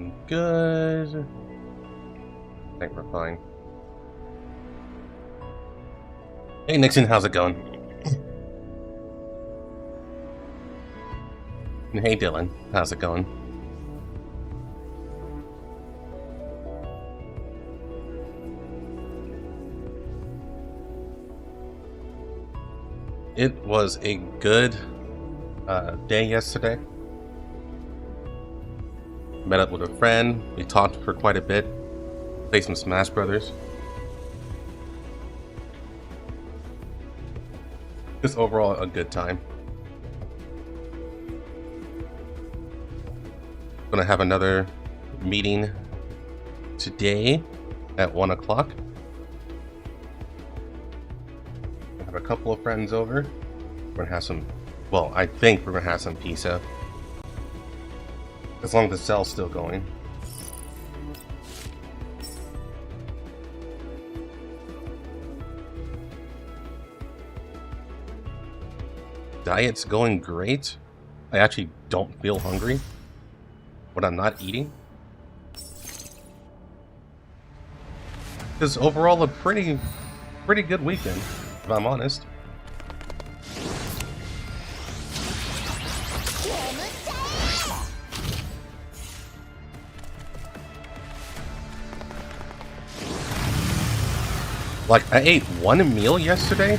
looking good. I think we're fine. Hey Nixon, how's it going? And hey Dylan, how's it going? It was a good day yesterday. Met up with a friend, we talked for quite a bit, played some Smash Brothers. Just overall a good time. Gonna have another meeting today at 1 o'clock. I have a couple of friends over. We're gonna have some, well, I think we're gonna have some pizza. As long as the cell's still going. Diet's going great. I actually don't feel hungry when I'm not eating. It's overall a pretty good weekend, if I'm honest. Like, I ate one meal yesterday,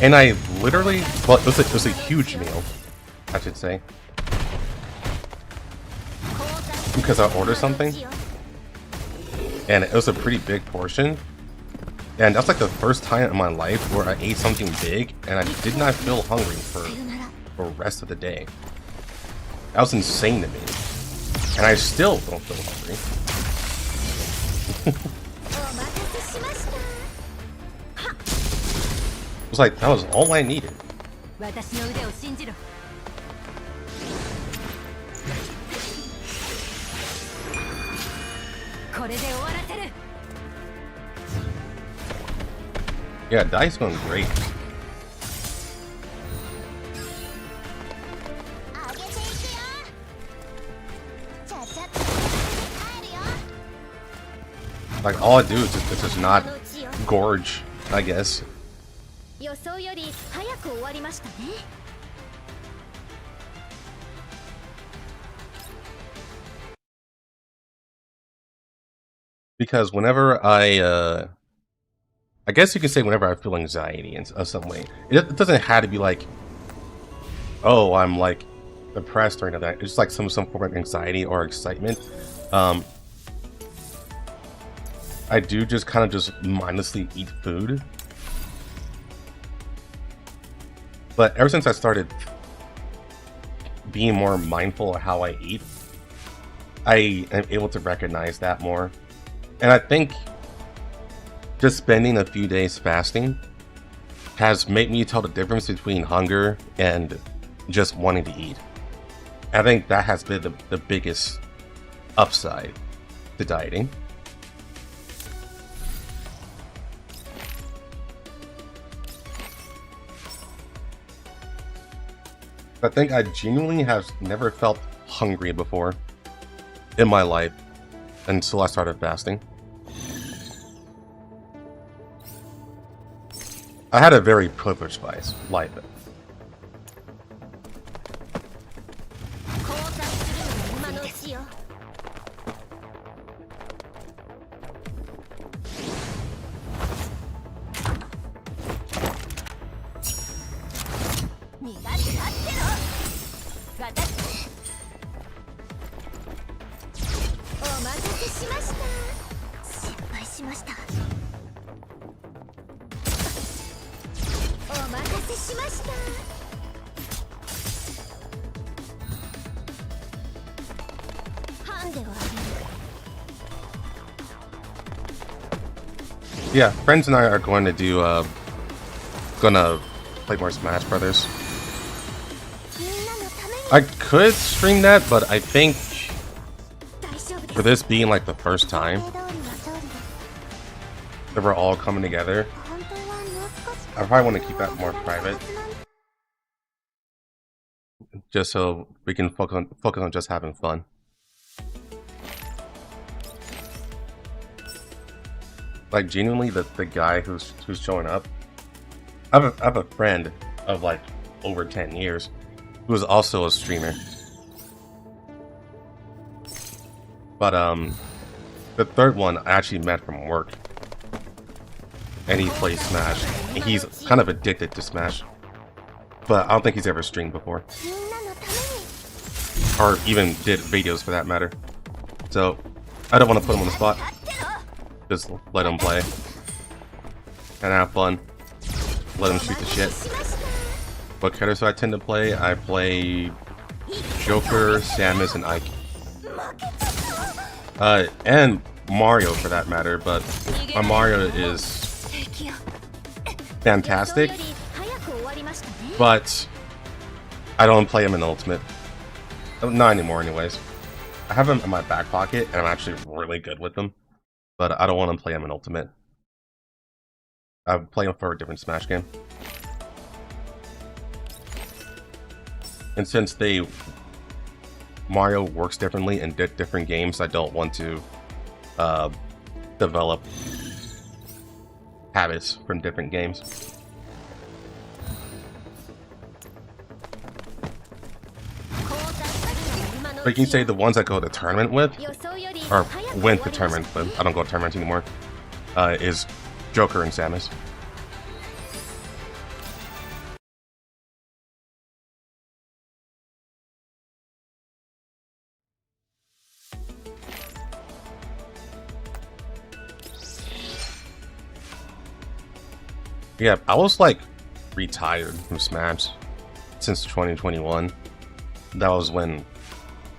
and I literally, well, it was a huge meal, I should say, because I ordered something, and it was a pretty big portion, and that's like the first time in my life where I ate something big, and I did not feel hungry for the rest of the day. That was insane to me, and I still don't feel hungry. It was like, that was all I needed. Yeah, dice going great. Like, all I do is just not gorge, I guess. Because whenever I guess you can say whenever I feel anxiety in some way, it doesn't have to be like, oh, I'm like depressed or anything like that. It's just like some form of anxiety or excitement. I do just kind of just mindlessly eat food. But ever since I started being more mindful of how I eat, I am able to recognize that more. And I think just spending a few days fasting has made me tell the difference between hunger and just wanting to eat. I think that has been the biggest upside to dieting. I think I genuinely have never felt hungry before in my life until I started fasting. I had a very privileged life. Yeah, friends and I are going to do gonna play more Smash Brothers. I could stream that, but I think for this being like the first time that we're all coming together, I probably want to keep that more private, just so we can focus on just having fun. Like genuinely, the guy who's showing up. I have a friend of like over 10 years who is also a streamer. But the third one I actually met from work, and he plays Smash. And he's kind of addicted to Smash, but I don't think he's ever streamed before, or even did videos for that matter. So I don't want to put him on the spot. Just let him play and have fun. Let him shoot the shit. What characters do I tend to play? I play Joker, Samus, and Ike. And Mario for that matter, but my Mario is fantastic, but I don't play him in Ultimate. Not anymore anyways. I have him in my back pocket, and I'm actually really good with him, but I don't want to play him in Ultimate. I play him for a different Smash game. And since Mario works differently in different games, I don't want to develop habits from different games. But you can say the ones I go to tournament with, or went to tournament with, I don't go to tournaments anymore, is Joker and Samus. Yeah, I was like retired from Smash since 2021. That was when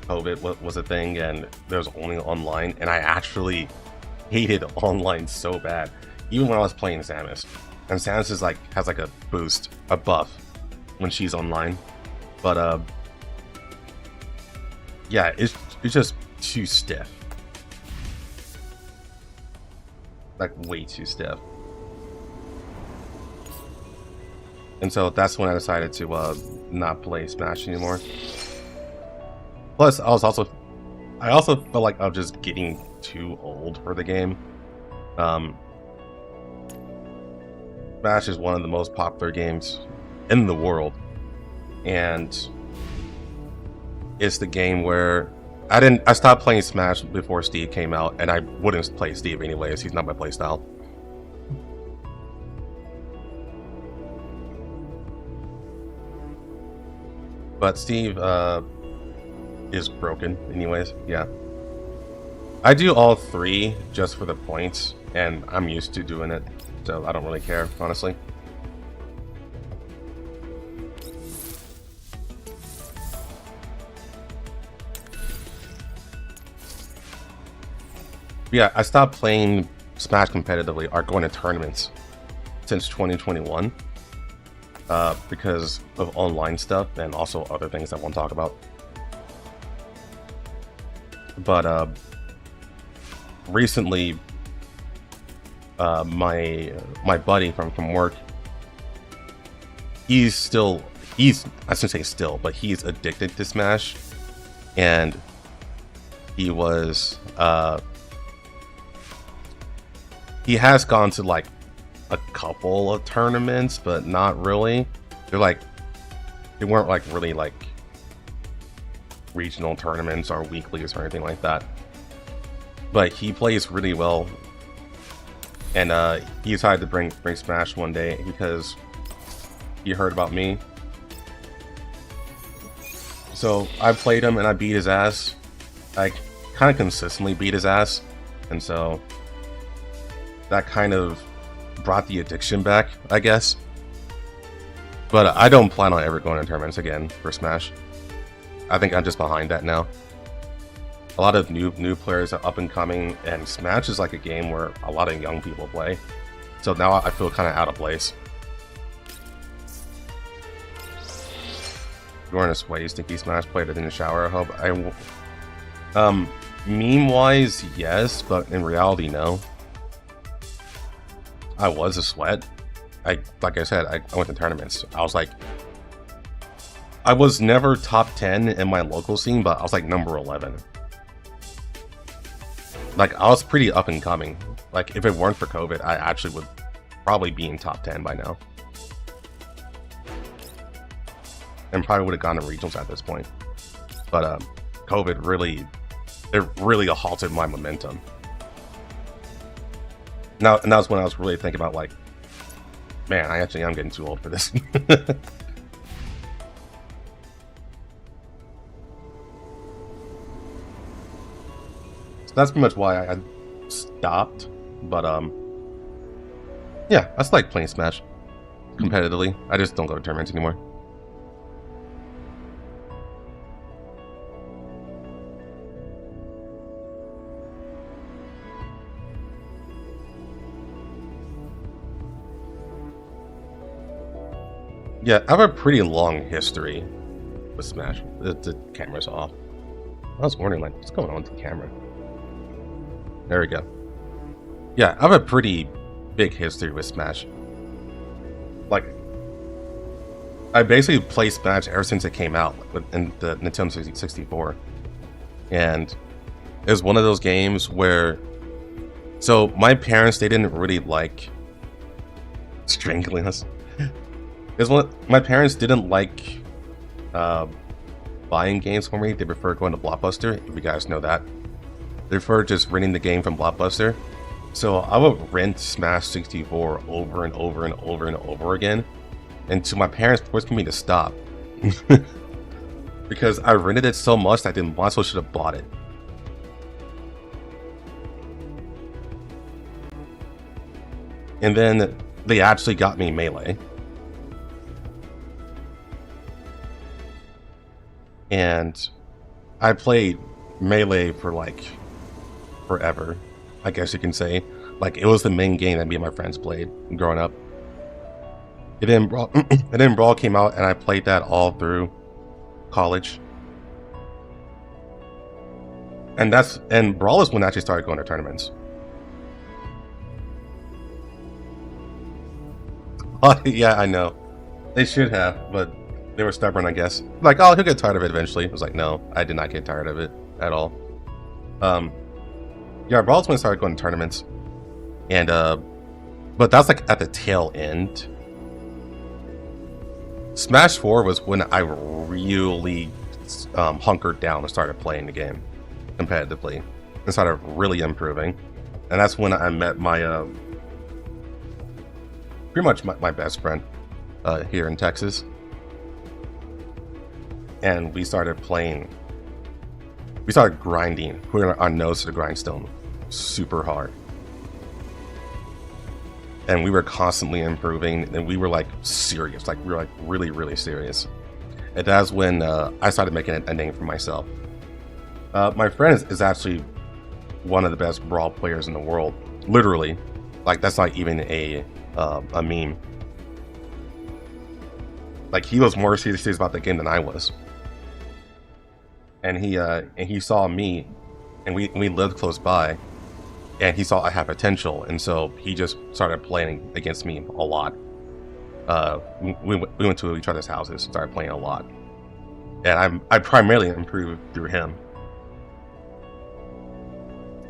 COVID was a thing and there was only online, and I actually hated online so bad, even when I was playing Samus. And Samus is like has like a boost, a buff when she's online, but yeah, it's just too stiff, like way too stiff. And so that's when I decided to not play Smash anymore. Plus, I also felt like I was just getting too old for the game. Smash is one of the most popular games in the world, and it's the game where I stopped playing Smash before Steve came out, and I wouldn't play Steve anyways. He's not my playstyle. But Steve is broken anyways, yeah. I do all three just for the points, and I'm used to doing it, so I don't really care, honestly. Yeah, I stopped playing Smash competitively or going to tournaments since 2021. Because of online stuff and also other things I won't talk about. But recently, my buddy from work, I shouldn't say still, but he's addicted to Smash, and he has gone to like a couple of tournaments, but not really. They weren't like really like regional tournaments or weeklies or anything like that. But he plays really well, and he decided to bring Smash one day because he heard about me. So I played him and I beat his ass. I kind of consistently beat his ass, and so that kind of brought the addiction back, I guess. But I don't plan on ever going to tournaments again for Smash. I think I'm just behind that now. A lot of new players are up and coming, and Smash is like a game where a lot of young people play. So now I feel kind of out of place. You weren't a sweaty, stinky Smash player that didn't shower, I hope. Meme-wise, yes, but in reality, no. I was a sweat. Like I said, I went to tournaments. I was never top 10 in my local scene, but I was like number 11. Like, I was pretty up and coming. Like, if it weren't for COVID, I actually would probably be in top 10 by now. And probably would have gone to regionals at this point. But COVID really halted my momentum. Now, and that was when I was really thinking about, like, man, I actually am getting too old for this. So that's pretty much why I stopped. But yeah, I still like playing Smash competitively. I just don't go to tournaments anymore. Yeah, I have a pretty long history with Smash. The camera's off. I was wondering, like, what's going on with the camera? There we go. Yeah, I have a pretty big history with Smash. Like, I basically played Smash ever since it came out in the Nintendo 64. And it was one of those games where... So, my parents, they didn't really like... strangling us. My parents didn't like buying games for me. They prefer going to Blockbuster, if you guys know that. They prefer just renting the game from Blockbuster. So I would rent Smash 64 over and over and over and over again. And to my parents forced me to stop. Because I rented it so much that I didn't want, so I should have bought it. And then they actually got me Melee. And I played Melee for like forever, I guess you can say. Like, it was the main game that me and my friends played growing up. And then Brawl came out, and I played that all through college. And Brawl is when I actually started going to tournaments. Yeah, I know. They should have, but they were stubborn, I guess. Like, oh, he'll get tired of it eventually. I was like, no, I did not get tired of it at all. Yeah, Brawl's when I started going to tournaments. And, but that's like at the tail end. Smash 4 was when I really hunkered down and started playing the game competitively and started really improving. And that's when I met my, pretty much my best friend here in Texas. And we started playing. We started grinding, putting our nose to the grindstone super hard. And we were constantly improving, and we were like serious, like we were like really, really serious. And that's when I started making a name for myself. My friend is actually one of the best Brawl players in the world, literally. Like, that's not even a meme. Like, he was more serious about the game than I was. And he saw me, and we lived close by, and he saw I had potential, and so he just started playing against me a lot. We went to each other's houses and started playing a lot, and I primarily improved through him.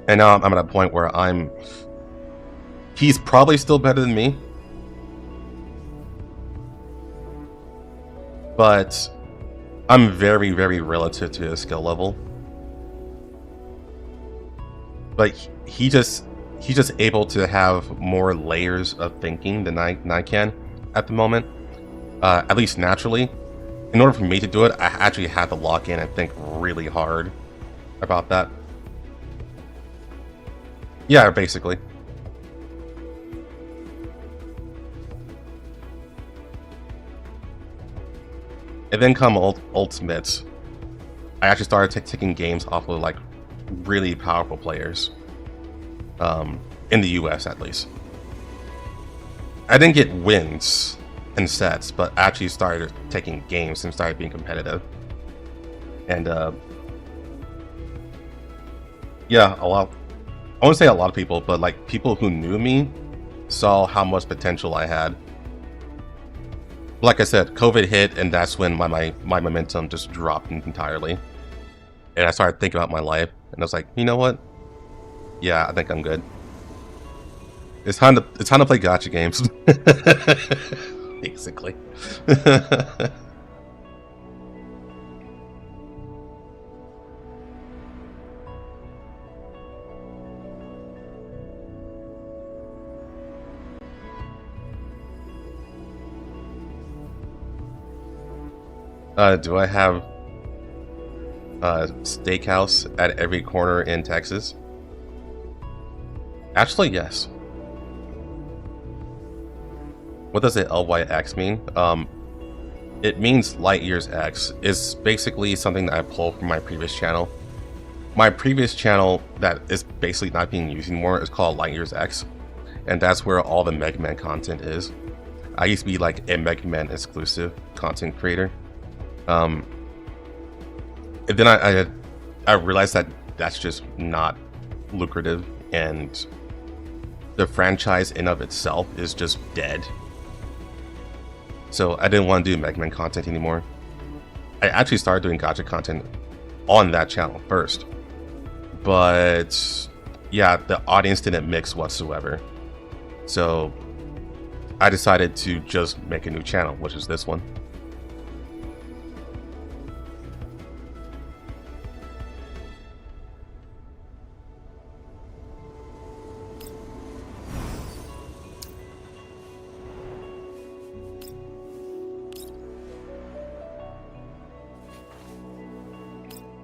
And now I'm at a point where he's probably still better than me, but I'm very, very relative to his skill level. But he's just able to have more layers of thinking than I can at the moment. At least naturally. In order for me to do it, I actually had to lock in and think really hard about that. Yeah, basically. And then come Ultimates. I actually started taking games off of like really powerful players. In the US at least. I didn't get wins in sets, but actually started taking games and started being competitive. And yeah, I won't say a lot of people, but like people who knew me saw how much potential I had. Like I said, COVID hit, and that's when my momentum just dropped entirely. And I started thinking about my life, and I was like, you know what? Yeah, I think I'm good. It's time to play gacha games. Basically. Do I have a steakhouse at every corner in Texas? Actually, yes. What does the LYX mean? It means light years X. It's basically something that I pulled from my previous channel. My previous channel that is basically not being used anymore is called Light Years X, and that's where all the Mega Man content is. I used to be like a Mega Man exclusive content creator. And then I realized that that's just not lucrative, and the franchise in of itself is just dead. So I didn't want to do Mega Man content anymore. I actually started doing gacha content on that channel first, but yeah, the audience didn't mix whatsoever. So I decided to just make a new channel, which is this one.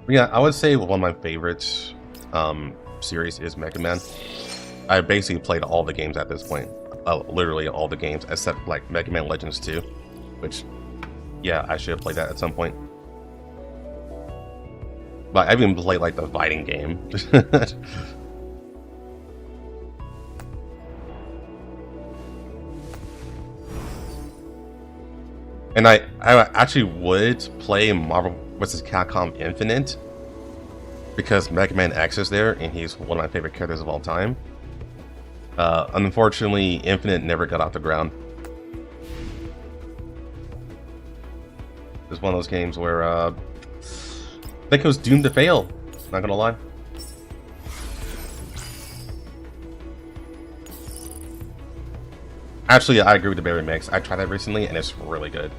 Yeah, I would say one of my favorites series is Mega Man. I basically played all the games at this point. Literally all the games, except like Mega Man Legends 2, which, yeah, I should have played that at some point. But I even played like the fighting game. And I actually would play Marvel vs. Capcom Infinite because Mega Man X is there and he's one of my favorite characters of all time. Unfortunately, Infinite never got off the ground. It's one of those games where I think it was doomed to fail, not gonna lie. Actually, I agree with the berry mix. I tried that recently and it's really good.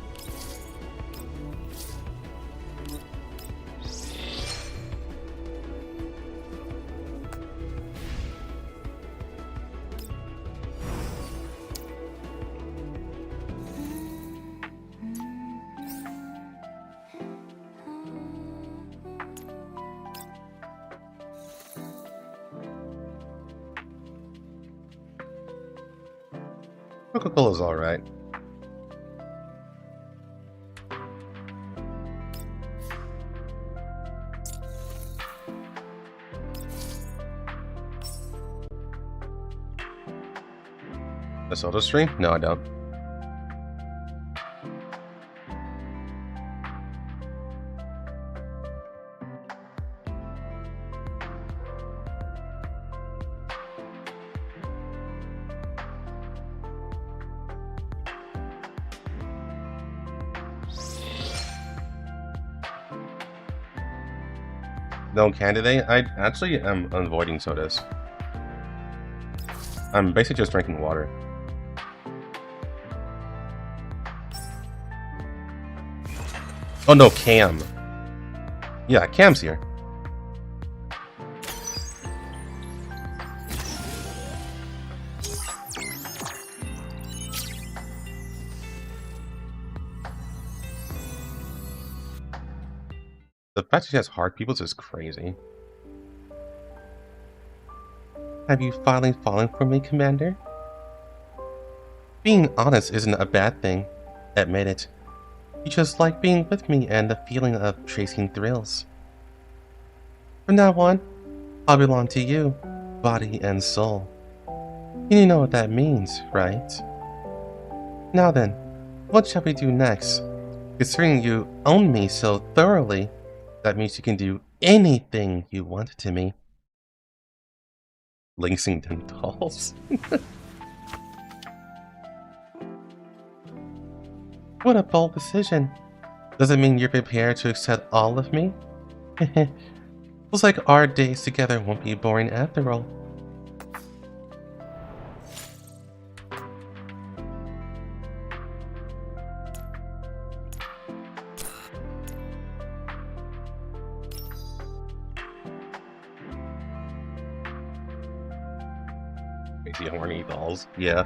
Coca-Cola's alright. A soda stream? No, I don't. No candidate? I actually am avoiding sodas. I'm basically just drinking water. Oh no, Cam. Yeah, Cam's here. The fact that she has hard peoples is crazy. Have you finally fallen for me, Commander? Being honest isn't a bad thing. Admit it. You just like being with me and the feeling of chasing thrills. From now on, I'll belong to you, body and soul. You know what that means, right? Now then, what shall we do next? Considering you own me so thoroughly, that means you can do anything you want to me. Linksington dolls. What a bold decision. Does it mean you're prepared to accept all of me? Looks like our days together won't be boring after all. Crazy horny dolls. Yeah.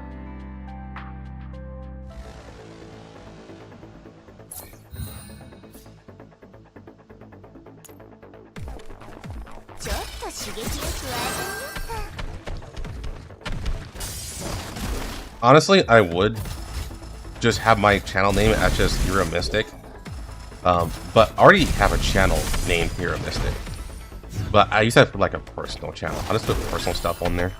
Honestly, I would just have my channel name as just Hero Mystic. But I already have a channel named Hero Mystic. But I use that for like a personal channel. I'll just put personal stuff on there.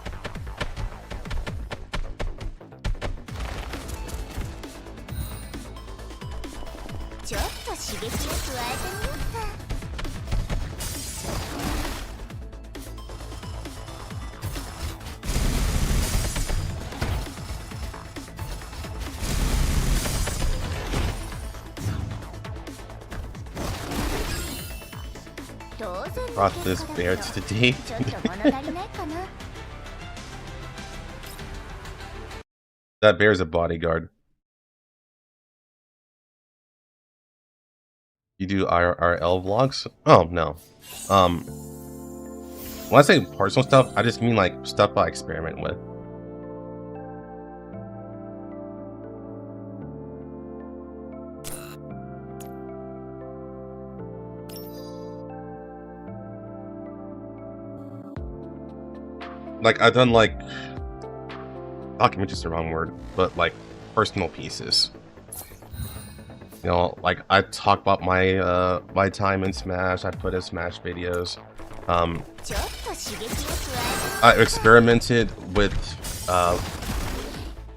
Brought this bear to the date. That bear's a bodyguard. You do IRL vlogs? Oh no. When I say personal stuff, I just mean like stuff I experiment with. Like I've done like document is the wrong word, but like personal pieces. You know, like I talk about my my time in Smash. I put in Smash videos. I experimented with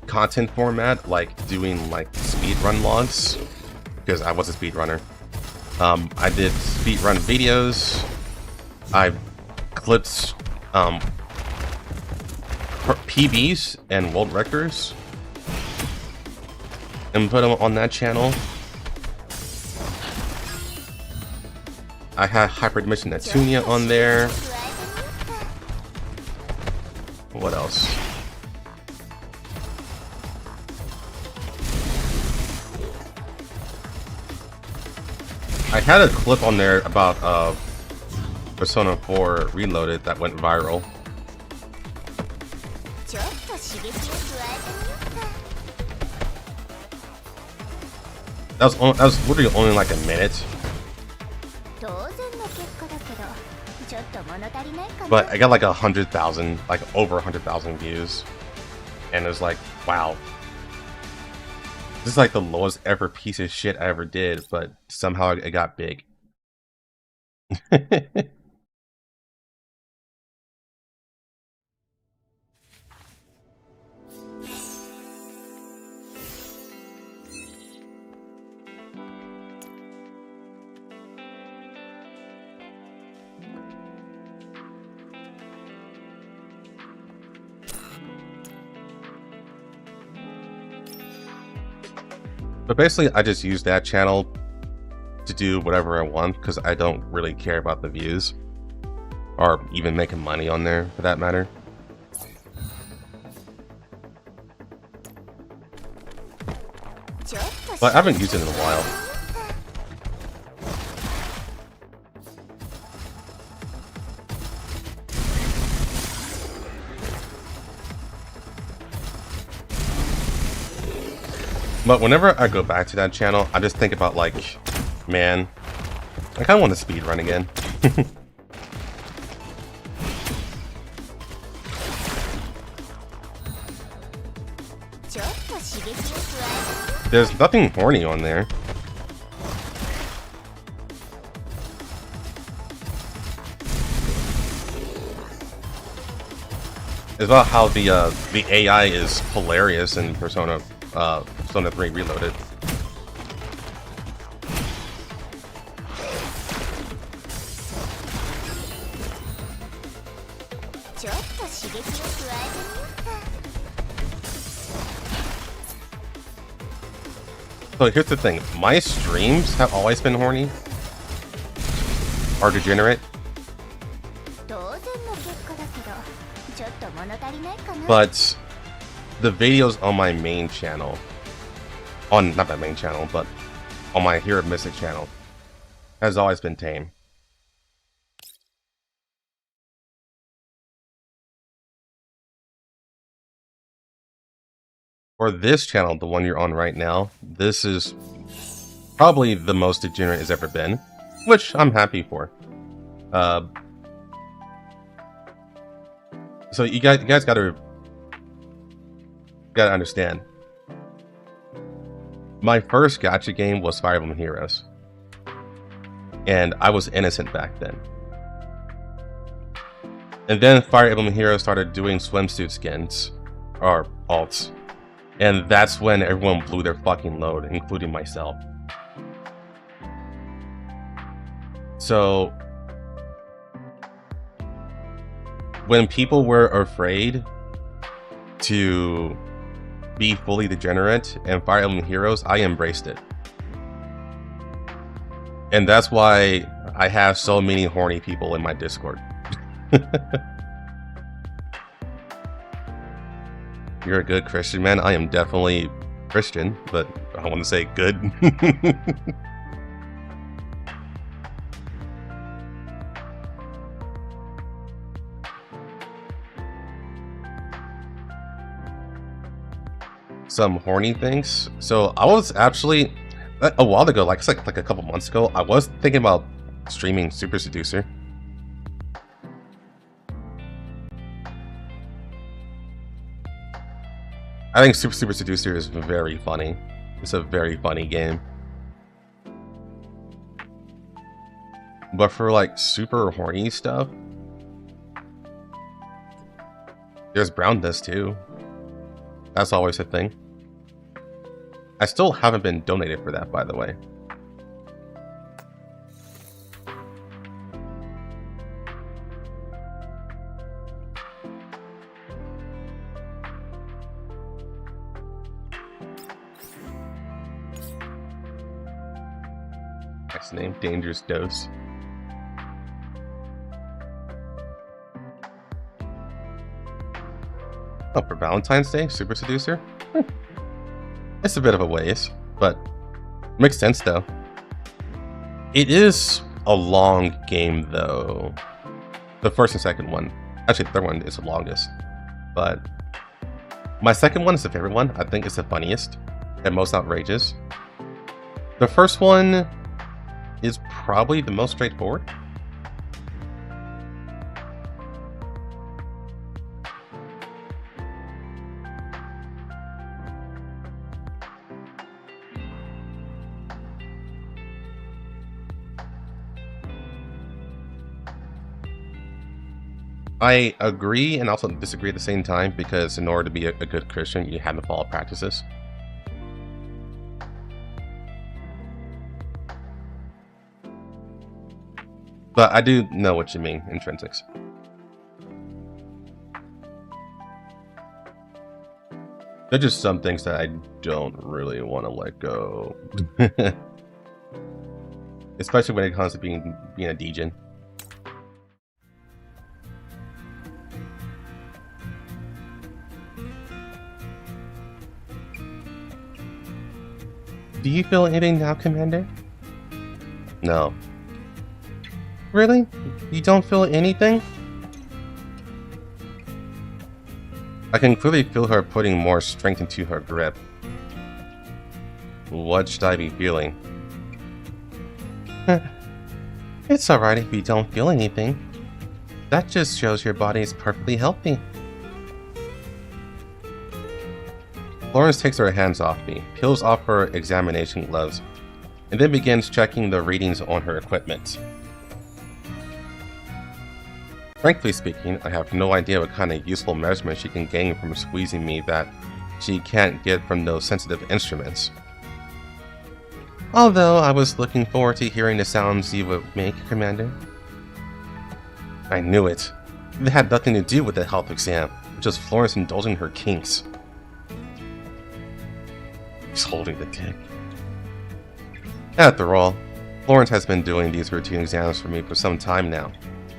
content format, like doing like speedrun logs, because I was a speedrunner. I did speedrun videos. I clipped PBs and world records and put them on that channel. I had Hyperdimension Natunia on there. What else? I had a clip on there about Persona 4 Reloaded that went viral. That was literally only like a minute. But I got like 100,000, like over 100,000 views. And it was like, wow. This is like the lowest ever piece of shit I ever did, but somehow it got big. But basically, I just use that channel to do whatever I want because I don't really care about the views or even making money on there for that matter. But I haven't used it in a while. But whenever I go back to that channel, I just think about like, man, I kind of want to speedrun again. There's nothing horny on there. It's about how the AI is hilarious in Persona 3 Reloaded. So here's the thing, my streams have always been horny or degenerate, but the videos on my main channel, not my main channel, but on my Hero Mystic channel, has always been tame. For this channel, the one you're on right now, this is probably the most degenerate it's ever been, which I'm happy for. So you guys gotta understand. My first gacha game was Fire Emblem Heroes, and I was innocent back then. And then Fire Emblem Heroes started doing swimsuit skins, or alts, and that's when everyone blew their fucking load, including myself. So when people were afraid to be fully degenerate in Fire Emblem Heroes, I embraced it. And that's why I have so many horny people in my Discord. You're a good Christian, man. I am definitely Christian, but I want to say good. Some horny things. So I was actually a while ago, like a couple months ago, I was thinking about streaming Super Seducer. I think Super Seducer is very funny. It's a very funny game. But for like super horny stuff, there's Brown Dust too. That's always a thing. I still haven't been donated for that, by the way. Next name, Dangerous Dose. Oh, for Valentine's Day, Super Seducer? It's a bit of a ways, but makes sense though. It is a long game though. The first and second one. Actually, the third one is the longest. But my second one is the favorite one. I think it's the funniest and most outrageous. The first one is probably the most straightforward. I agree and also disagree at the same time, because in order to be a good Christian, you have to follow practices. But I do know what you mean, intrinsics. There's just some things that I don't really want to let go. Especially when it comes to being a degen. Do you feel anything now, Commander? No. Really? You don't feel anything? I can clearly feel her putting more strength into her grip. What should I be feeling? It's alright if you don't feel anything. That just shows your body is perfectly healthy. Florence takes her hands off me, peels off her examination gloves, and then begins checking the readings on her equipment. Frankly speaking, I have no idea what kind of useful measurement she can gain from squeezing me that she can't get from those sensitive instruments. Although I was looking forward to hearing the sounds you would make, Commander. I knew it. It had nothing to do with the health exam, just Florence indulging her kinks. He's holding the dick. After all, Florence has been doing these routine exams for me for some time now,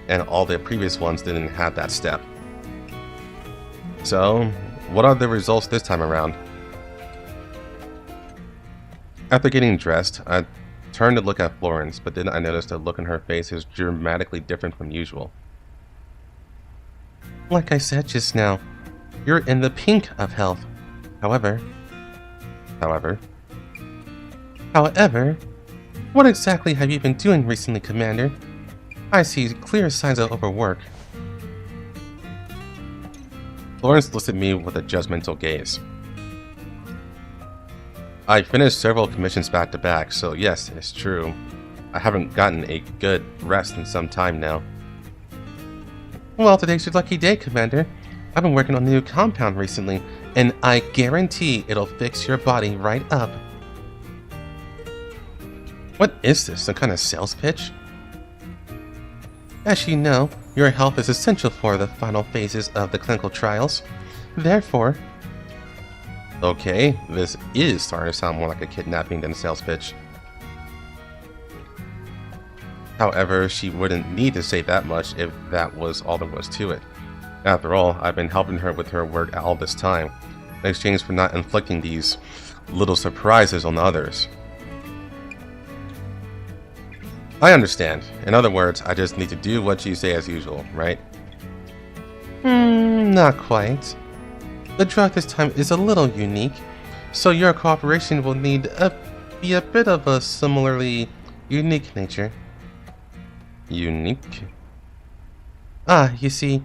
and all the previous ones didn't have that step. So, what are the results this time around? After getting dressed, I turned to look at Florence, but then I noticed the look on her face is dramatically different from usual. Like I said just now, you're in the pink of health. However, however, however, what exactly have you been doing recently, Commander? I see clear signs of overwork. Florence looked at me with a judgmental gaze. I finished several commissions back to back, so yes, it's true. I haven't gotten a good rest in some time now. Well, today's your lucky day, Commander. I've been working on a new compound recently, and I guarantee it'll fix your body right up. What is this, some kind of sales pitch? As you know, your health is essential for the final phases of the clinical trials. Therefore... Okay, this is starting to sound more like a kidnapping than a sales pitch. However, she wouldn't need to say that much if that was all there was to it. After all, I've been helping her with her work all this time, in exchange for not inflicting these little surprises on others. I understand. In other words, I just need to do what you say as usual, right? Not quite. The drug this time is a little unique, so your cooperation will need be a bit of a similarly unique nature. Unique? You see,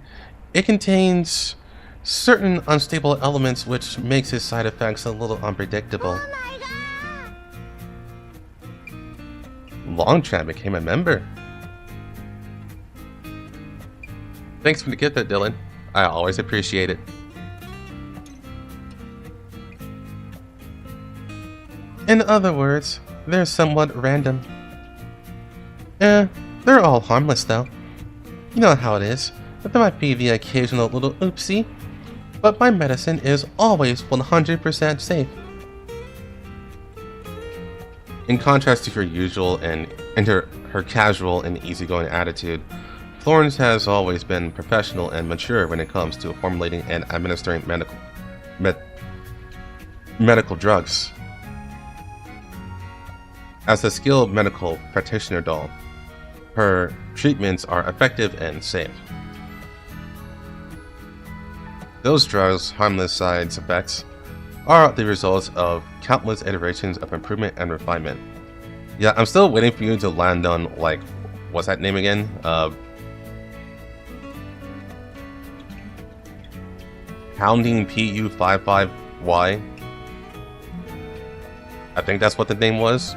it contains certain unstable elements which makes its side effects a little unpredictable. Oh my God! Longchamp became a member. Thanks for the gift, Dylan. I always appreciate it. In other words, they're somewhat random. They're all harmless though. You know how it is, but there might be the occasional little oopsie, but my medicine is always 100% safe. In contrast to her usual and her casual and easygoing attitude, Florence has always been professional and mature when it comes to formulating and administering medical drugs. As a skilled medical practitioner doll, her treatments are effective and safe. Those drugs' harmless side effects are the results of countless iterations of improvement and refinement. Yeah, I'm still waiting for you to land on, like, what's that name again? Pounding PU55Y. I think that's what the name was.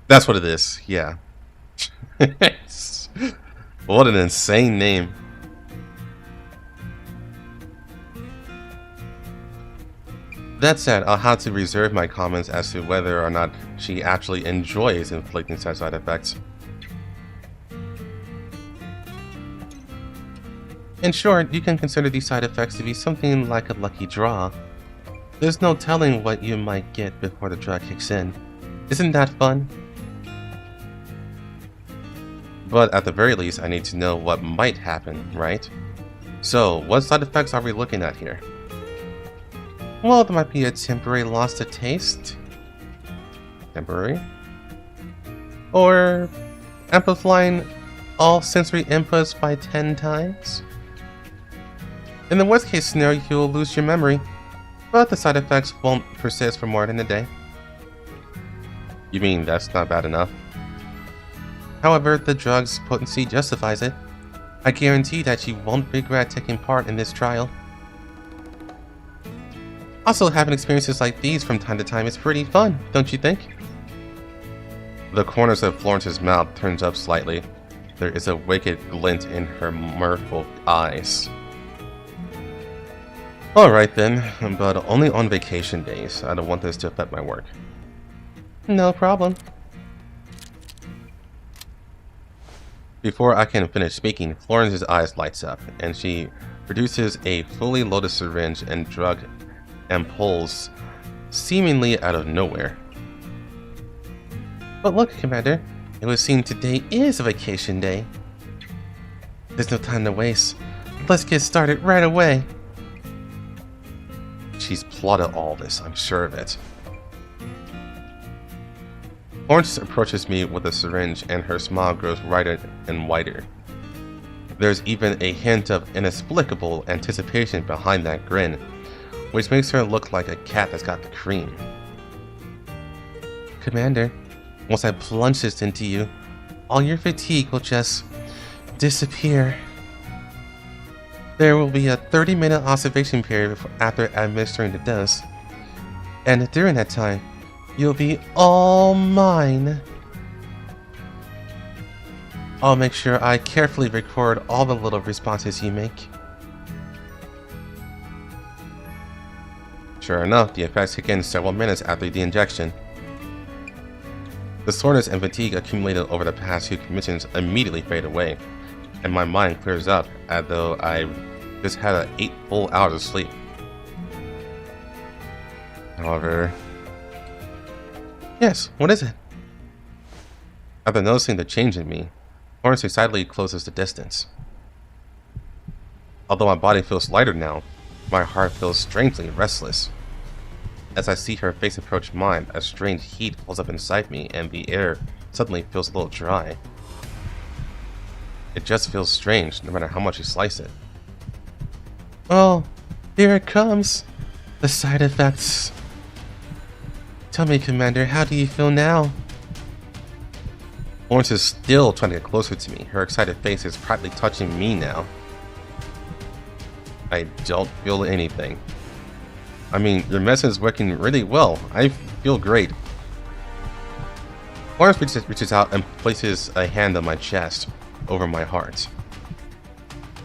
That's what it is, yeah. What an insane name. That said, I'll have to reserve my comments as to whether or not she actually enjoys inflicting such side effects. In short, you can consider these side effects to be something like a lucky draw. There's no telling what you might get before the drug kicks in. Isn't that fun? But at the very least, I need to know what might happen, right? So, what side effects are we looking at here? Well, there might be a temporary loss to taste. Temporary? Or amplifying all sensory inputs by 10 times? In the worst case scenario, you'll lose your memory, but the side effects won't persist for more than a day. You mean that's not bad enough? However, the drug's potency justifies it. I guarantee that you won't regret taking part in this trial. Also, having experiences like these from time to time is pretty fun, don't you think? The corners of Florence's mouth turns up slightly. There is a wicked glint in her mirthful eyes. Alright then, but only on vacation days. I don't want this to affect my work. No problem. Before I can finish speaking, Florence's eyes lights up, and she produces a fully loaded syringe and drug and pulls seemingly out of nowhere. But look, Commander, it would seem today is a vacation day. There's no time to waste. Let's get started right away. She's plotted all this, I'm sure of it. Florence approaches me with a syringe and her smile grows wider and wider. There's even a hint of inexplicable anticipation behind that grin, which makes her look like a cat that's got the cream. Commander, once I plunge this into you, all your fatigue will just disappear. There will be a 30-minute observation period after administering the dose, and during that time, you'll be all mine. I'll make sure I carefully record all the little responses you make. Sure enough, the effects kick in several minutes after the injection. The soreness and fatigue accumulated over the past few missions immediately fade away, and my mind clears up as though I just had 8 full hours of sleep. However... Yes, what is it? After noticing the change in me, Florence excitedly closes the distance. Although my body feels lighter now, my heart feels strangely restless. As I see her face approach mine, a strange heat pulls up inside me and the air suddenly feels a little dry. It just feels strange no matter how much you slice it. Oh, here it comes. The side effects. Tell me, Commander, how do you feel now? Florence is still trying to get closer to me. Her excited face is practically touching me now. I don't feel anything. I mean, your medicine is working really well. I feel great. Florence reaches out and places a hand on my chest, over my heart.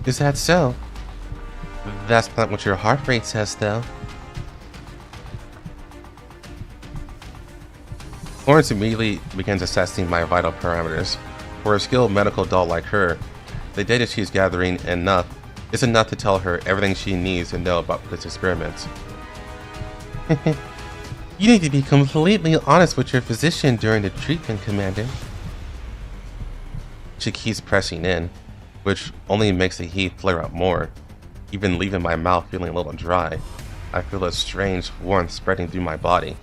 Is that so? That's not what your heart rate says, though. Florence immediately begins assessing my vital parameters. For a skilled medical doll like her, the data she's gathering is enough to tell her everything she needs to know about this experiment. You need to be completely honest with your physician during the treatment, Commander. She keeps pressing in, which only makes the heat flare up more, even leaving my mouth feeling a little dry. I feel a strange warmth spreading through my body.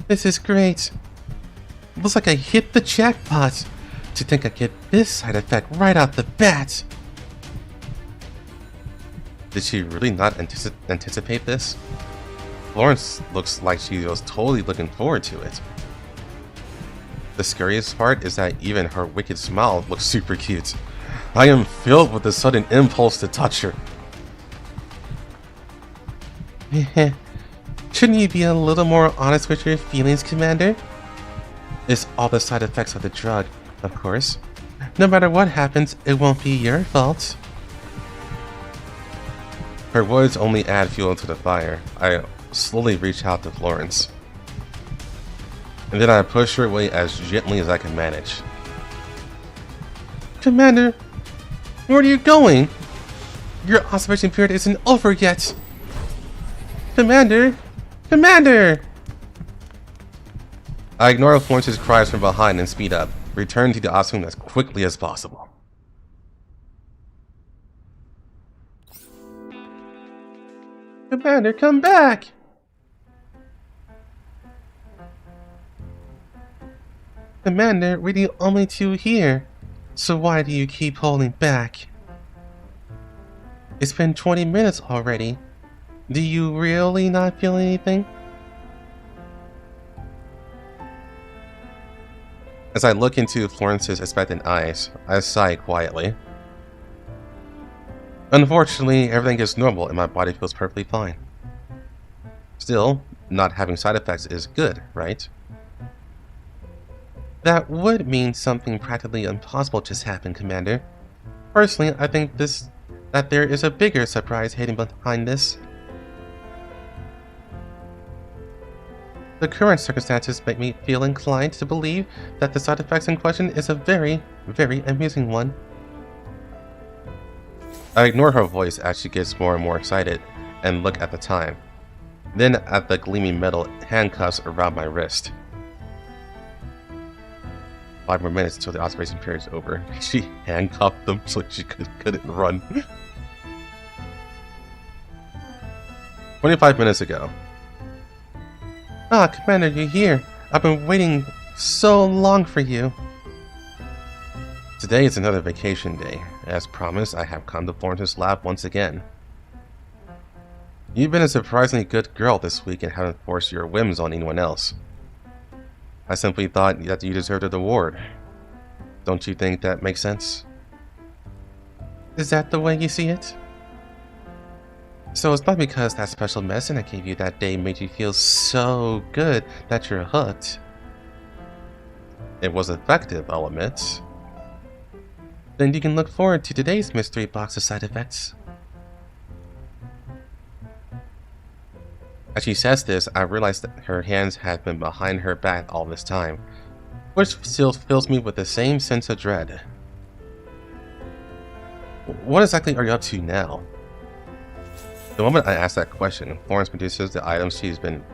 This is great. Looks like I hit the jackpot. To think I get this side effect right out the bat. Did she really not anticipate this? Florence looks like she was totally looking forward to it. The scariest part is that even her wicked smile looks super cute. I am filled with a sudden impulse to touch her. Shouldn't you be a little more honest with your feelings, Commander? It's all the side effects of the drug, of course. No matter what happens, it won't be your fault. Her words only add fuel to the fire. I slowly reach out to Florence. And then I push her away as gently as I can manage. Commander, where are you going? Your observation period isn't over yet. Commander! Commander! I ignore Florence's cries from behind and speed up, return to the obstacle as quickly as possible. Commander, come back! Commander, we're the only two here, so why do you keep holding back? It's been 20 minutes already. Do you really not feel anything? As I look into Florence's expectant eyes, I sigh quietly. Unfortunately, everything is normal and my body feels perfectly fine. Still, not having side effects is good, right? That would mean something practically impossible just happened, Commander. Personally, I think that there is a bigger surprise hidden behind this. The current circumstances make me feel inclined to believe that the side effects in question is a very, very amusing one. I ignore her voice as she gets more and more excited, and look at the time. Then at the gleaming metal handcuffs around my wrist. 5 more minutes until the observation period is over. She handcuffed them so she couldn't run. 25 minutes ago. Ah, Commander, you're here. I've been waiting so long for you. Today is another vacation day. As promised, I have come to Florence's lab once again. You've been a surprisingly good girl this week and haven't forced your whims on anyone else. I simply thought that you deserved an award. Don't you think that makes sense? Is that the way you see it? So it's not because that special medicine I gave you that day made you feel so good that you're hooked. It was effective, I'll admit. Then you can look forward to today's mystery box of side effects. As she says this, I realize that her hands had been behind her back all this time, which still fills me with the same sense of dread. What exactly are you up to now? The moment I ask that question, Florence produces the items she's been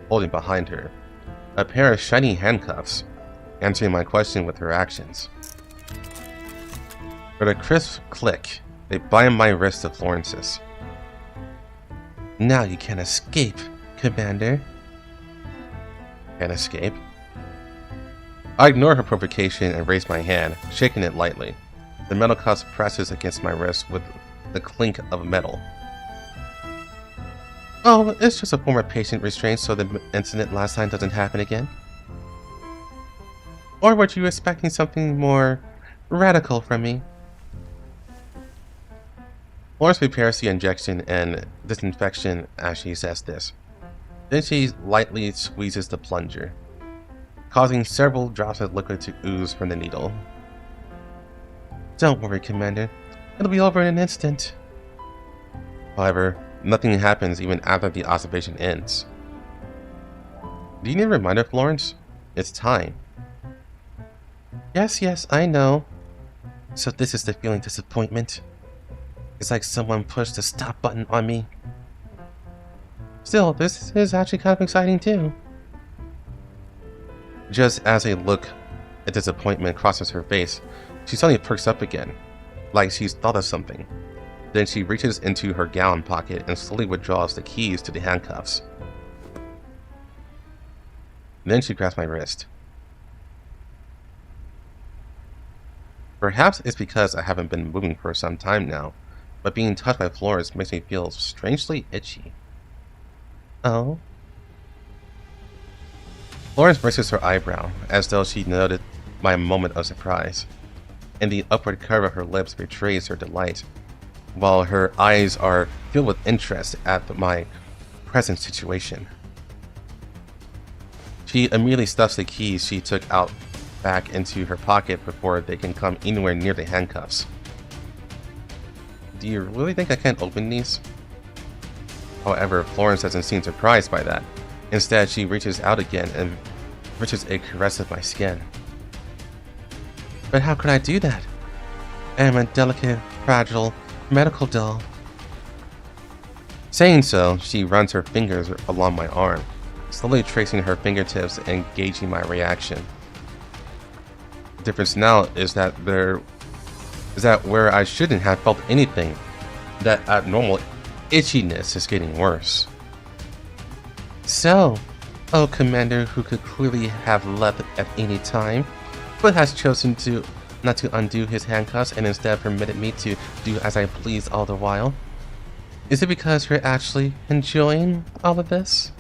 holding behind her. A pair of shiny handcuffs, answering my question with her actions. With a crisp click, they bind my wrist to Florence's. Now you can escape, Commander. Can't escape? I ignore her provocation and raise my hand, shaking it lightly. The metal cuff presses against my wrist with the clink of metal. Oh, it's just a form of patient restraint so the incident last time doesn't happen again. Or were you expecting something more radical from me? Florence prepares the injection and disinfection as she says this. Then she lightly squeezes the plunger, causing several drops of liquid to ooze from the needle. Don't worry, Commander. It'll be over in an instant. However, nothing happens even after the observation ends. Do you need a reminder, Florence? It's time. Yes, I know. So this is the feeling disappointment. It's like someone pushed the stop button on me. Still, this is actually kind of exciting too. Just as a look of disappointment crosses her face, she suddenly perks up again, like she's thought of something. Then she reaches into her gown pocket and slowly withdraws the keys to the handcuffs. Then she grabs my wrist. Perhaps it's because I haven't been moving for some time now, but being touched by Florence makes me feel strangely itchy. Oh? Florence raises her eyebrow, as though she noted my moment of surprise, and the upward curve of her lips betrays her delight, while her eyes are filled with interest at my present situation. She immediately stuffs the keys she took out back into her pocket before they can come anywhere near the handcuffs. Do you really think I can't open these? However, Florence doesn't seem surprised by that. Instead, she reaches out again and reaches a caress of my skin. But how could I do that? I am a delicate, fragile medical doll. Saying so, she runs her fingers along my arm, slowly tracing her fingertips and gauging my reaction. The difference now is that where I shouldn't have felt anything, that abnormal itchiness is getting worse. So, oh Commander who could clearly have left at any time, but has chosen not to undo his handcuffs and instead permitted me to do as I please all the while. Is it because you're actually enjoying all of this?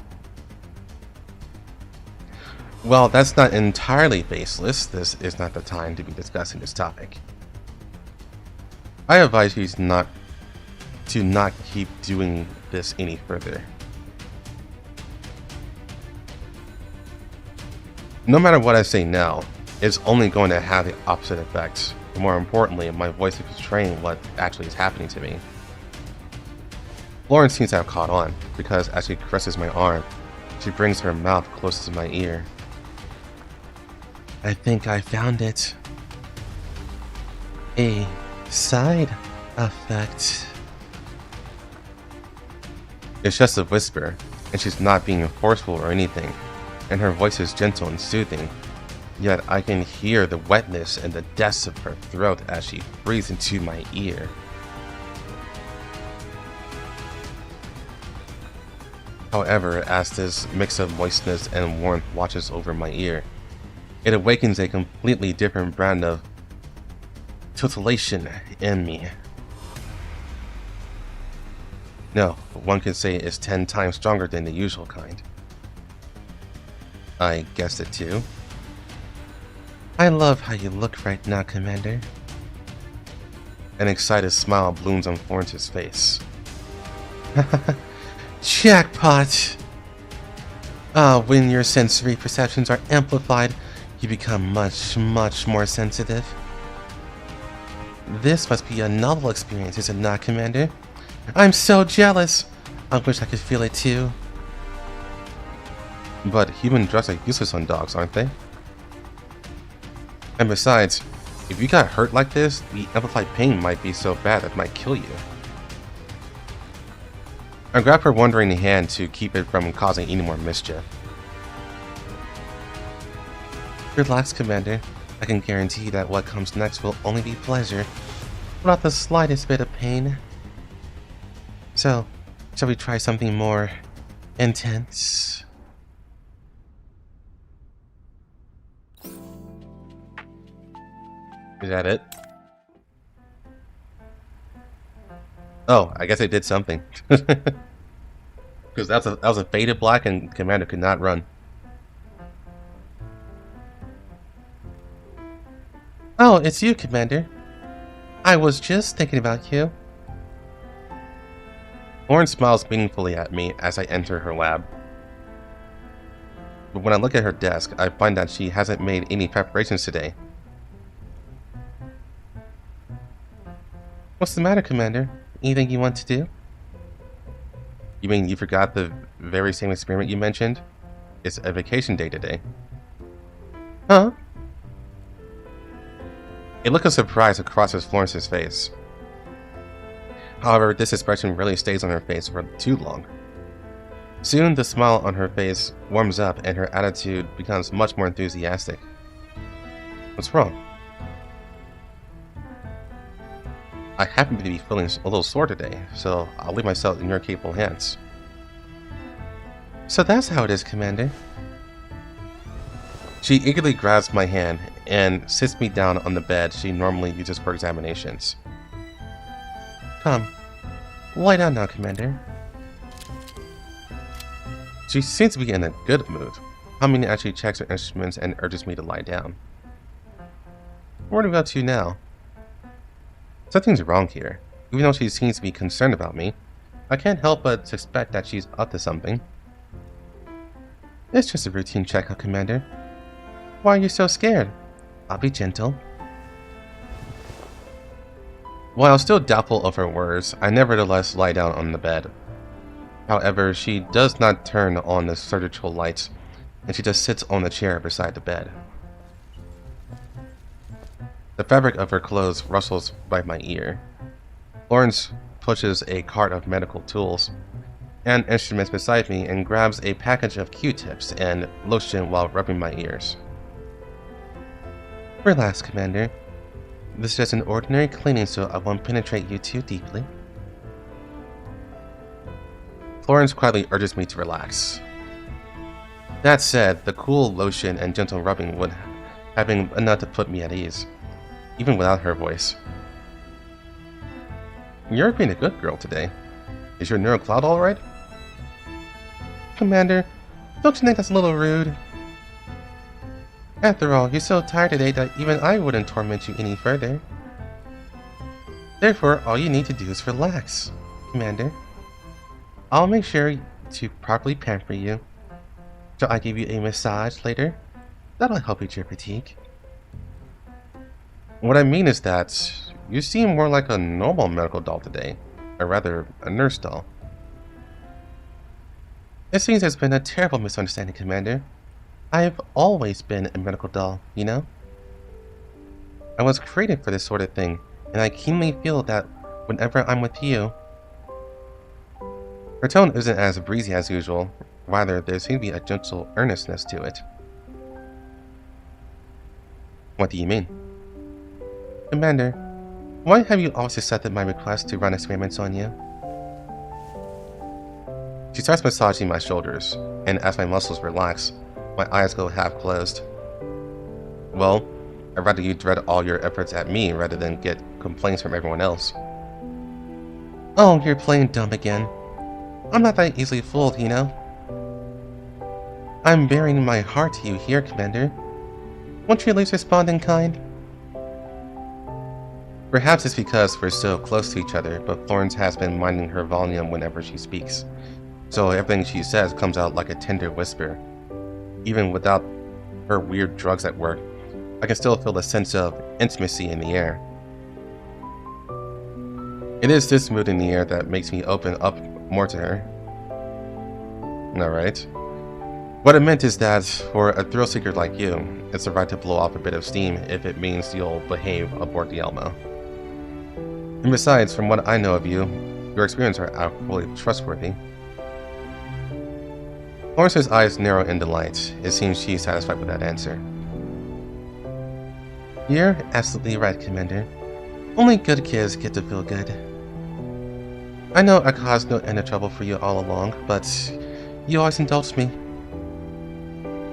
Well, that's not entirely baseless. This is not the time to be discussing this topic. I advise you to not keep doing this any further. No matter what I say now, it's only going to have the opposite effect. More importantly, my voice is betraying what actually is happening to me. Florence seems to have caught on, because as she caresses my arm, she brings her mouth close to my ear. I think I found it. A side effect. It's just a whisper, and she's not being forceful or anything, and her voice is gentle and soothing, yet I can hear the wetness and the depths of her throat as she breathes into my ear. However, as this mix of moistness and warmth washes over my ear, it awakens a completely different brand of titillation in me. No, one could say it's 10 times stronger than the usual kind. I guessed it too. I love how you look right now, Commander. An excited smile blooms on Florence's face. Jackpot! When your sensory perceptions are amplified, you become much, much more sensitive. This must be a novel experience, is it not, Commander? I'm so jealous! I wish I could feel it too. But human drugs are useless on dogs, aren't they? And besides, if you got hurt like this, the amplified pain might be so bad that it might kill you. I grab her wandering hand to keep it from causing any more mischief. Relax, Commander. I can guarantee that what comes next will only be pleasure, without the slightest bit of pain. So, shall we try something more intense? Is that it? Oh, I guess I did something. Because that was a faded black and Commander could not run. Oh, it's you, Commander. I was just thinking about you. Florence smiles meaningfully at me as I enter her lab. But when I look at her desk, I find that she hasn't made any preparations today. What's the matter, Commander? Anything you want to do? You mean you forgot the very same experiment you mentioned? It's a vacation day today. Huh? A look of surprise crosses Florence's face. However, this expression rarely stays on her face for too long. Soon, the smile on her face warms up and her attitude becomes much more enthusiastic. What's wrong? I happen to be feeling a little sore today, so I'll leave myself in your capable hands. So that's how it is, Commander. She eagerly grabs my hand and sits me down on the bed she normally uses for examinations. Come, lie down now, Commander. She seems to be in a good mood, humming as she checks her instruments and urges me to lie down. What are we up to now? Something's wrong here. Even though she seems to be concerned about me, I can't help but suspect that she's up to something. It's just a routine checkup, Commander. Why are you so scared? I'll be gentle. While still doubtful of her words, I nevertheless lie down on the bed. However, she does not turn on the surgical lights, and she just sits on the chair beside the bed. The fabric of her clothes rustles by my ear. Florence pushes a cart of medical tools and instruments beside me and grabs a package of Q-tips and lotion while rubbing my ears. Relax, Commander. This is just an ordinary cleaning, so I won't penetrate you too deeply. Florence quietly urges me to relax. That said, the cool lotion and gentle rubbing would have been enough to put me at ease, even without her voice. You're being a good girl today. Is your neurocloud alright? Commander, don't you think that's a little rude? After all, you're so tired today that even I wouldn't torment you any further. Therefore, all you need to do is relax, Commander. I'll make sure to properly pamper you. Shall I give you a massage later? That'll help ease your fatigue. What I mean is that you seem more like a normal medical doll today, or rather, a nurse doll. It seems there's been a terrible misunderstanding, Commander. I've always been a medical doll, you know? I was created for this sort of thing, and I keenly feel that whenever I'm with you. Her tone isn't as breezy as usual, rather there seems to be a gentle earnestness to it. What do you mean? Commander, why have you always accepted my request to run experiments on you? She starts massaging my shoulders, and as my muscles relax, my eyes go half closed. Well, I'd rather you direct all your efforts at me rather than get complaints from everyone else. Oh, you're playing dumb again. I'm not that easily fooled, you know? I'm bearing my heart to you here, Commander. Won't you at least respond in kind? Perhaps it's because we're so close to each other, but Florence has been minding her volume whenever she speaks. So everything she says comes out like a tender whisper. Even without her weird drugs at work, I can still feel a sense of intimacy in the air. It is this mood in the air that makes me open up more to her. Alright. What it meant is that, for a thrill seeker like you, it's the right to blow off a bit of steam if it means you'll behave aboard the Elmo. And besides, from what I know of you, your experiences are absolutely trustworthy. Florence's eyes narrow in delight. It seems she's satisfied with that answer. You're absolutely right, Commander. Only good kids get to feel good. I know I caused no end of trouble for you all along, but you always indulged me.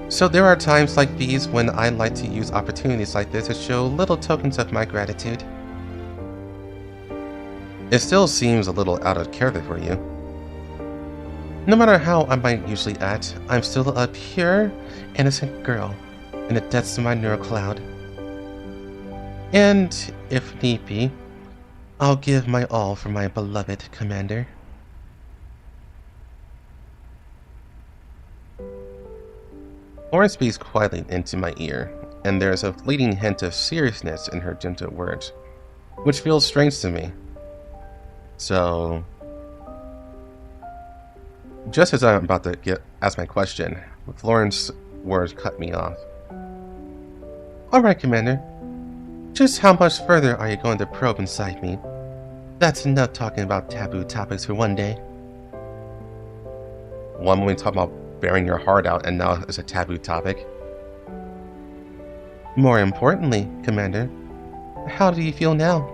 So there are times like these when I like to use opportunities like this to show little tokens of my gratitude. It still seems a little out of character for you. No matter how I might usually act, I'm still a pure, innocent girl in the depths of my neural cloud. And, if need be, I'll give my all for my beloved Commander. Florence speaks quietly into my ear, and there's a fleeting hint of seriousness in her gentle words, which feels strange to me. So, just as I'm about to ask my question, Florence's words cut me off. Alright, Commander. Just how much further are you going to probe inside me? That's enough talking about taboo topics for one day. One moment talking about bearing your heart out, and now it's a taboo topic. More importantly, Commander, how do you feel now?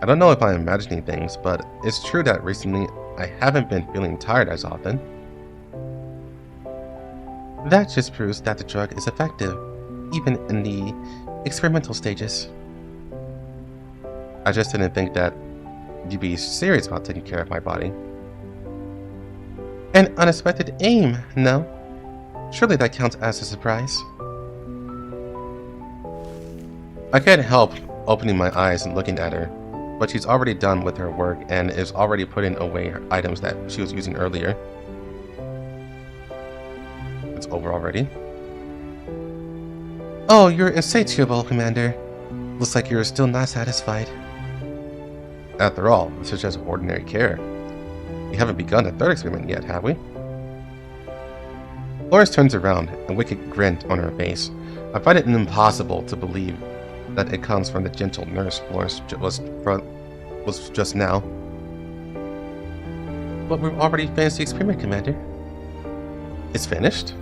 I don't know if I'm imagining things, but it's true that recently I haven't been feeling tired as often. That just proves that the drug is effective, even in the experimental stages. I just didn't think that you'd be serious about taking care of my body. An unexpected aim, no? Surely that counts as a surprise. I can't help opening my eyes and looking at her, but she's already done with her work and is already putting away her items that she was using earlier. It's over already. Oh, you're insatiable, Commander. Looks like you're still not satisfied. After all, this is just ordinary care. We haven't begun the third experiment yet, have we? Florence turns around, a wicked grin on her face. I find it impossible to believe that it comes from the gentle nurse Florence was just now. But we've already finished the experiment, Commander. It's finished?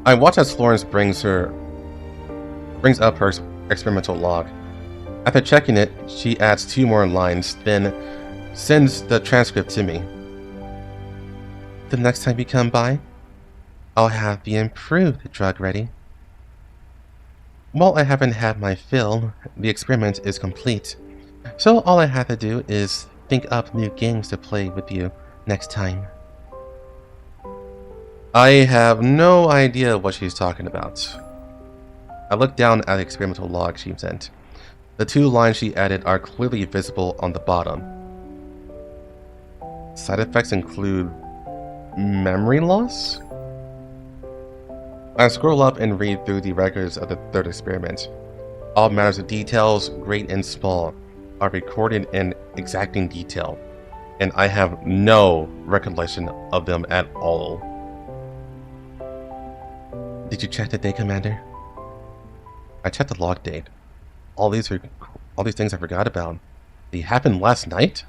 I watch as Florence brings up her experimental log. After checking it, she adds 2 more lines, then sends the transcript to me. The next time you come by, I'll have the improved drug ready. While I haven't had my fill, the experiment is complete. So all I have to do is think up new games to play with you next time. I have no idea what she's talking about. I look down at the experimental log she sent. The 2 lines she added are clearly visible on the bottom. Side effects include memory loss? I scroll up and read through the records of the third experiment. All matters of details, great and small, are recorded in exacting detail, and I have no recollection of them at all. Did you check the date, Commander? I checked the log date. All these things I forgot about. They happened last night?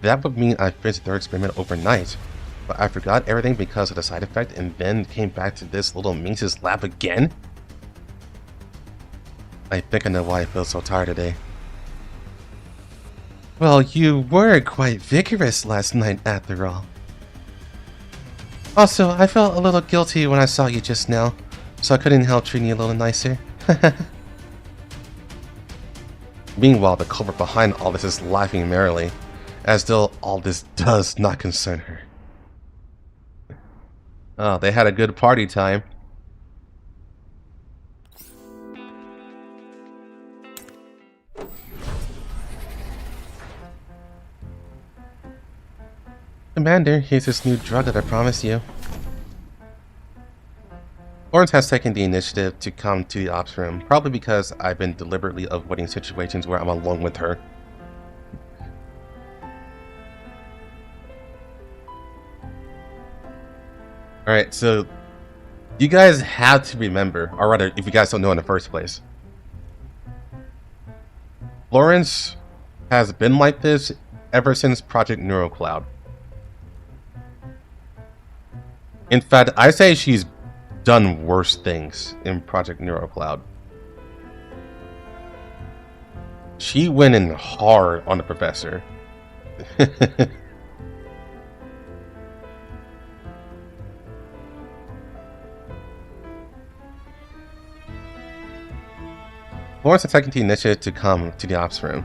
That would mean I finished the third experiment overnight, but I forgot everything because of the side effect and then came back to this little minx's lab again? I think I know why I feel so tired today. Well, you were quite vigorous last night after all. Also, I felt a little guilty when I saw you just now, so I couldn't help treating you a little nicer. Meanwhile, the culprit behind all this is laughing merrily, as though all this does not concern her. Oh, they had a good party time. Commander, here's this new drug that I promised you. Florence has taken the initiative to come to the ops room, probably because I've been deliberately avoiding situations where I'm alone with her. Alright, so you guys have to remember, or rather, if you guys don't know in the first place, Florence has been like this ever since Project NeuroCloud. In fact, I say she's done worse things in Project NeuroCloud. She went in hard on the professor. Florence has taken the initiative to come to the ops room.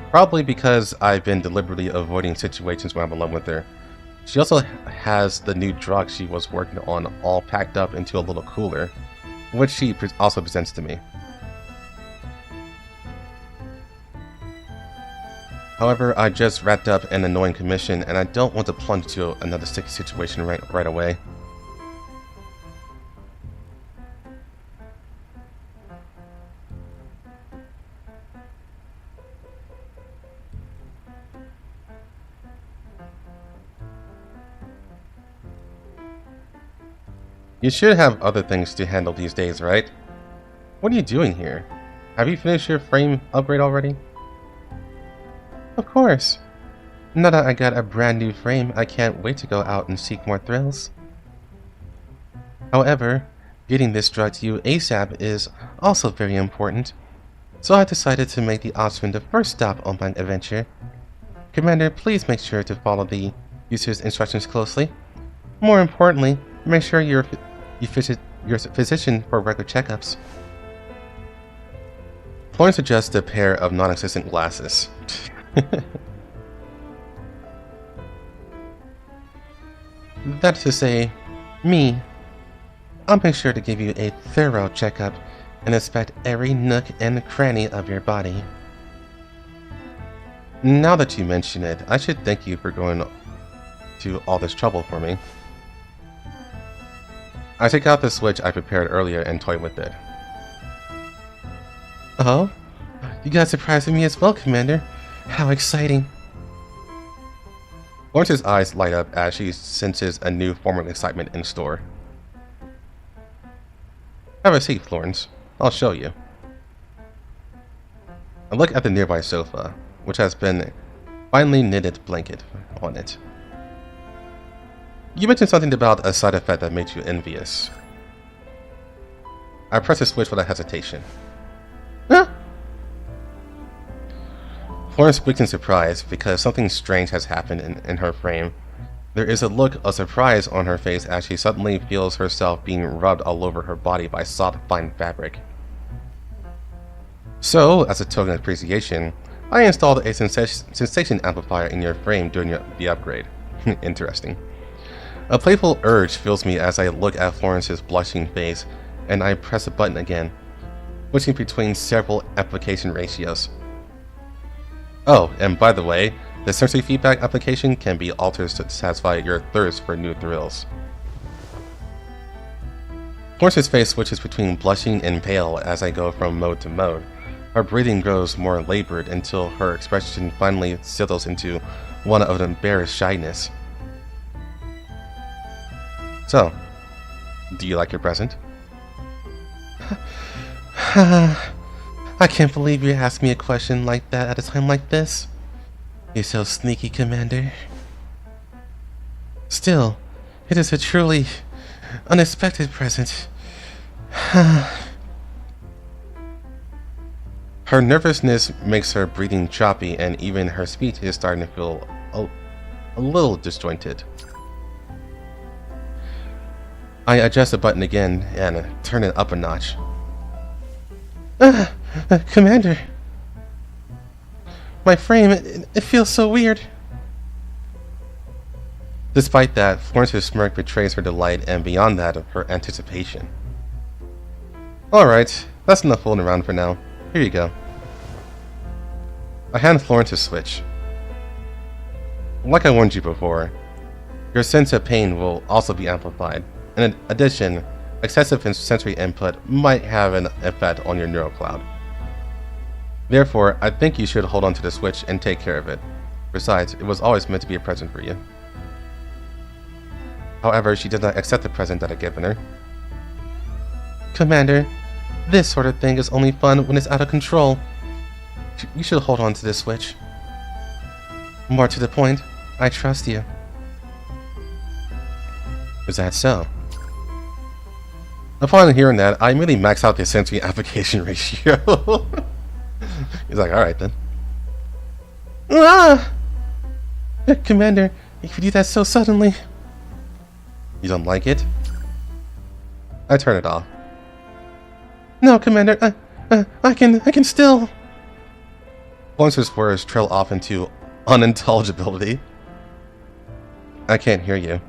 Probably because I've been deliberately avoiding situations where I'm alone with her. She also has the new drug she was working on all packed up into a little cooler, which she also presents to me. However, I just wrapped up an annoying commission and I don't want to plunge into another sticky situation right away. You should have other things to handle these days, right? What are you doing here? Have you finished your frame upgrade already? Of course. Now that I got a brand new frame, I can't wait to go out and seek more thrills. However, getting this drug to you ASAP is also very important, so I decided to make the ops room the first stop on my adventure. Commander, please make sure to follow the user's instructions closely. More importantly, make sure you visit your physician for regular checkups. Florence adjusts a pair of non-existent glasses. That is to say, me. I'll make sure to give you a thorough checkup and inspect every nook and cranny of your body. Now that you mention it, I should thank you for going to all this trouble for me. I take out the switch I prepared earlier and toy with it. Oh? You got surprised with me as well, Commander. How exciting. Florence's eyes light up as she senses a new form of excitement in store. Have a seat, Florence. I'll show you. I look at the nearby sofa, which has been finely knitted blanket on it. You mentioned something about a side effect that made you envious. I press the switch without hesitation. Huh? Florence speaks in surprise because something strange has happened in her frame. There is a look of surprise on her face as she suddenly feels herself being rubbed all over her body by soft, fine fabric. So, as a token of appreciation, I installed a sensation amplifier in your frame during the upgrade. Interesting. A playful urge fills me as I look at Florence's blushing face, and I press a button again, switching between several application ratios. Oh, and by the way, the sensory feedback application can be altered to satisfy your thirst for new thrills. Florence's face switches between blushing and pale as I go from mode to mode. Her breathing grows more labored until her expression finally settles into one of embarrassed shyness. So, do you like your present? I can't believe you asked me a question like that at a time like this. You're so sneaky, Commander. Still, it is a truly unexpected present. Her nervousness makes her breathing choppy, and even her speech is starting to feel a little disjointed. I adjust the button again and turn it up a notch. Commander. My frame, it feels so weird. Despite that, Florence's smirk betrays her delight and beyond that of her anticipation. Alright, that's enough fooling around for now. Here you go. I hand Florence a switch. Like I warned you before, your sense of pain will also be amplified. In addition, excessive sensory input might have an effect on your neural cloud. Therefore, I think you should hold on to the switch and take care of it. Besides, it was always meant to be a present for you. However, she did not accept the present that I'd given her. Commander, this sort of thing is only fun when it's out of control. You should hold on to this switch. More to the point, I trust you. Is that so? Upon hearing that, I immediately max out the sensory application ratio. He's like, alright then. Ah! Commander, if you do that so suddenly. You don't like it? I turn it off. No, Commander, I can still. Florence's words trail off into unintelligibility. I can't hear you.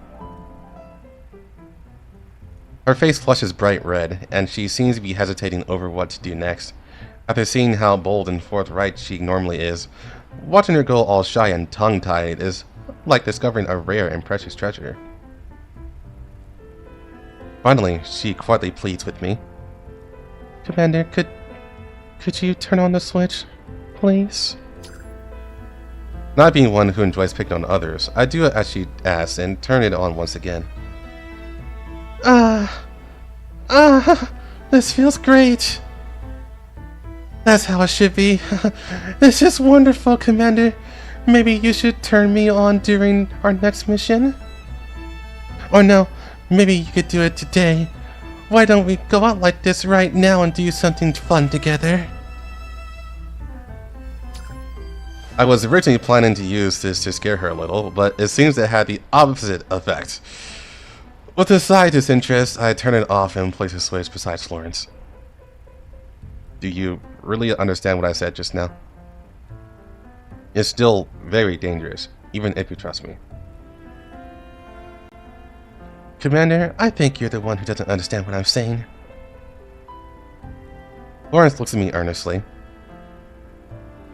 Her face flushes bright red, and she seems to be hesitating over what to do next. After seeing how bold and forthright she normally is, watching her go all shy and tongue-tied is like discovering a rare and precious treasure. Finally, she quietly pleads with me. Commander, could you turn on the switch, please? Not being one who enjoys picking on others, I do as she asks and turn it on once again. This feels great. That's how it should be. It's just wonderful, Commander. Maybe you should turn me on during our next mission? Or no, maybe you could do it today. Why don't we go out like this right now and do something fun together? I was originally planning to use this to scare her a little, but it seems it had the opposite effect. With a side disinterest, I turn it off and place a switch beside Florence. Do you really understand what I said just now? It's still very dangerous, even if you trust me. Commander, I think you're the one who doesn't understand what I'm saying. Florence looks at me earnestly.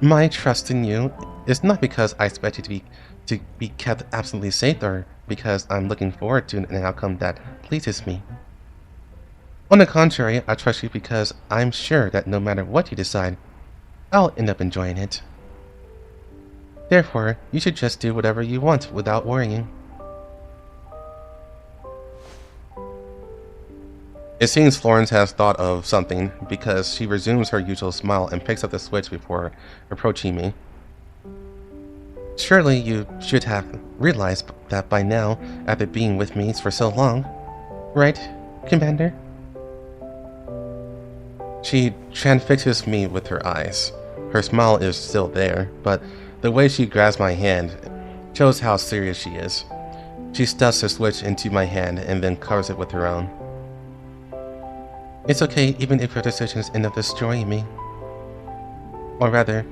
My trust in you is not because I expect you to be kept absolutely safe or because I'm looking forward to an outcome that pleases me. On the contrary, I trust you because I'm sure that no matter what you decide, I'll end up enjoying it. Therefore, you should just do whatever you want without worrying. It seems Florence has thought of something because she resumes her usual smile and picks up the switch before approaching me. Surely you should have realized that by now, after being with me for so long. Right, Commander? She transfixes me with her eyes. Her smile is still there, but the way she grabs my hand shows how serious she is. She stuffs the switch into my hand and then covers it with her own. It's okay even if your decisions end up destroying me. Or rather,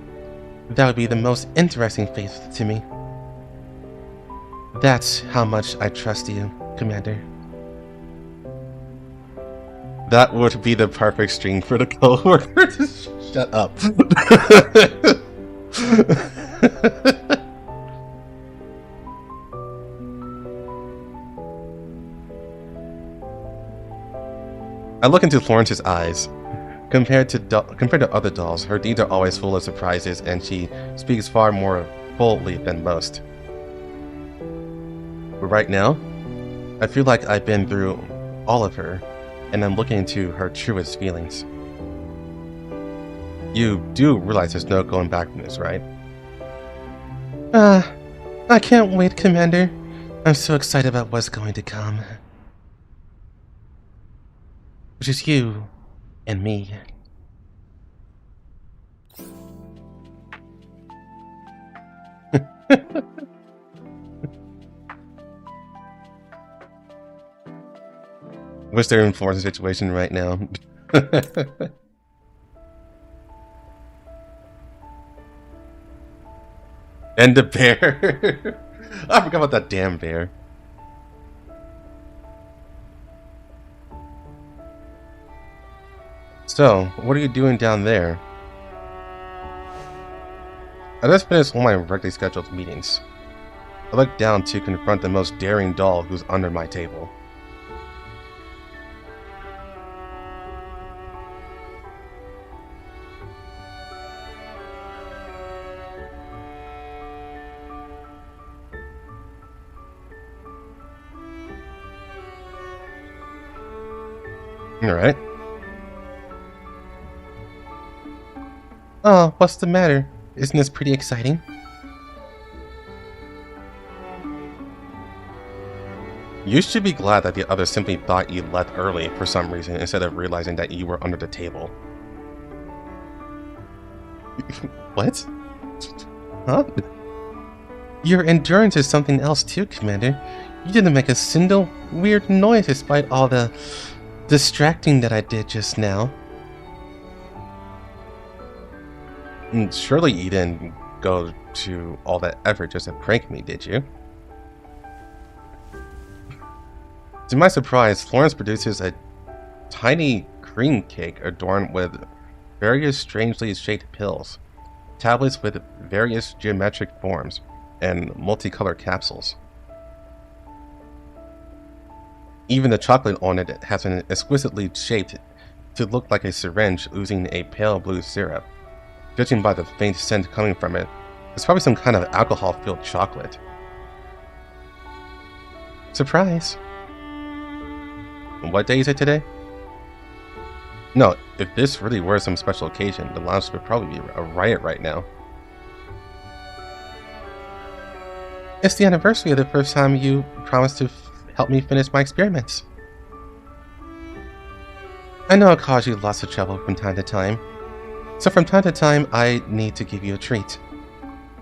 that would be the most interesting fate to me. That's how much I trust you, Commander. That would be the perfect string for the coworker to shut up. I look into Florence's eyes. Compared to other dolls, her deeds are always full of surprises, and she speaks far more boldly than most. But right now, I feel like I've been through all of her, and I'm looking into her truest feelings. You do realize there's no going back from this, right? I can't wait, Commander. I'm so excited about what's going to come. Which is you and me. Wish they're in Florence's situation right now. And the bear. I forgot about that damn bear. So, what are you doing down there? I just finished one of my regularly scheduled meetings. I look down to confront the most daring doll who's under my table. Alright. Oh, what's the matter? Isn't this pretty exciting? You should be glad that the others simply thought you left early for some reason instead of realizing that you were under the table. What? Huh? Your endurance is something else too, Commander. You didn't make a single weird noise despite all the distracting that I did just now. Surely you didn't go to all that effort just to prank me, did you? To my surprise, Florence produces a tiny cream cake adorned with various strangely shaped pills, tablets with various geometric forms, and multicolored capsules. Even the chocolate on it has been exquisitely shaped to look like a syringe oozing a pale blue syrup. Judging by the faint scent coming from it, it's probably some kind of alcohol-filled chocolate. Surprise! What day is it today? No, if this really were some special occasion, the lounge would probably be a riot right now. It's the anniversary of the first time you promised to help me finish my experiments. I know it caused you lots of trouble from time to time, so from time to time I need to give you a treat.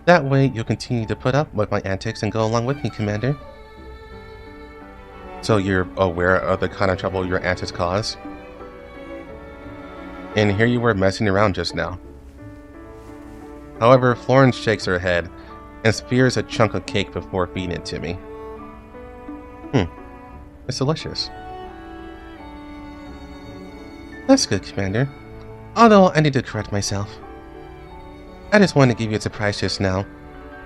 That way you'll continue to put up with my antics and go along with me, Commander. So you're aware of the kind of trouble your antics cause? And here you were messing around just now. However, Florence shakes her head and spears a chunk of cake before feeding it to me. It's delicious. That's good, Commander. Although I need to correct myself. I just wanted to give you a surprise just now.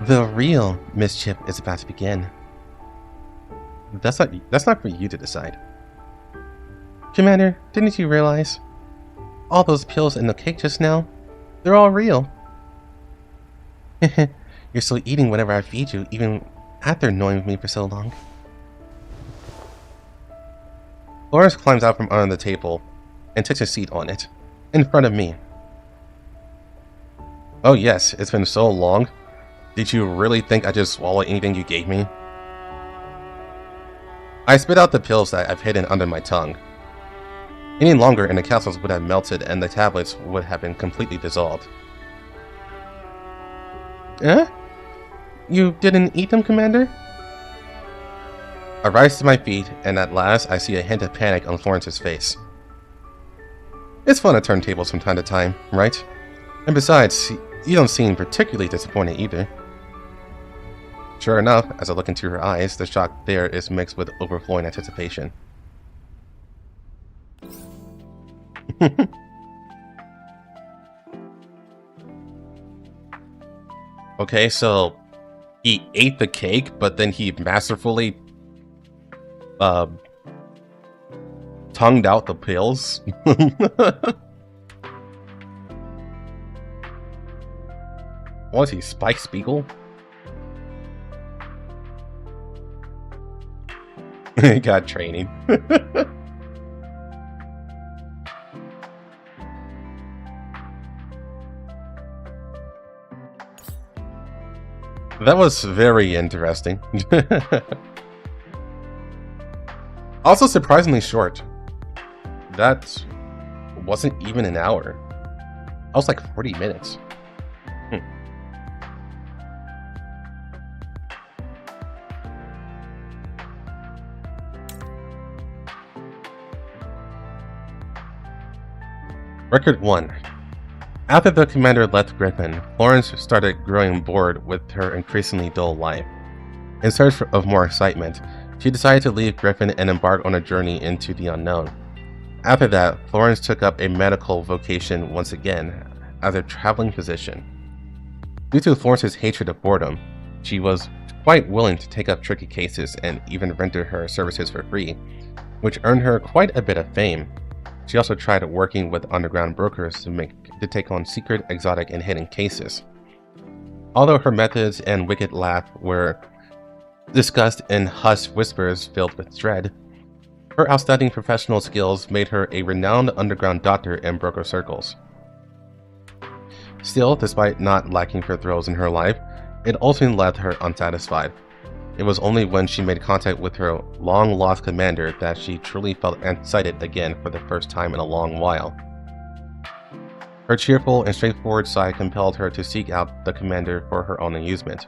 The real mischief is about to begin. That's not for you to decide. Commander, didn't you realize? All those pills in the cake just now, they're all real. You're still eating whatever I feed you, even after knowing me for so long. Florence climbs out from under the table and takes a seat on it, in front of me. Oh yes, it's been so long. Did you really think I'd just swallow anything you gave me? I spit out the pills that I've hidden under my tongue. Any longer and the capsules would have melted and the tablets would have been completely dissolved. Eh? You didn't eat them, Commander? I rise to my feet, and at last I see a hint of panic on Florence's face. It's fun to turn tables from time to time, right? And besides, you don't seem particularly disappointed either. Sure enough, as I look into her eyes, the shock there is mixed with overflowing anticipation. Okay, so he ate the cake, but then he masterfully tongued out the pills. Was he Spike Spiegel? He got training. That was very interesting. Also surprisingly short. That wasn't even an hour. That was like 40 minutes. Record 1. After the commander left Griffin, Florence started growing bored with her increasingly dull life. In search of more excitement, she decided to leave Griffin and embark on a journey into the unknown. After that, Florence took up a medical vocation once again as a traveling physician. Due to Florence's hatred of boredom, she was quite willing to take up tricky cases and even render her services for free, which earned her quite a bit of fame. She also tried working with underground brokers to take on secret, exotic, and hidden cases. Although her methods and wicked laugh were discussed in hushed whispers filled with dread, her outstanding professional skills made her a renowned underground doctor in broker circles. Still, despite not lacking for thrills in her life, it ultimately left her unsatisfied. It was only when she made contact with her long-lost commander that she truly felt excited again for the first time in a long while. Her cheerful and straightforward side compelled her to seek out the commander for her own amusement.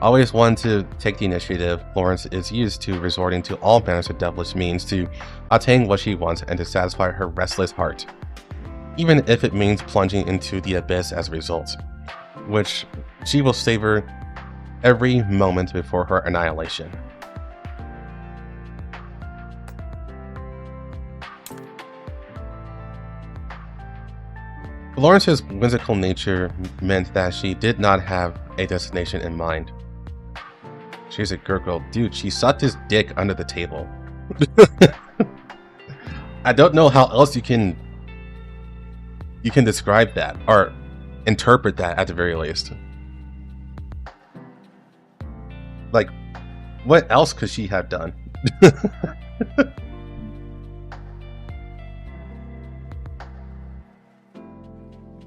Always one to take the initiative, Florence is used to resorting to all manners of devilish means to attain what she wants and to satisfy her restless heart, even if it means plunging into the abyss as a result, which she will savor every moment before her annihilation. Florence's whimsical nature meant that she did not have a destination in mind. She's a girl. Dude, she sucked his dick under the table. I don't know how else you can describe that, or interpret that at the very least. Like, what else could she have done?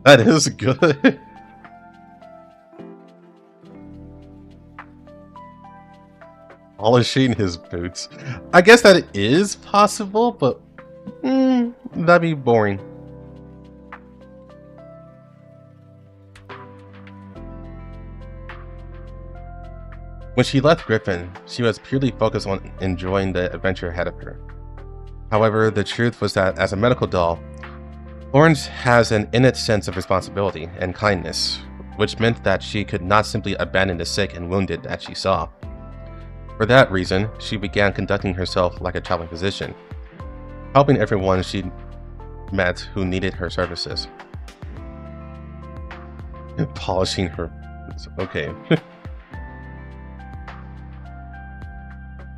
That is good. Polishing his boots. I guess that is possible, but that'd be boring. When she left Griffin, she was purely focused on enjoying the adventure ahead of her. However, the truth was that as a medical doll, Florence has an innate sense of responsibility and kindness, which meant that she could not simply abandon the sick and wounded that she saw. For that reason, she began conducting herself like a traveling physician, helping everyone she met who needed her services. And polishing her... Okay.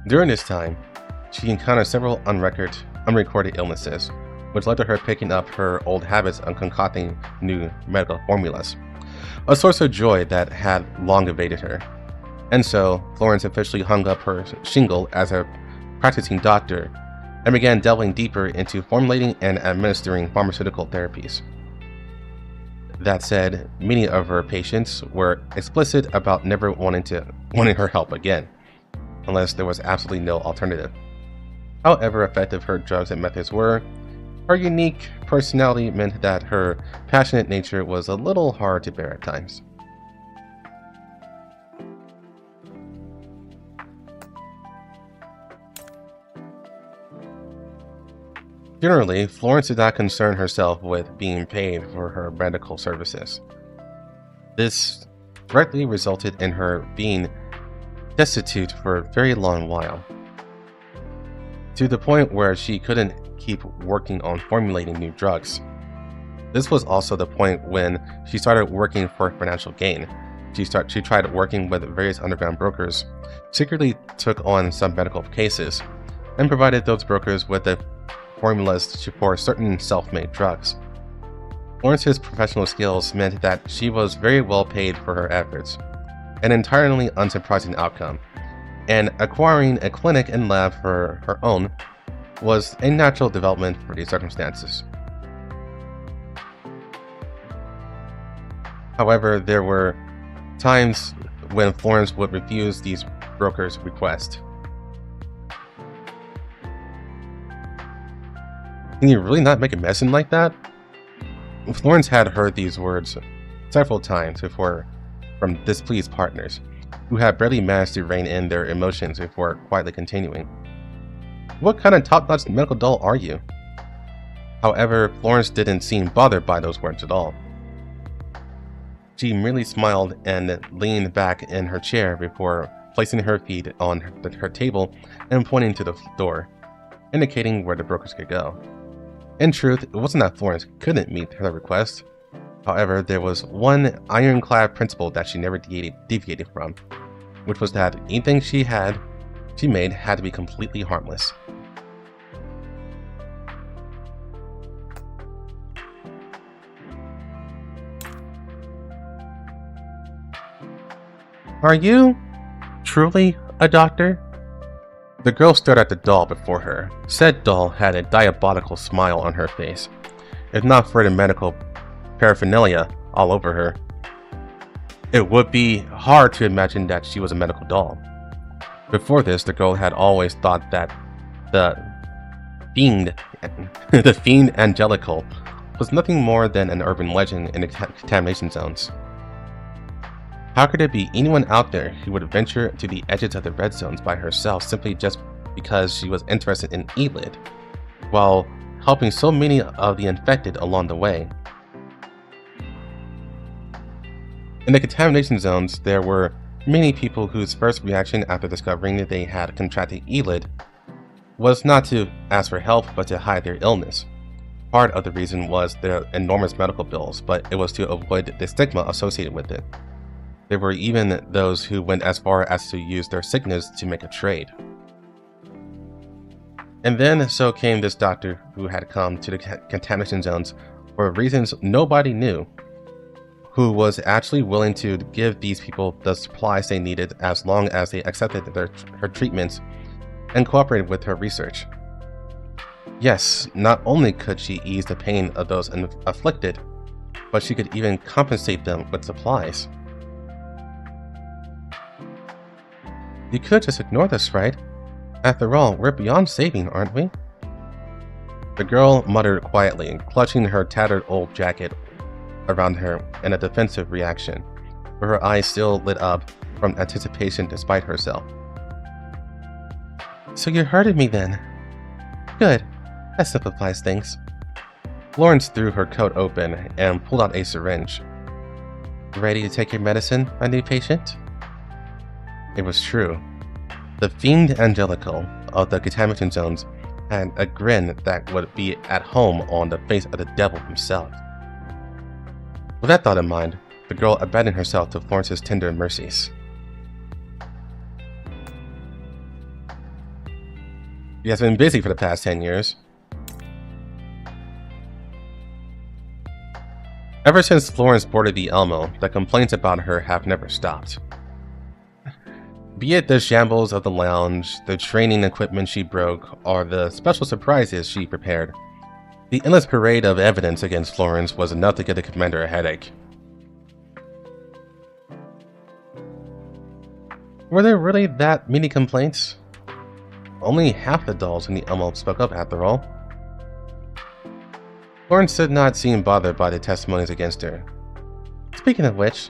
During this time, she encountered several unrecorded illnesses, which led to her picking up her old habits of concocting new medical formulas, a source of joy that had long evaded her. And so, Florence officially hung up her shingle as a practicing doctor and began delving deeper into formulating and administering pharmaceutical therapies. That said, many of her patients were explicit about never wanting her help again, unless there was absolutely no alternative. However effective her drugs and methods were, her unique personality meant that her passionate nature was a little hard to bear at times. Generally, Florence did not concern herself with being paid for her medical services. This directly resulted in her being destitute for a very long while, to the point where she couldn't keep working on formulating new drugs. This was also the point when she started working for financial gain. She tried working with various underground brokers, secretly took on some medical cases, and provided those brokers with the formulas for certain self-made drugs. Florence's professional skills meant that she was very well paid for her efforts, an entirely unsurprising outcome, and acquiring a clinic and lab for her own was a natural development for these circumstances. However, there were times when Florence would refuse these brokers' requests. Can you really not make a medicine like that? Florence had heard these words several times before from displeased partners, who had barely managed to rein in their emotions before quietly continuing. What kind of top-notch medical doll are you? However, Florence didn't seem bothered by those words at all. She merely smiled and leaned back in her chair before placing her feet on her table and pointing to the door, indicating where the brokers could go. In truth, it wasn't that Florence couldn't meet her request. However, there was one ironclad principle that she never deviated from, which was that anything she made had to be completely harmless. Are you truly a doctor? The girl stared at the doll before her. Said doll had a diabolical smile on her face, if not for the medical paraphernalia all over her. It would be hard to imagine that she was a medical doll. Before this, the girl had always thought that the fiend Angelical was nothing more than an urban legend in the contamination zones. How could there be anyone out there who would venture to the edges of the red zones by herself simply just because she was interested in Elid, while helping so many of the infected along the way? In the contamination zones, there were many people whose first reaction after discovering that they had contracted Elid was not to ask for help but to hide their illness. Part of the reason was their enormous medical bills, but it was to avoid the stigma associated with it. There were even those who went as far as to use their sickness to make a trade. And then so came this doctor who had come to the contamination zones for reasons nobody knew, who was actually willing to give these people the supplies they needed as long as they accepted her treatments and cooperated with her research. Yes, not only could she ease the pain of those afflicted, but she could even compensate them with supplies. You could just ignore this, right? After all, we're beyond saving, aren't we? The girl muttered quietly, clutching her tattered old jacket around her in a defensive reaction, but her eyes still lit up from anticipation despite herself. So you're hurting me then? Good. That simplifies things. Florence threw her coat open and pulled out a syringe. Ready to take your medicine, my new patient? It was true. The fiend Angelical of the contamination zones had a grin that would be at home on the face of the devil himself. With that thought in mind, the girl abandoned herself to Florence's tender mercies. He has been busy for the past 10 years. Ever since Florence boarded the Elmo, the complaints about her have never stopped. Be it the shambles of the lounge, the training equipment she broke, or the special surprises she prepared, the endless parade of evidence against Florence was enough to give the commander a headache. Were there really that many complaints? Only half the dolls in the Elmo spoke up after all. Florence did not seem bothered by the testimonies against her. Speaking of which,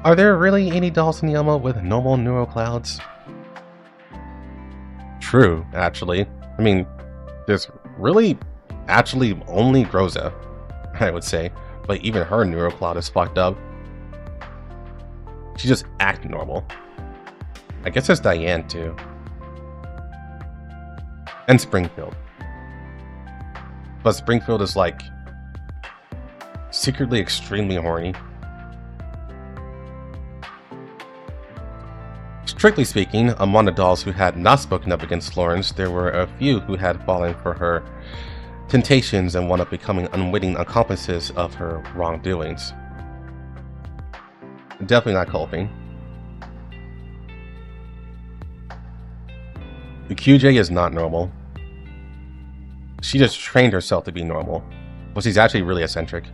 are there really any dolls in the Elmo with normal neural clouds? True, actually. I mean, there's really actually only Groza, I would say, but even her neural cloud is fucked up. She just acts normal. I guess there's Diane too. And Springfield. But Springfield is like secretly extremely horny. Strictly speaking, among the dolls who had not spoken up against Florence, there were a few who had fallen for her temptations and wound up becoming unwitting accomplices of her wrongdoings. Definitely not Colfing. The QJ is not normal. She just trained herself to be normal, but she's actually really eccentric.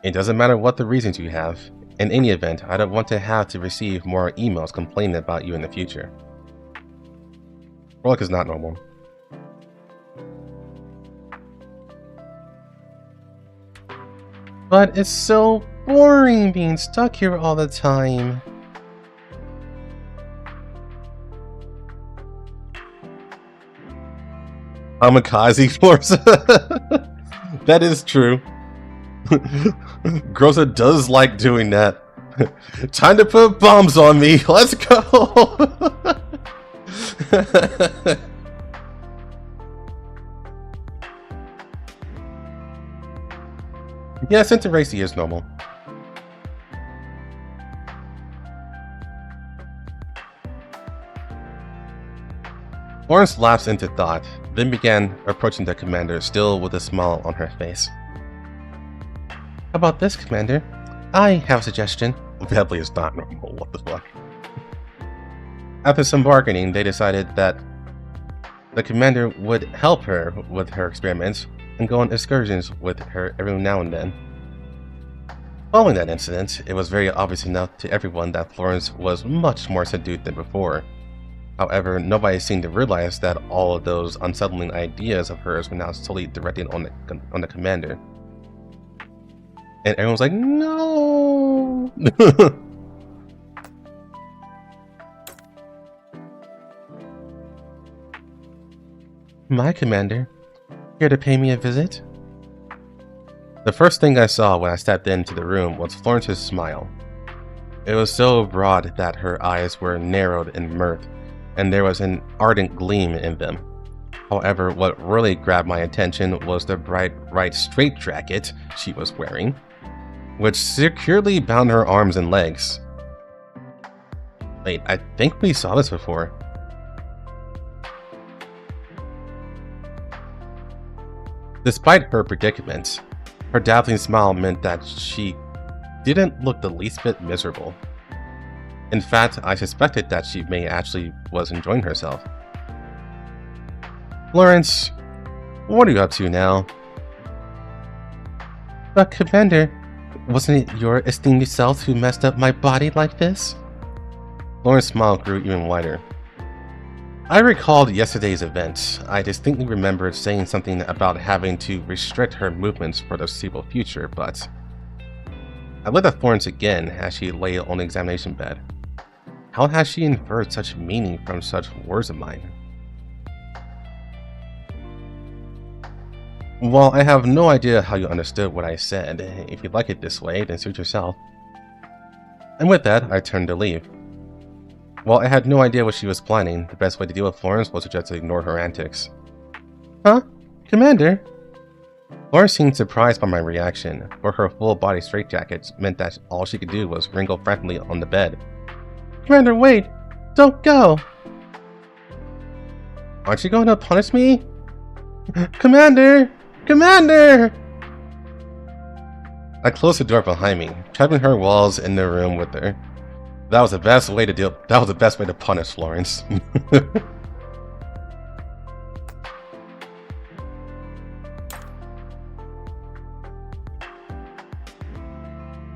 It doesn't matter what the reasons you have. In any event, I don't want to have to receive more emails complaining about you in the future. Frolic is not normal. But it's so boring being stuck here all the time. Kamikaze Force. That is true. Groza does like doing that. Time to put bombs on me. Let's go. Yeah, Centeracy is normal. Florence lapsed into thought, then began approaching the commander, still with a smile on her face. How about this, Commander? I have a suggestion. Badly is not normal, what the fuck? After some bargaining, they decided that the commander would help her with her experiments and go on excursions with her every now and then. Following that incident, it was very obvious enough to everyone that Florence was much more subdued than before. However, nobody seemed to realize that all of those unsettling ideas of hers were now solely directed on the commander. And everyone's like, no! My commander, here to pay me a visit? The first thing I saw when I stepped into the room was Florence's smile. It was so broad that her eyes were narrowed in mirth, and there was an ardent gleam in them. However, what really grabbed my attention was the bright white straitjacket she was wearing, which securely bound her arms and legs. Wait, I think we saw this before. Despite her predicament, her dazzling smile meant that she didn't look the least bit miserable. In fact, I suspected that she may actually was enjoying herself. Florence, what are you up to now? But Commander, wasn't it your esteemed self who messed up my body like this? Florence's smile grew even wider. I recalled yesterday's event. I distinctly remembered saying something about having to restrict her movements for the foreseeable future, but I looked at Florence again as she lay on the examination bed. How has she inferred such meaning from such words of mine? Well, I have no idea how you understood what I said. If you like it this way, then suit yourself. And with that, I turned to leave. While I had no idea what she was planning, the best way to deal with Florence was to just ignore her antics. Huh? Commander? Florence seemed surprised by my reaction, for her full-body straitjacket meant that all she could do was wriggle frantically on the bed. Commander, wait! Don't go! Aren't you going to punish me? Commander! Commander! I closed the door behind me, trapping her walls in the room with her. That was the best way to punish Florence.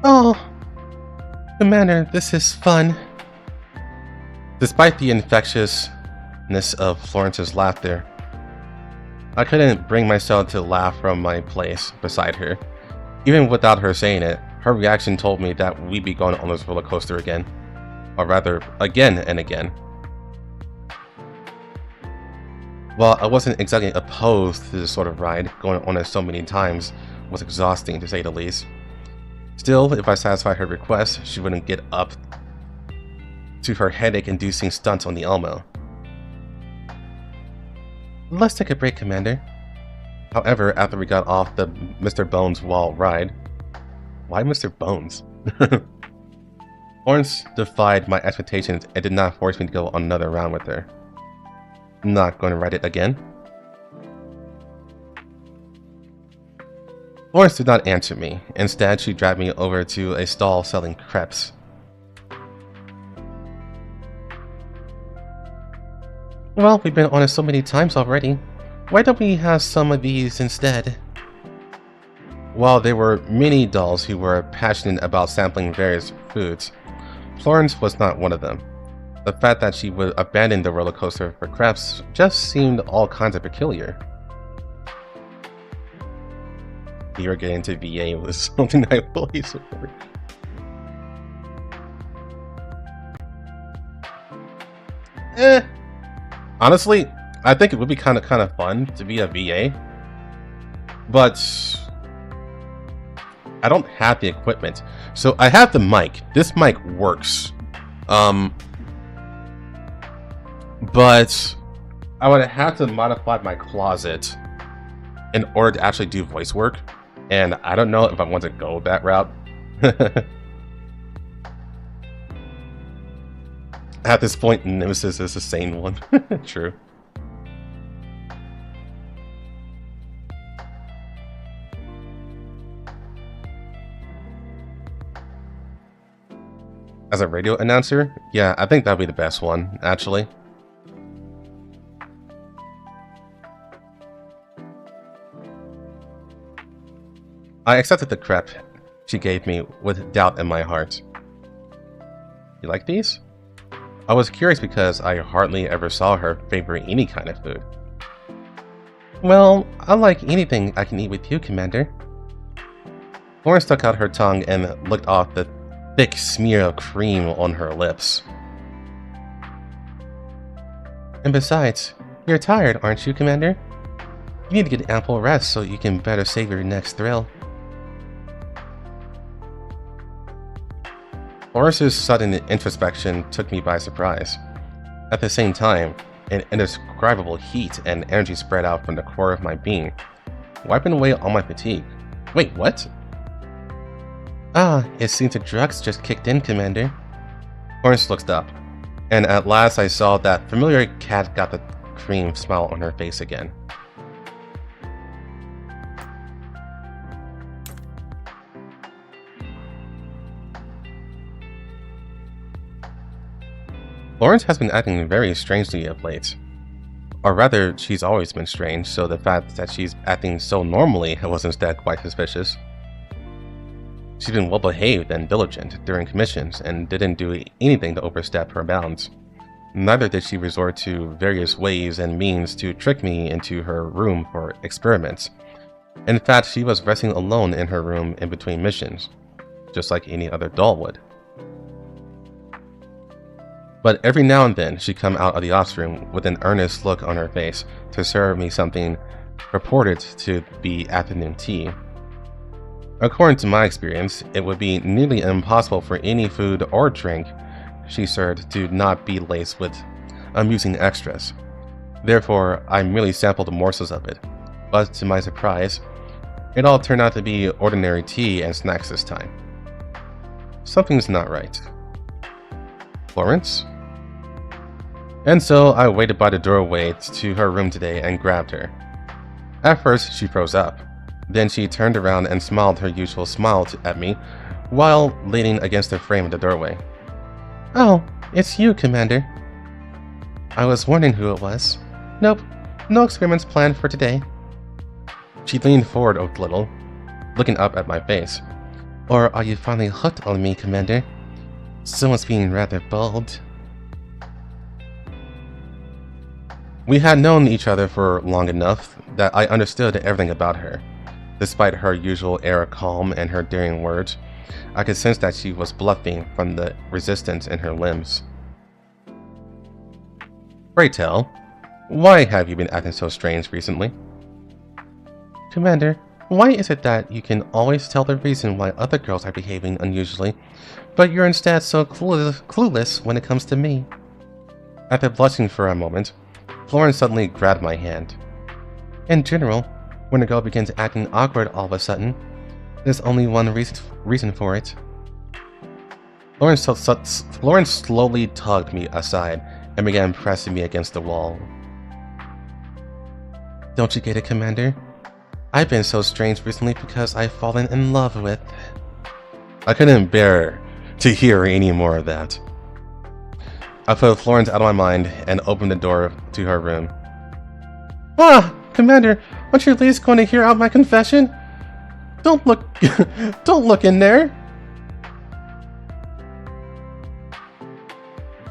Oh, Commander, this is fun. Despite the infectiousness of Florence's laughter, I couldn't bring myself to laugh from my place beside her. Even without her saying it, her reaction told me that we'd be going on this roller coaster again. Or rather, again and again. While I wasn't exactly opposed to this sort of ride, going on it so many times was exhausting to say the least. Still, if I satisfied her request, she wouldn't get up to her headache-inducing stunts on the Elmo. Let's take a break, Commander. However, after we got off the Mr. Bones wall ride... Why Mr. Bones? Florence defied my expectations and did not force me to go on another round with her. Not going to ride it again? Florence did not answer me. Instead, she dragged me over to a stall selling crepes. Well, we've been on it so many times already. Why don't we have some of these instead? While there were many dolls who were passionate about sampling various foods, Florence was not one of them. The fact that she would abandon the roller coaster for crepes just seemed all kinds of peculiar. you were getting into VA was something I fully support. Honestly, I think it would be kind of fun to be a VA, but I don't have the equipment. So I have the mic. This mic works. But I would have to modify my closet in order to actually do voice work, and I don't know if I want to go that route. At this point, Nemesis is a sane one. True. As a radio announcer, yeah, I think that'd be the best one, actually. I accepted the crepe she gave me with doubt in my heart. You like these? I was curious because I hardly ever saw her favor any kind of food. Well, I like anything I can eat with you, Commander. Florence stuck out her tongue and licked off the thick smear of cream on her lips. And besides, you're tired, aren't you, Commander? You need to get ample rest so you can better save your next thrill. Florence's sudden introspection took me by surprise. At the same time, an indescribable heat and energy spread out from the core of my being, wiping away all my fatigue. Wait, what? Ah, it seems the drugs just kicked in, Commander. Florence looked up, and at last I saw that familiar cat got the cream smile on her face again. Florence has been acting very strangely of late. Or rather, she's always been strange, so the fact that she's acting so normally was instead quite suspicious. She's been well behaved and diligent during commissions and didn't do anything to overstep her bounds. Neither did she resort to various ways and means to trick me into her room for experiments. In fact, she was resting alone in her room in between missions, just like any other doll would. But every now and then, she'd come out of the ops room with an earnest look on her face to serve me something purported to be afternoon tea. According to my experience, it would be nearly impossible for any food or drink she served to not be laced with amusing extras. Therefore, I merely sampled morsels of it, but to my surprise, it all turned out to be ordinary tea and snacks this time. Something's not right. Florence? And so I waited by the doorway to her room today and grabbed her. At first, she froze up. Then she turned around and smiled her usual smile at me, while leaning against the frame of the doorway. Oh, it's you, Commander. I was wondering who it was. Nope, no experiments planned for today. She leaned forward a little, looking up at my face. Or are you finally hooked on me, Commander? Someone's being rather bold. We had known each other for long enough that I understood everything about her. Despite her usual air of calm and her daring words, I could sense that she was bluffing from the resistance in her limbs. Pray tell, why have you been acting so strange recently? Commander, why is it that you can always tell the reason why other girls are behaving unusually, but you're instead so clueless when it comes to me? After blushing for a moment, Florence suddenly grabbed my hand. In general, when a girl begins acting awkward all of a sudden, there's only one reason for it. Florence slowly tugged me aside and began pressing me against the wall. Don't you get it, Commander? I've been so strange recently because I've fallen in love with... I couldn't bear to hear any more of that. I put Florence out of my mind and opened the door to her room. Ah, Commander, aren't you at least going to hear out my confession? Don't look in there.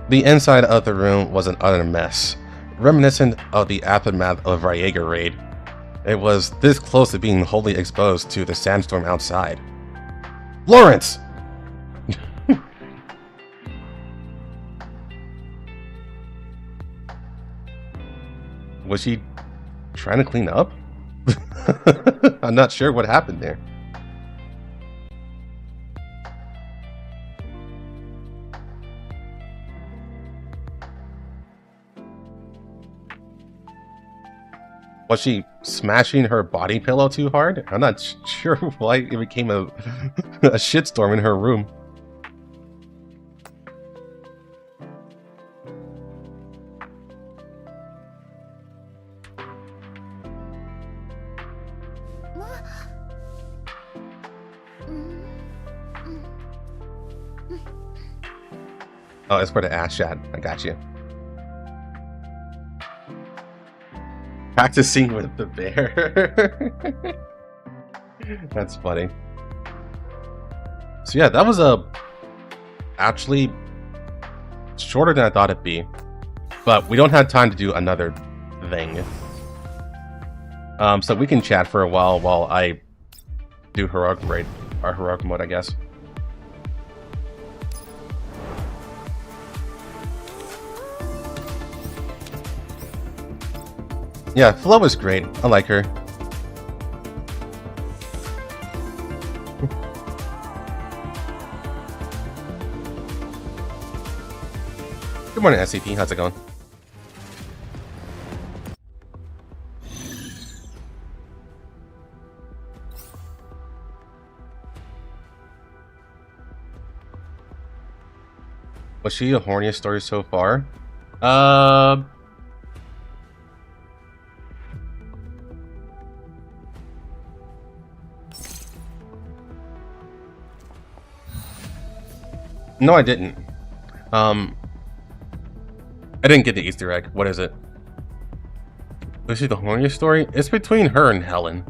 The inside of the room was an utter mess, reminiscent of the aftermath of Viagra raid. It was this close to being wholly exposed to the sandstorm outside. Florence! Was she trying to clean up? I'm not sure what happened there. Was she smashing her body pillow too hard? I'm not sure why it became a shitstorm in her room. Oh, it's for the ass shot. I got you. Practicing with the bear. That's funny. So yeah, that was actually shorter than I thought it'd be. But we don't have time to do another thing. So we can chat for a while I do heroic raid, or heroic mode, I guess. Yeah, Flo is great. I like her. Good morning, SCP. How's it going? Was she the horniest story so far? No, I didn't. I didn't get the Easter egg. What is it? Was she the horniest story? It's between her and Helen.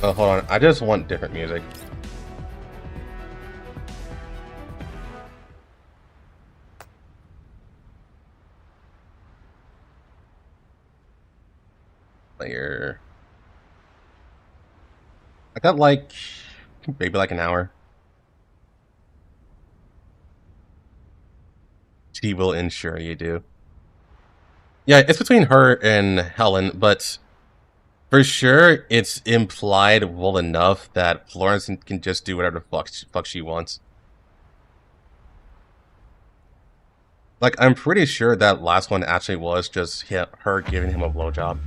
Oh, hold on. I just want different music. Player. I got like maybe like an hour. She will ensure you do. Yeah, it's between her and Helen, but for sure it's implied well enough that Florence can just do whatever the fuck she wants. Like, I'm pretty sure that last one actually was just her giving him a blowjob.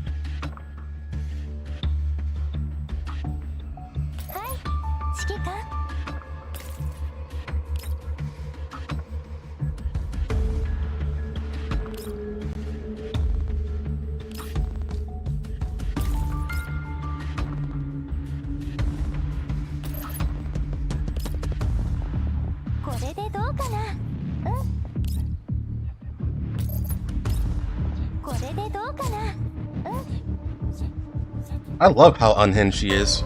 I love how unhinged she is,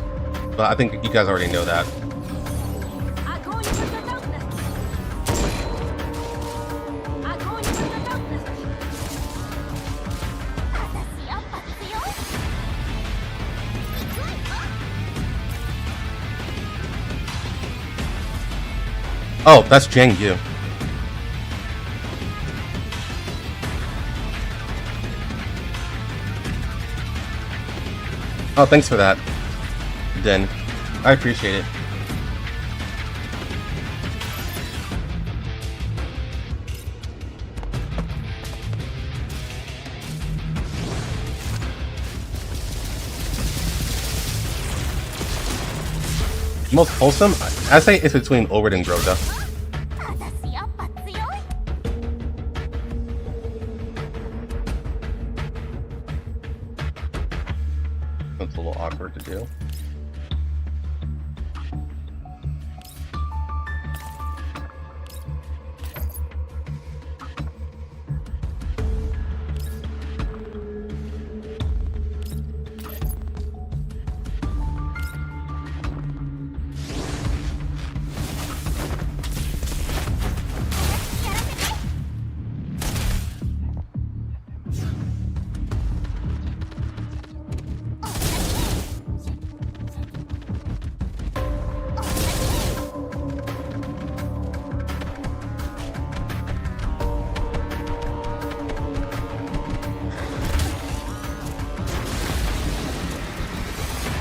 but I think you guys already know that. Oh, that's Jang Yu. Oh, thanks for that, Den. I appreciate it. Most wholesome? I say it's between Obert and Groda. That's a little awkward to do.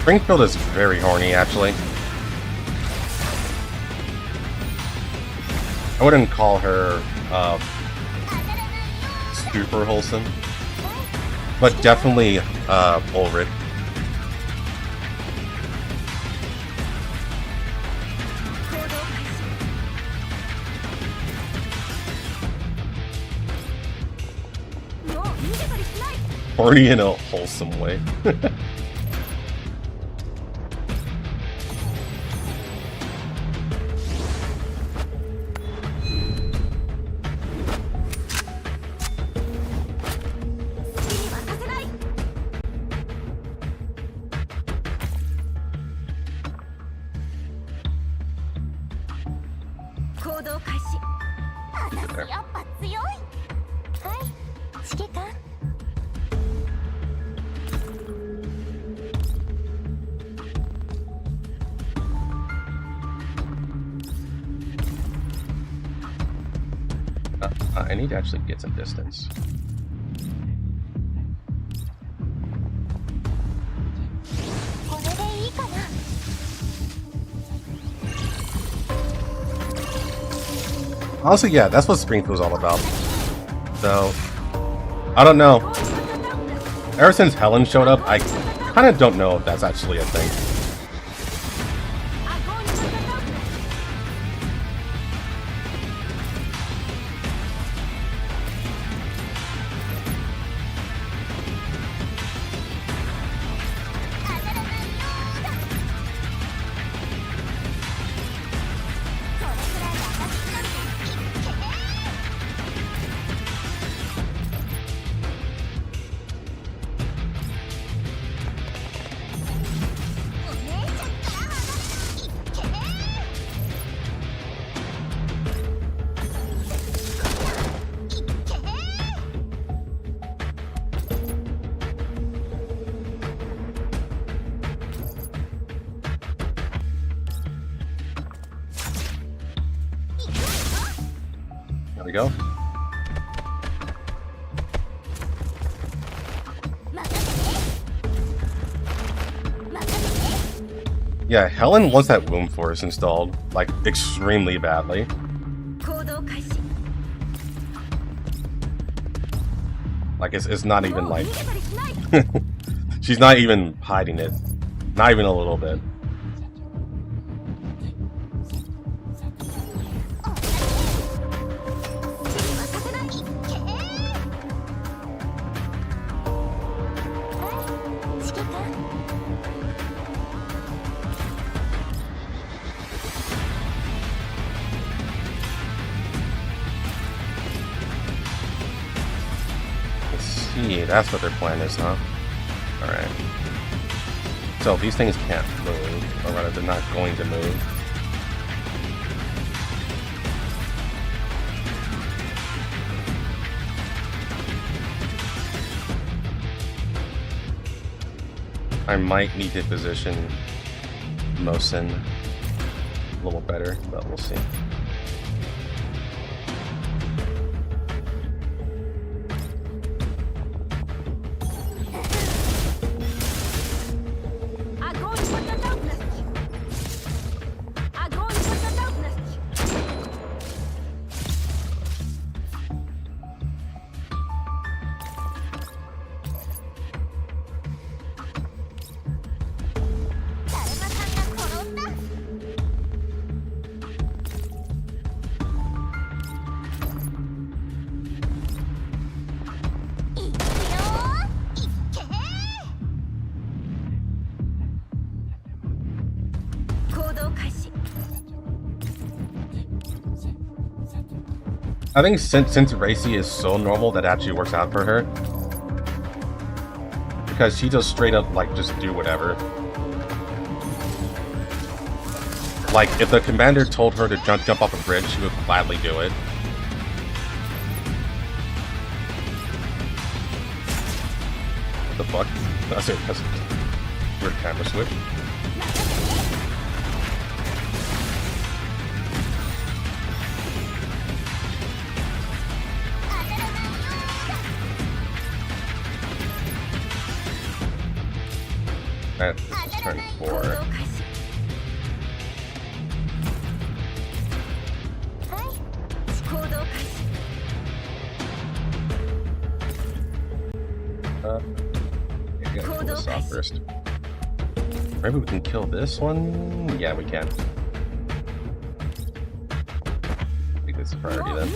Springfield is very horny, actually. I wouldn't call her super wholesome, but definitely Ulrich. Horny in a wholesome way. I need to actually get some distance. Honestly, yeah, that's what Springfield's all about. So, I don't know. Ever since Helen showed up, I kind of don't know if that's actually a thing. There we go. Yeah, Helen wants that womb force installed, like, extremely badly. Like, it's not even, like... She's not even hiding it. Not even a little bit. That's what their plan is, huh? Alright. So these things can't move, or rather they're not going to move. I might need to position Mosin a little better, but we'll see. I think since Racy is so normal, that actually works out for her. Because she just straight up, like, just do whatever. Like, if the commander told her to jump off a bridge, she would gladly do it. What the fuck? That's it, that's a weird camera switch. That's his turn. Sure. I gotta kill this off first. Maybe we can kill this one? Yeah, we can. I think that's a priority then.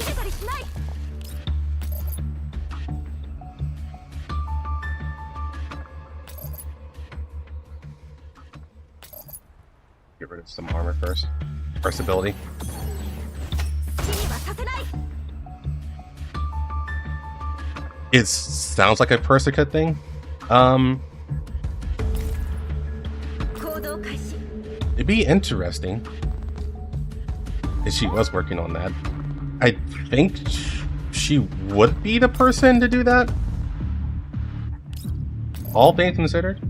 Get rid of some armor first. First ability. It sounds like a Persica thing. It'd be interesting if she was working on that. I think she would be the person to do that. All things considered.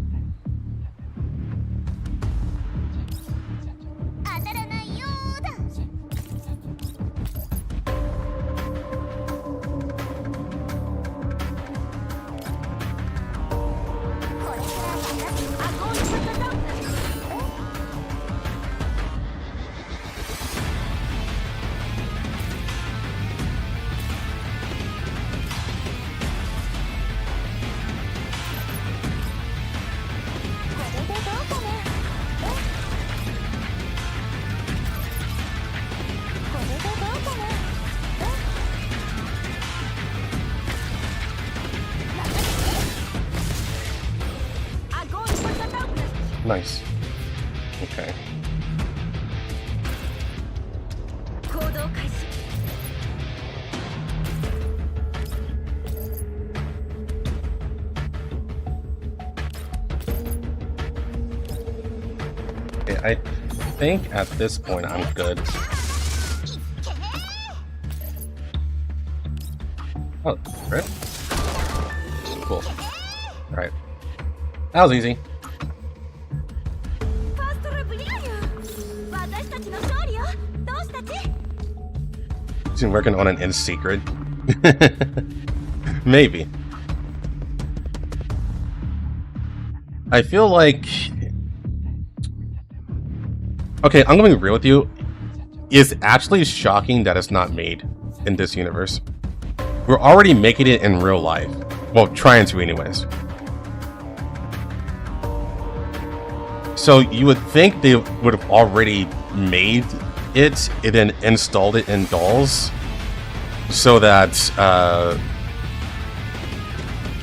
Nice. Okay. Okay, I think at this point I'm good. Oh, right? Cool. Alright. That was easy. She's been working on an in secret. Maybe. I feel like... Okay, I'm gonna be real with you. It's actually shocking that it's not made in this universe. We're already making it in real life. Well, trying to anyways. So you would think they would have already made it and then installed it in dolls so that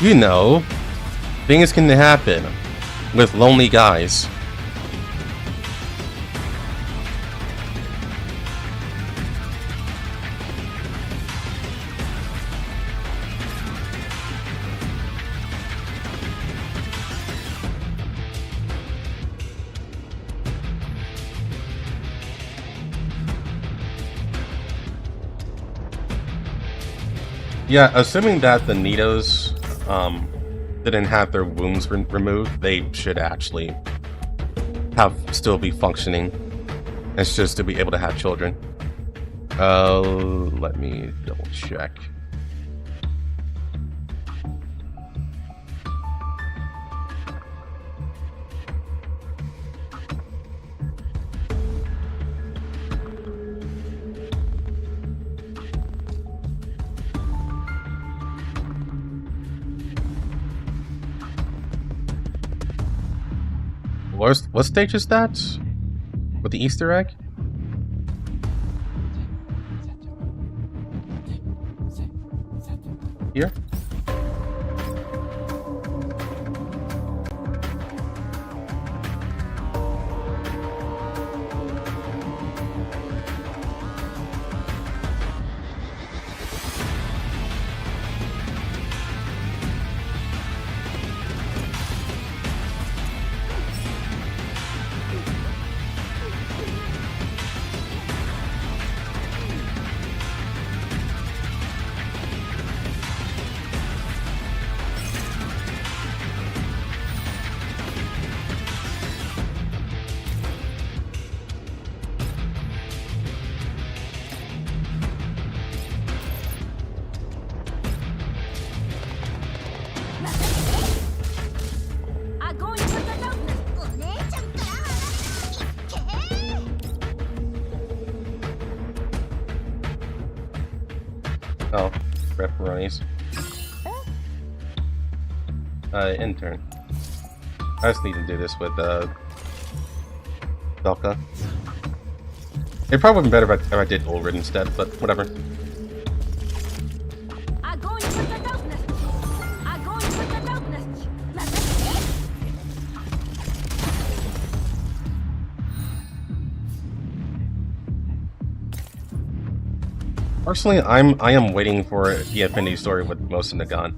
you know, things can happen with lonely guys. Yeah, assuming that the Nidos didn't have their wounds removed, they should actually still be functioning. It's just to be able to have children. Let me double check. What stage is that? With the Easter egg? Here? Oh, pepperonis. Intern. I just need to do this with, Belka. It probably would have been better if I did Ulrid instead, but whatever. Personally, I am waiting for the Affinity story with most of Nagan.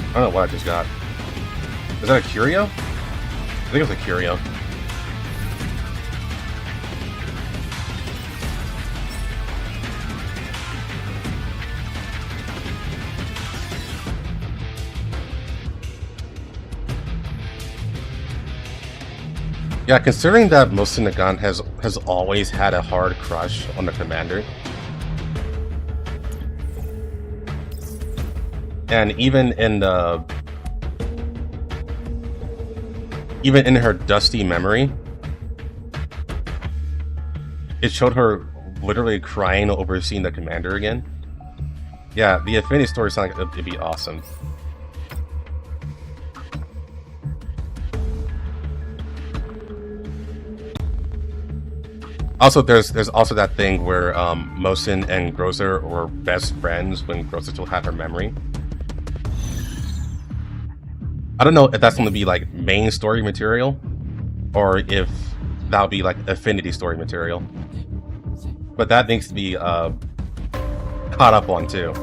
I don't know what I just got. Is that a Curio? I think it was a Curio. Yeah, considering that Mosin Nagant has always had a hard crush on the commander. And even in her dusty memory, it showed her literally crying over seeing the commander again. Yeah, the Affinity story sounds like it'd be awesome. Also, there's also that thing where Mosin and Groza were best friends when Groza still had her memory. I don't know if that's going to be like main story material, or if that'll be like Affinity story material. But that needs to be caught up on too.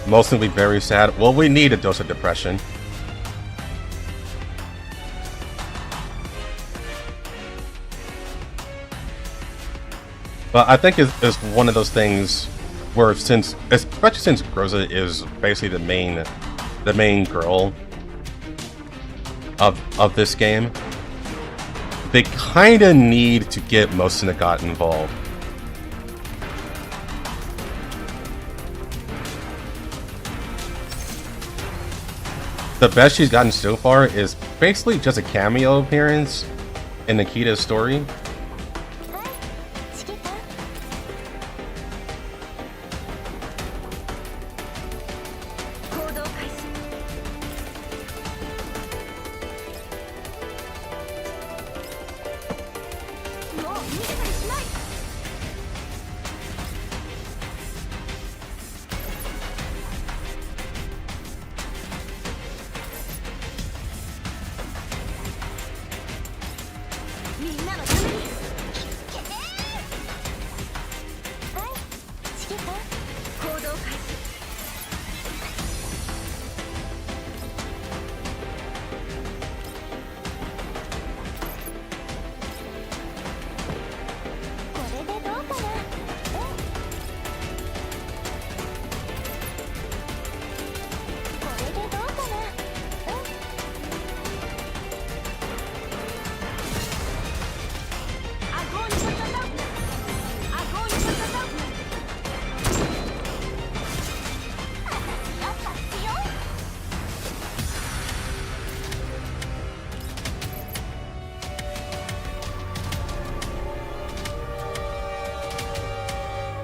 Most will be very sad. Well, we need a dose of depression. But I think it's one of those things where especially since Groza is basically the main girl of this game, they kind of need to get Mosin Nagant involved. The best she's gotten so far is basically just a cameo appearance in Nikita's story.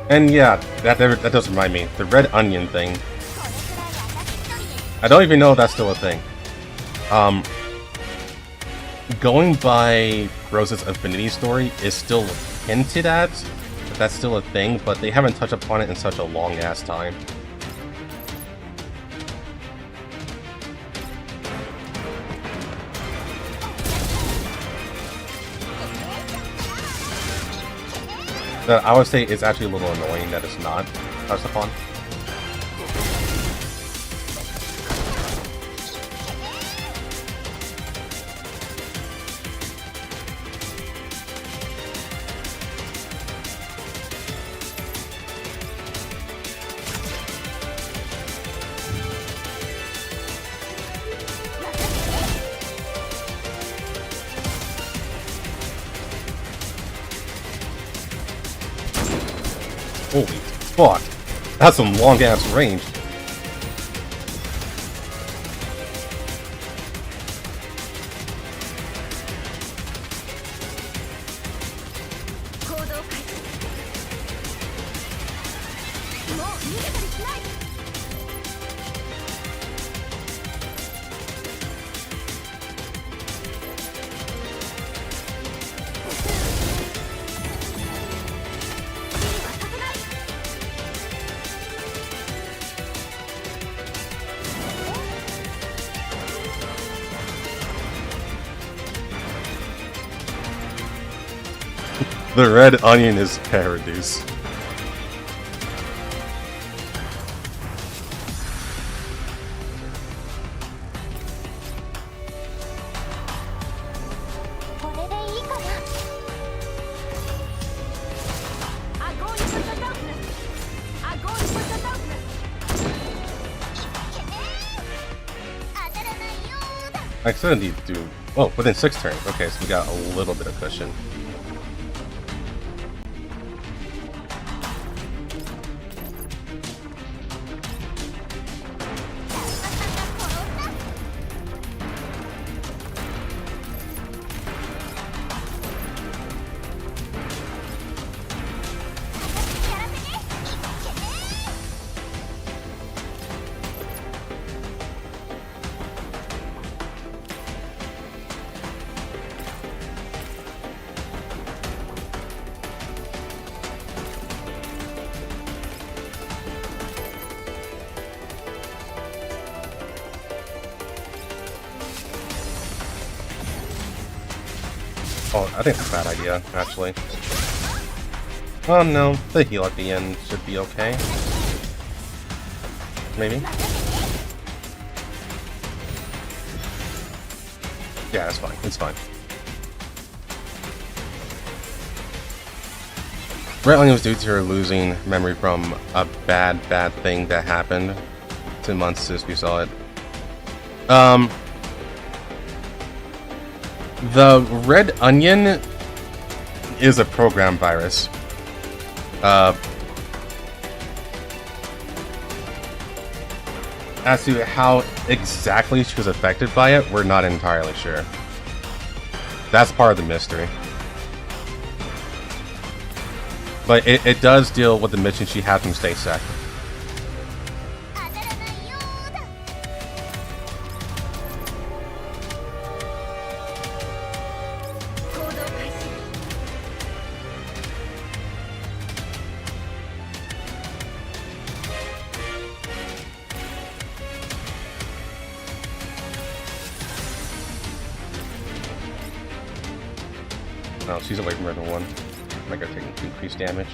And yeah, that does remind me. The red onion thing. I don't even know if that's still a thing. Going by Groza's Affinity story is still hinted at. That's still a thing, but they haven't touched upon it in such a long-ass time. that I would say is actually a little annoying that it's not touched upon. Holy fuck! That's some long ass range. The red onion is paradise. I still need to do... Oh, within 6 turns. Okay, so we got a little bit of cushion. Oh, I think it's a bad idea, actually. Oh no, the heal at the end should be okay. Maybe? Yeah, it's fine, it's fine. Red Onion was due to her losing memory from a bad thing that happened 2 months since we saw it. The Red Onion is a program virus. As to how exactly she was affected by it, we're not entirely sure. That's part of the mystery. But it does deal with the mission she had from State Sec. No, she's away from everyone. I gotta take increased damage.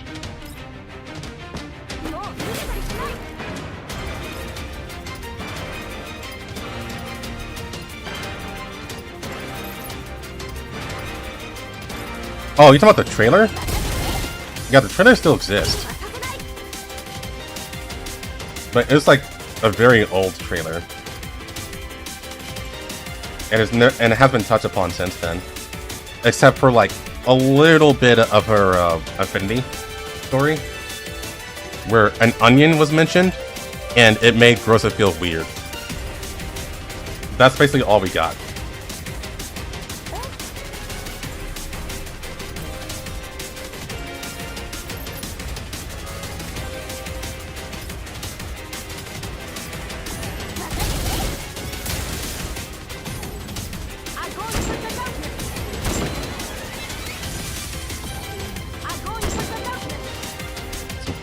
Oh, you talking about the trailer? Yeah, the trailer still exists. But it's like a very old trailer. And it has been touched upon since then. Except for like a little bit of her Affinity story, where an onion was mentioned, and it made Grossa feel weird. That's basically all we got.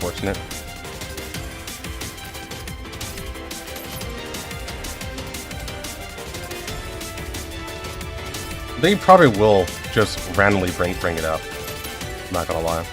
Unfortunate. They probably will just randomly bring it up. I'm not gonna lie.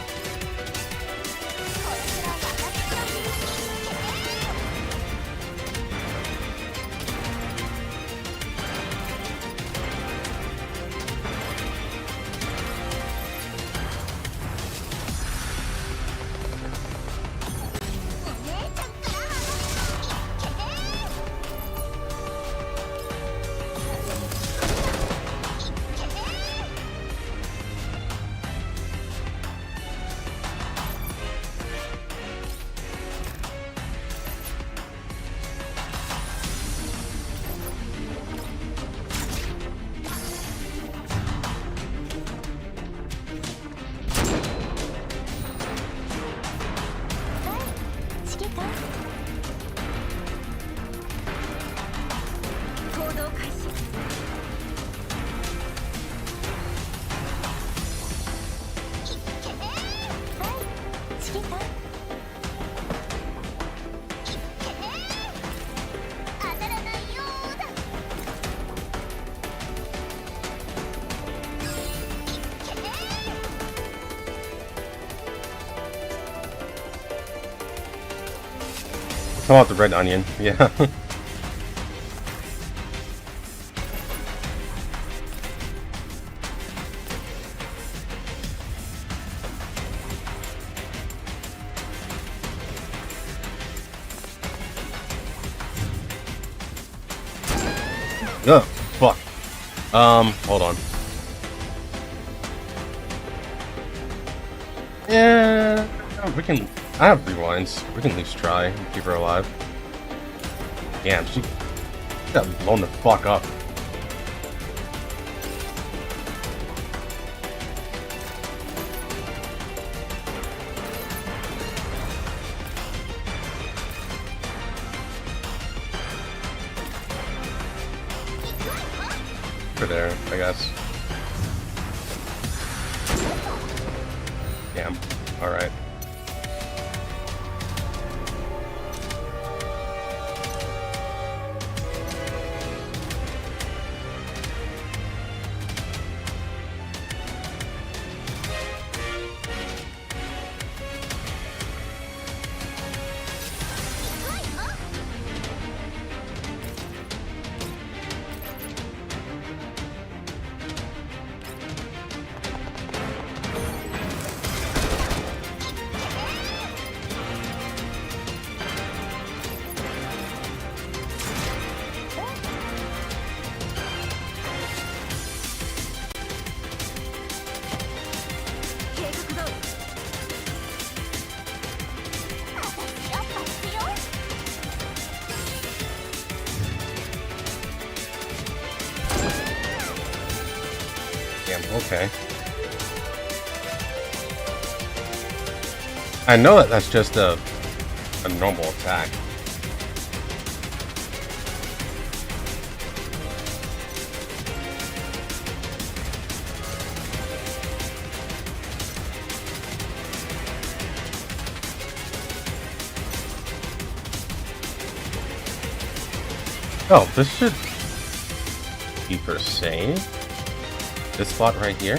Come out the red onion, yeah. Ugh, fuck. Hold on. Yeah, we can. I have rewinds. We can at least try and keep her alive. Damn, she got blown the fuck up. For there, I guess. Damn. Alright. Okay. I know that that's just a normal attack. Oh, this should be for save. This spot right here?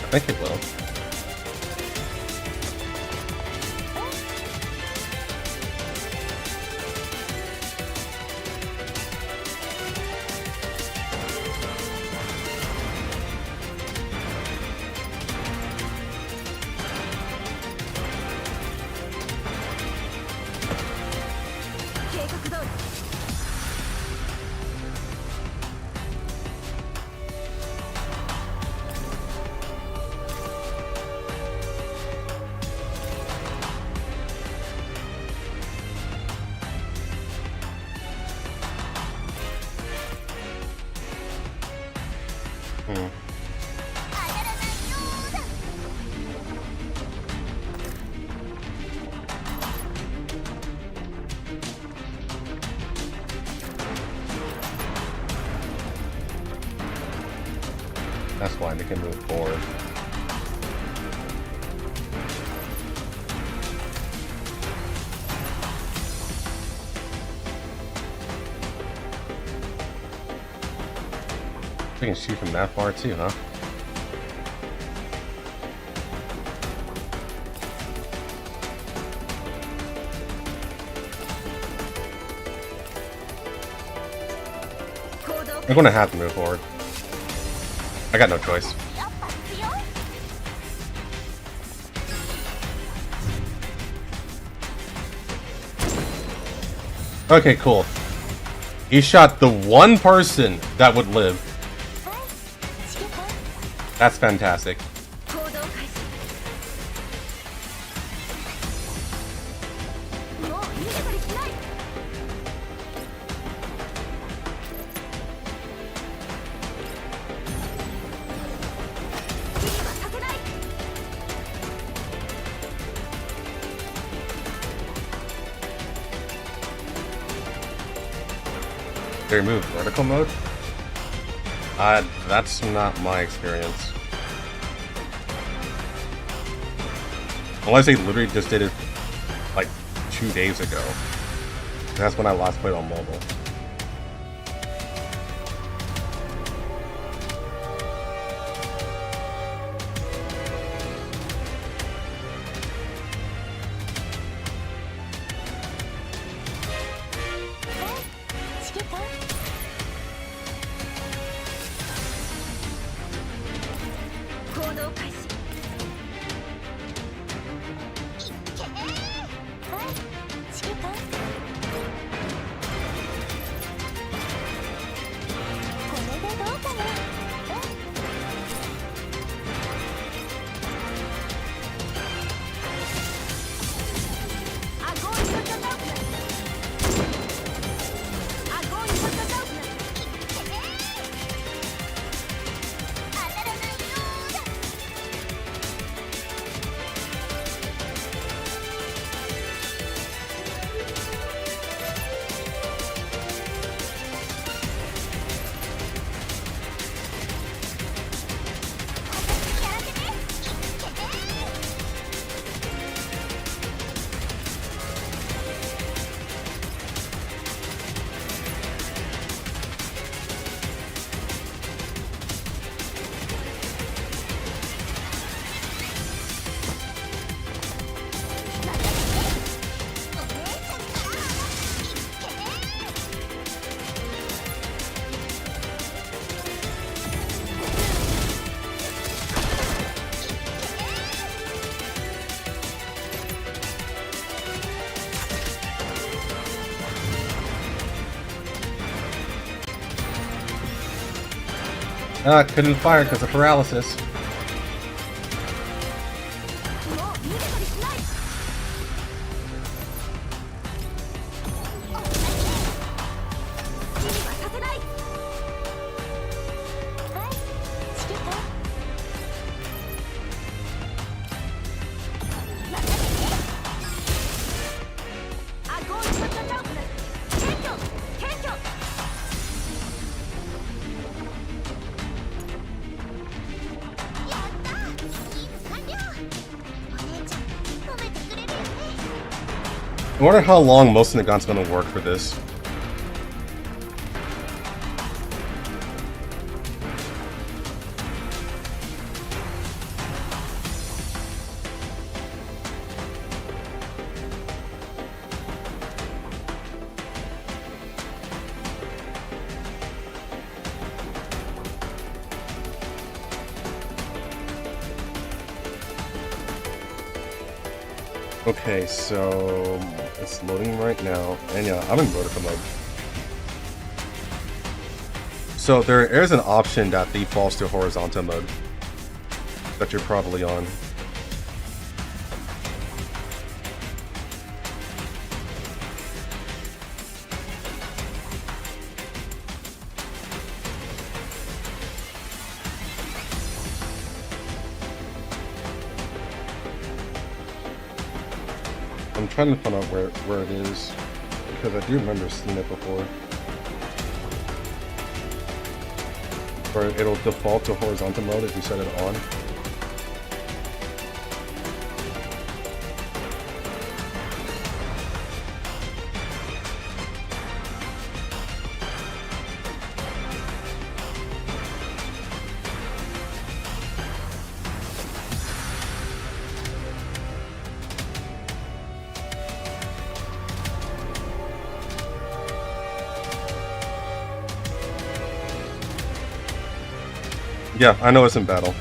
I think it will. That's why they can move forward. We can shoot from that far too, huh? I'm gonna have to move forward. I got no choice. Okay, cool. He shot the one person that would live. That's fantastic. They removed vertical mode? That's not my experience. Unless they literally just did it like 2 days ago. That's when I last played on mobile. Couldn't fire because of paralysis. I wonder how long most of the gun's gonna work for this. Okay, so it's loading right now, and yeah, I'm in vertical mode. So there is an option that defaults to horizontal mode that you're probably on. I'm trying to find out where it is, because I do remember seeing it before. Where it'll default to horizontal mode if you set it on. Yeah, I know it's in battle.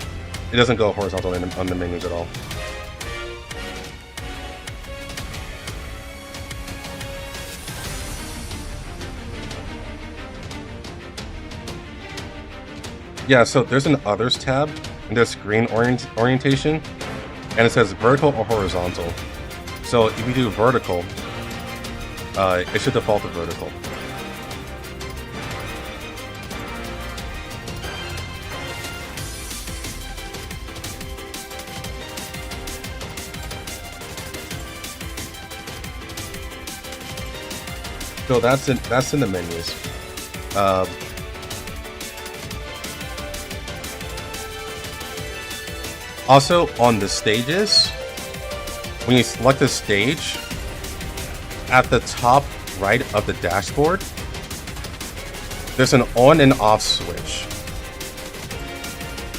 It doesn't go horizontal on the menus at all. Yeah, so there's an Others tab in the screen orientation, and it says vertical or horizontal. So if you do vertical, it should default to vertical. So that's in the menus. Also, on the stages, when you select a stage, at the top right of the dashboard, there's an on and off switch.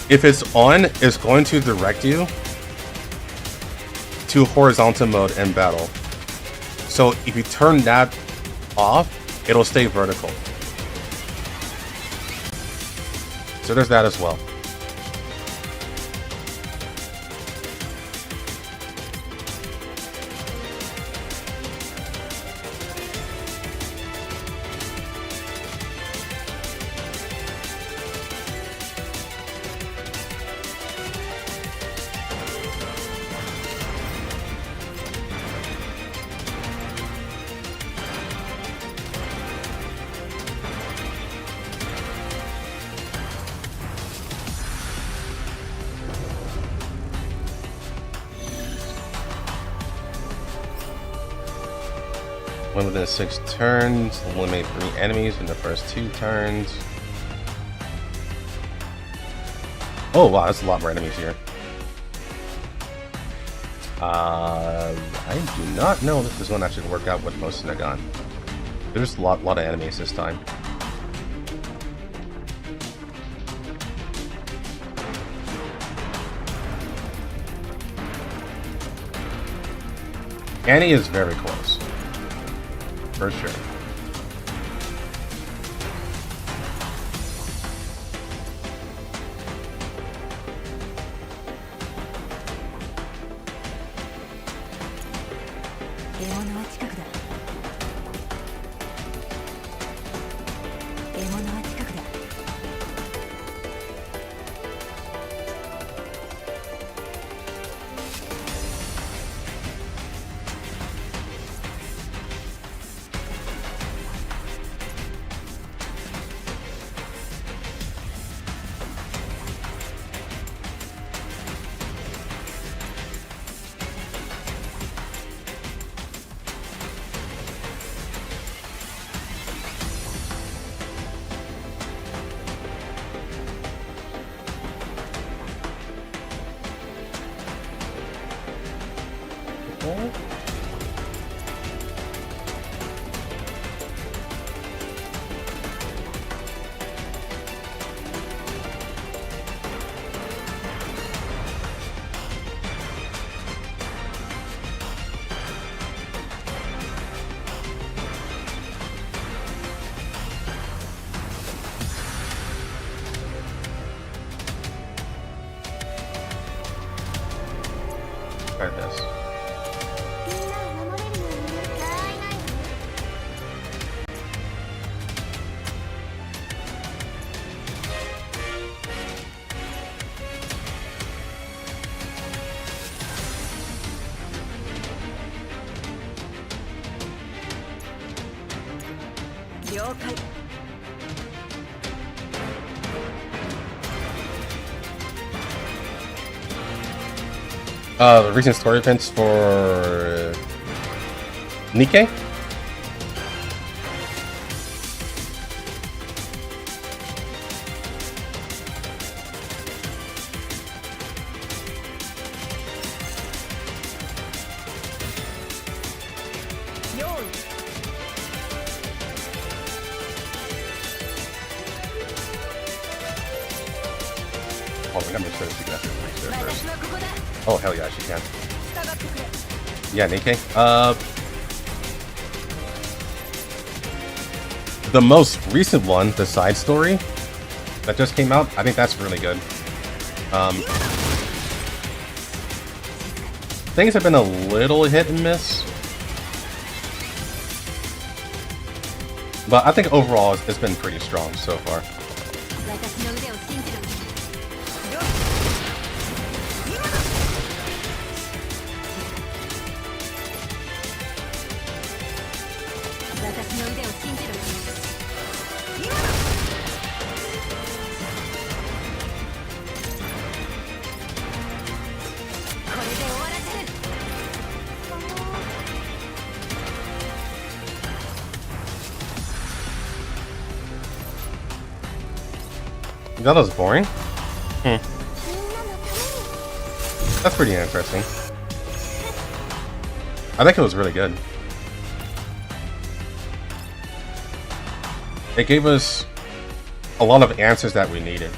If it's on, it's going to direct you to horizontal mode in battle. So if you turn that off, it'll stay vertical. So there's that as well. One within 6 turns, eliminate 3 enemies in the first 2 turns. Oh wow, that's a lot more enemies here. I do not know if this one actually work out with most of the gun. There's a lot of enemies this time. Annie is very close. For sure. Try this. The recent story events for Nikkei. Oh, we gotta make sure that she can actually reach there first. Oh, hell yeah, she can. Yeah, Nikkei. The most recent one, the side story that just came out, I think that's really good. Things have been a little hit and miss, but I think overall it's been pretty strong so far. That was boring. That's pretty interesting. I think it was really good. It gave us a lot of answers that we needed.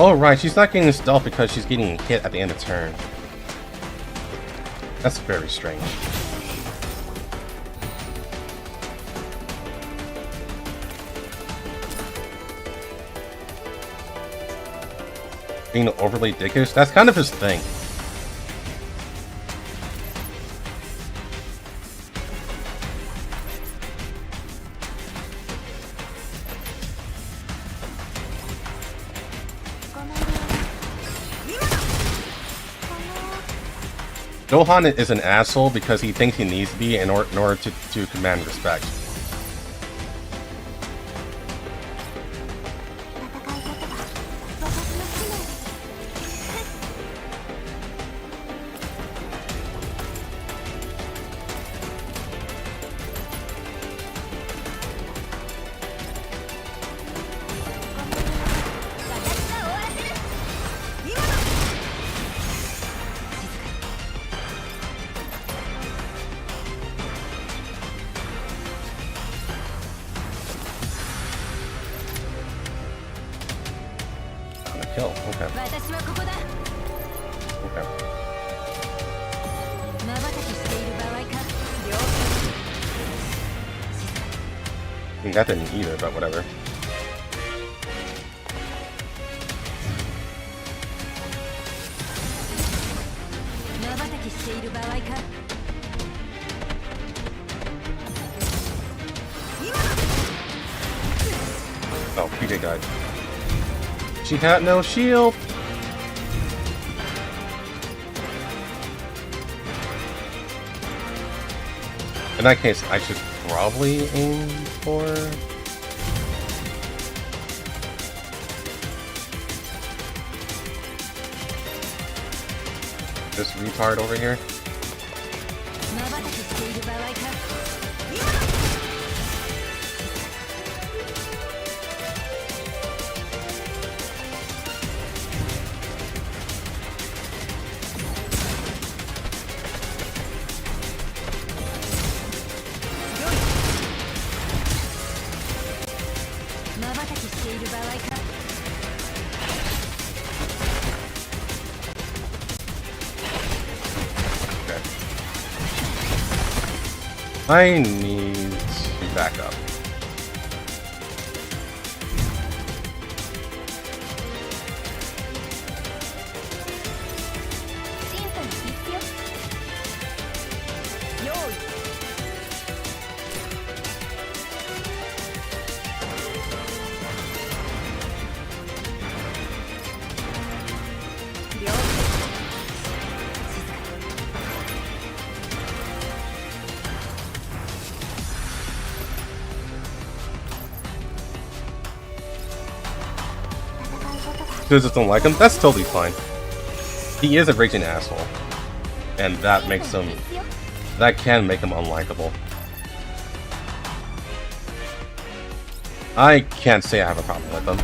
Oh right, she's not getting stealth because she's getting hit at the end of turn. That's very strange. Being overly dickish, that's kind of his thing. Gohan is an asshole because he thinks he needs to be in order to command respect. Kill. Okay. Okay. I mean, that didn't either, but whatever. Oh, PJ died. She had no shield. In that case, I should probably aim for... this retard over here. I need to back up. Just don't like him, that's totally fine. He is a raging asshole. And that makes him... that can make him unlikable. I can't say I have a problem with him.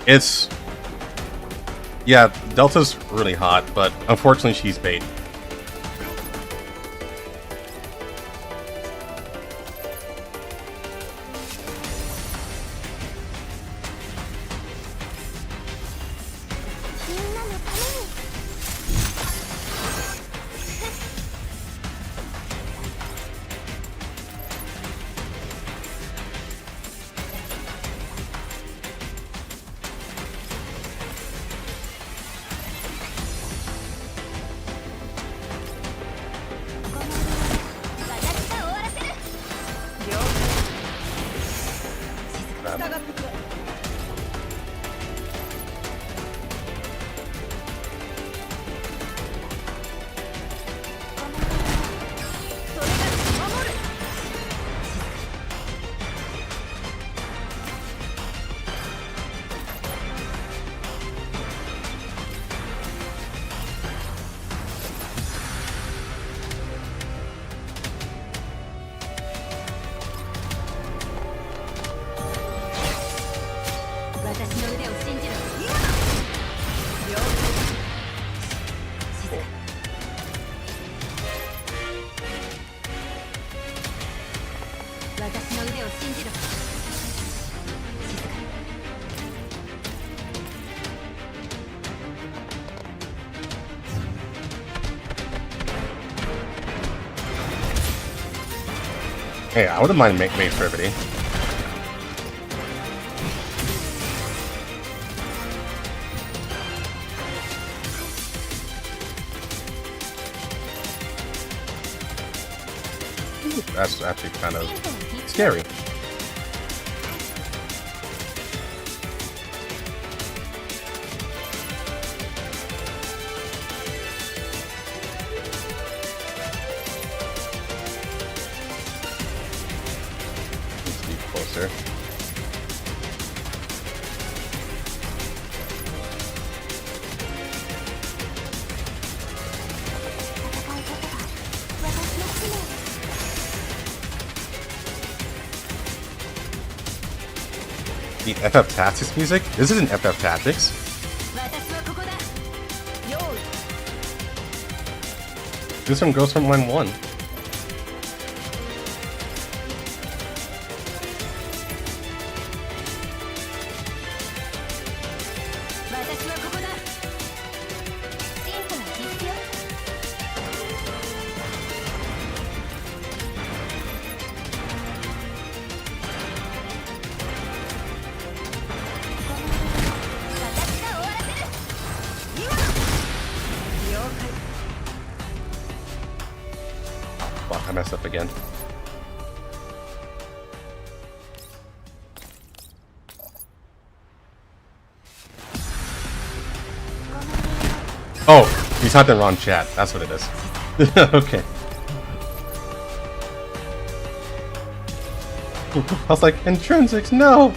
It's... yeah, Delta's really hot, but unfortunately she's bait. Hey, I wouldn't mind Mace Privity. That's actually kind of scary. Let's be closer. The FF Tactics music? This isn't FF Tactics. This one goes from line 1. Fuck, I messed up again. Oh, he's typed in wrong chat. That's what it is. Okay. I was like, intrinsics, no!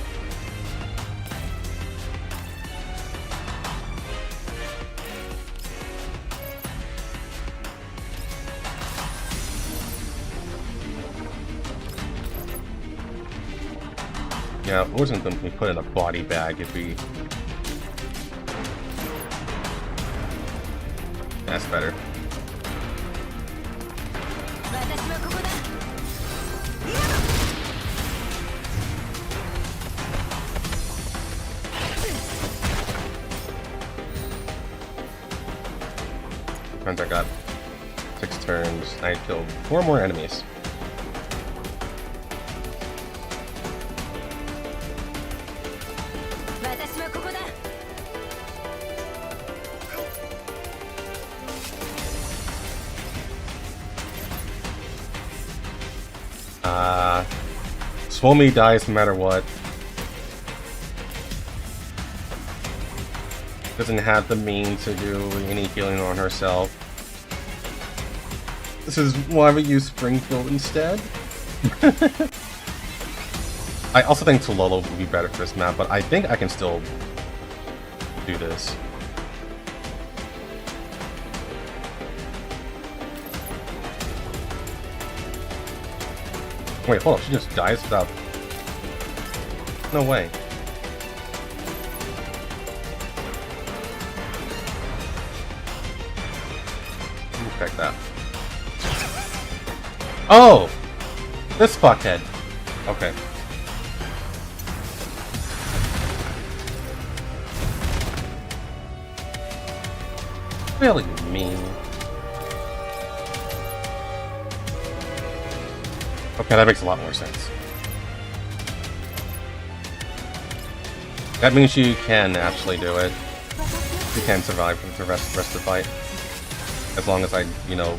Yeah, it wasn't going to be put in a body bag if we... That's better. Friends, I got 6 turns. I killed 4 more enemies. Swomi dies no matter what. Doesn't have the means to do any healing on herself. This is why we use Springfield instead. I also think Tololo would be better for this map, but I think I can still do this. Wait, hold on, she just dies without... No way. Check that. Oh! This fuckhead. Okay. Really mean. Okay, that makes a lot more sense. That means you can actually do it. You can survive for the rest of the fight. As long as I, you know,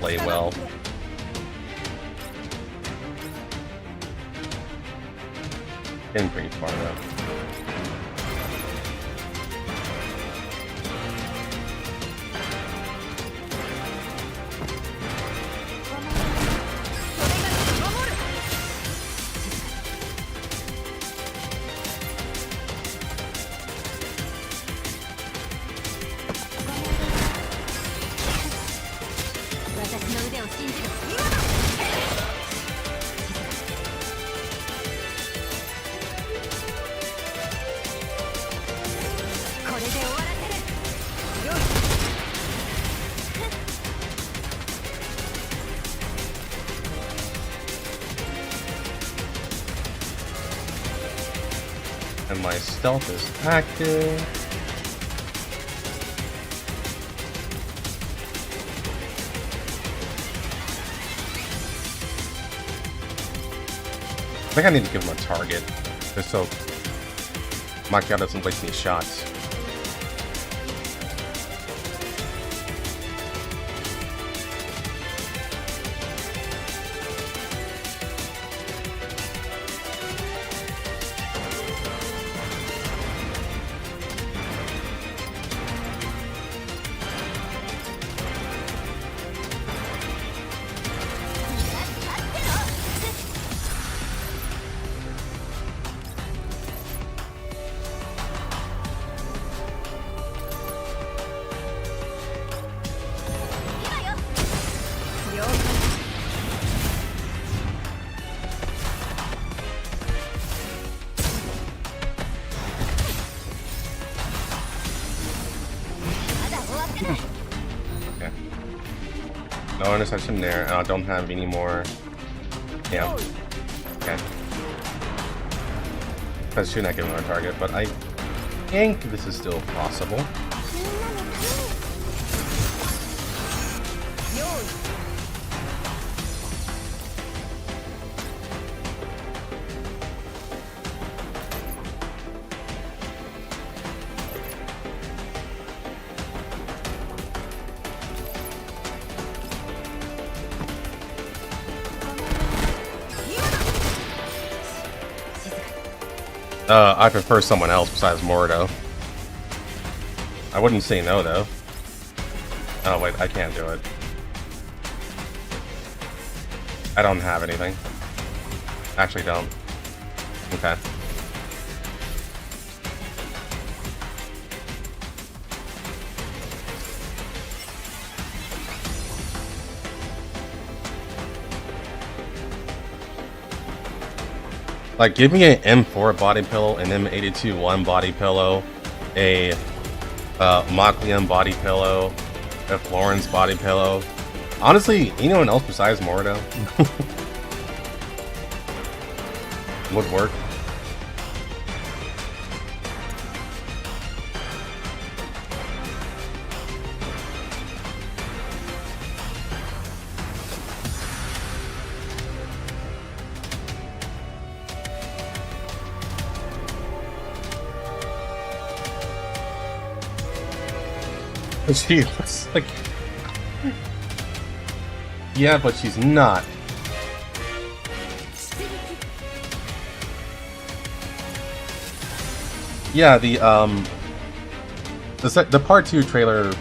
play well. Getting pretty far though. And my stealth is active. I think I need to give him a target, just so my guy doesn't waste any shots. Okay. No interception there, and I don't have any more. Yeah. Okay. I should not give him a target, but I think this is still possible. I prefer someone else besides Mordo. I wouldn't say no, though. Oh, wait, I can't do it. I don't have anything. Actually don't. Okay. Like, give me an M4 body pillow, an M82-1 body pillow, a Machlium body pillow, a Florence body pillow. Honestly, anyone else besides Mordo would work. She looks like... Yeah, but she's not. Yeah, the part 2 trailer...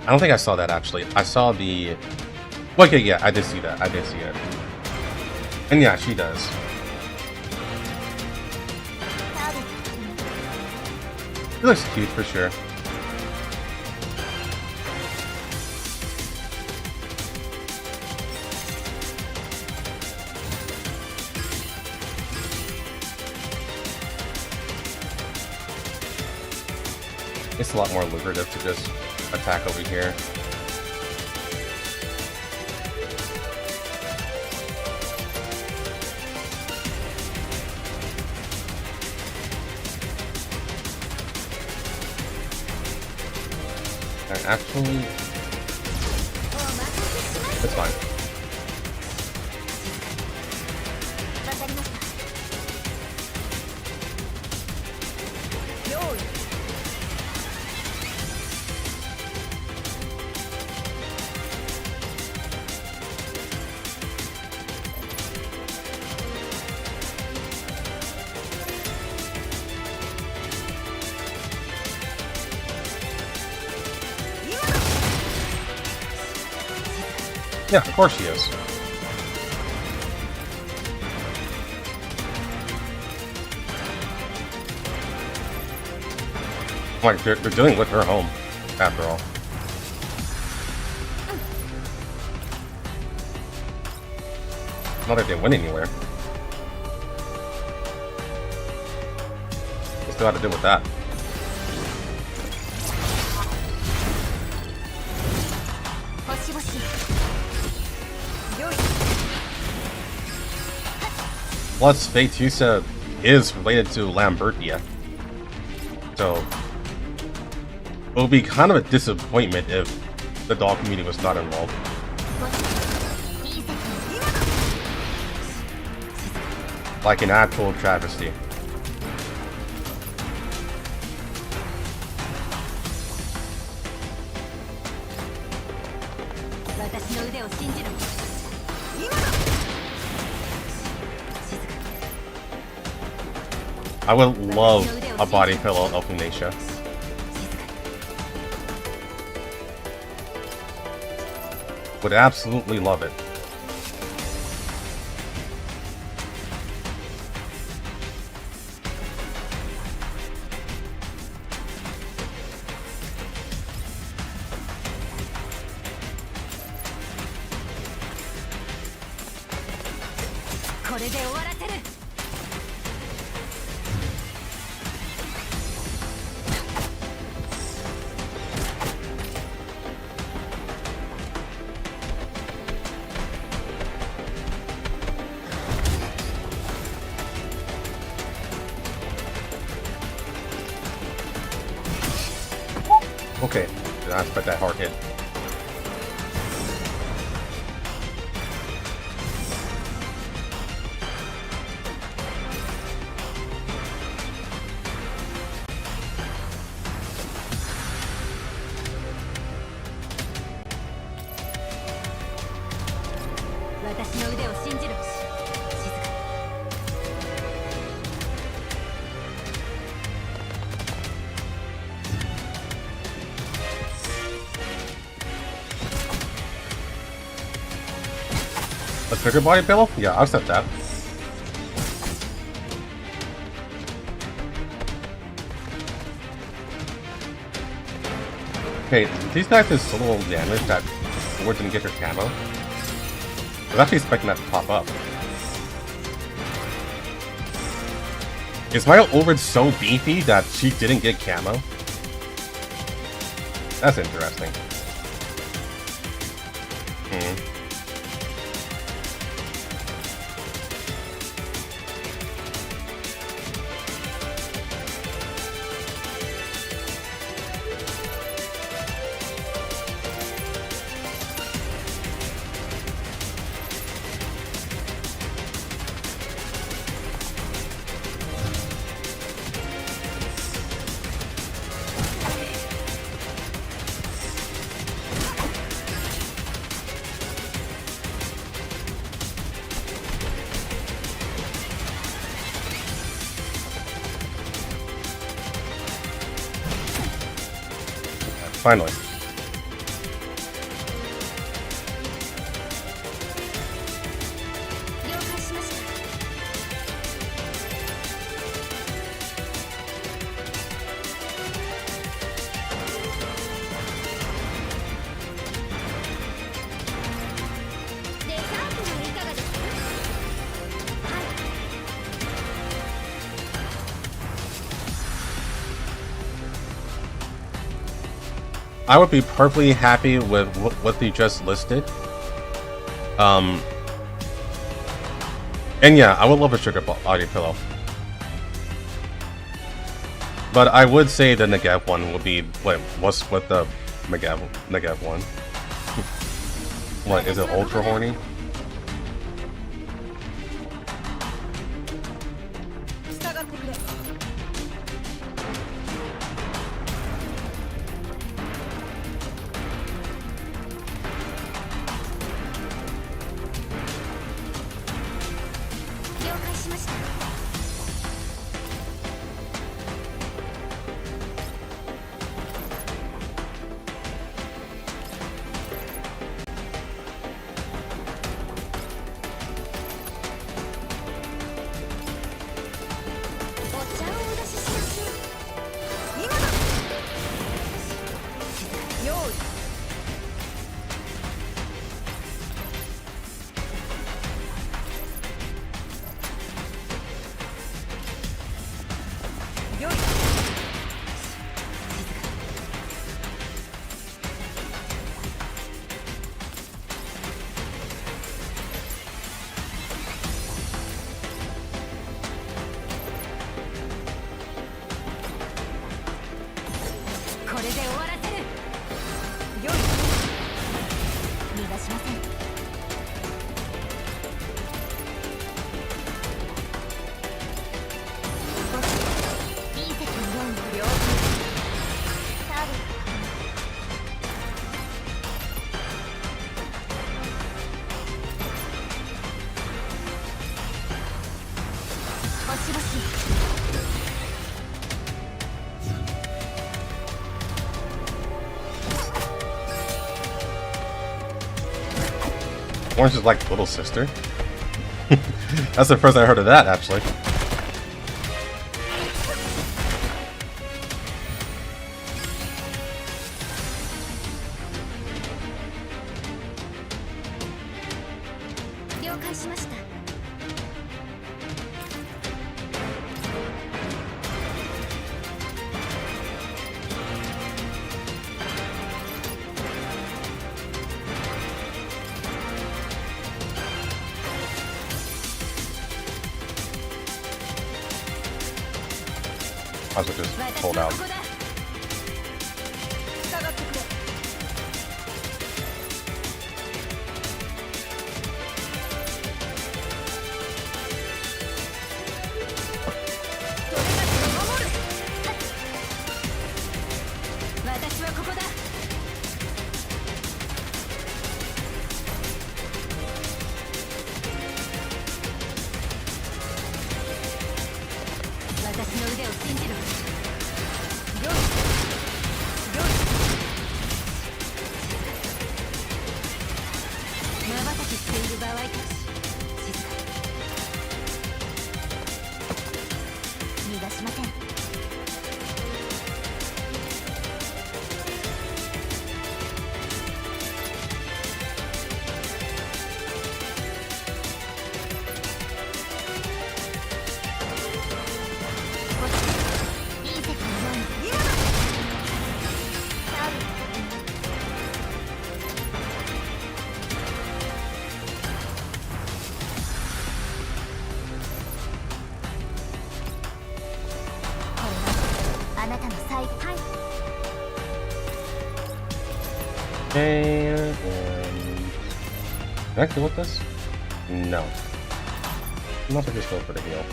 I don't think I saw that, actually. I saw the... Well, okay, yeah, I did see that. I did see it. And yeah, she does. She looks cute, for sure. It's a lot more lucrative to just attack over here. And actually, it's fine. Yeah, of course she is. Like, they're dealing with her home, after all. Not that they went anywhere. They still have to deal with that. Plus, Fate, you said is related to Lambertia. So it would be kind of a disappointment if the dog community was not involved. Like an actual travesty. I would love a body pillow of Lunacia. Would absolutely love it. Okay, did not expect that hard hit. A trigger body pillow? Yeah, I'll accept that. Okay, these guys did so little damage that Ford didn't get her camo. I was actually expecting that to pop up. Is my Ulrid so beefy that she didn't get camo? That's interesting. Finally. I would be perfectly happy with what they just listed. And yeah, I would love a sugar body pillow. But I would say the Negev one would be what's with the Negev one? What is it? Ultra horny? Florence is like little sister. That's the first I heard of that, actually. I should just hold out. And can I kill with this? No. I must have just go for the heal.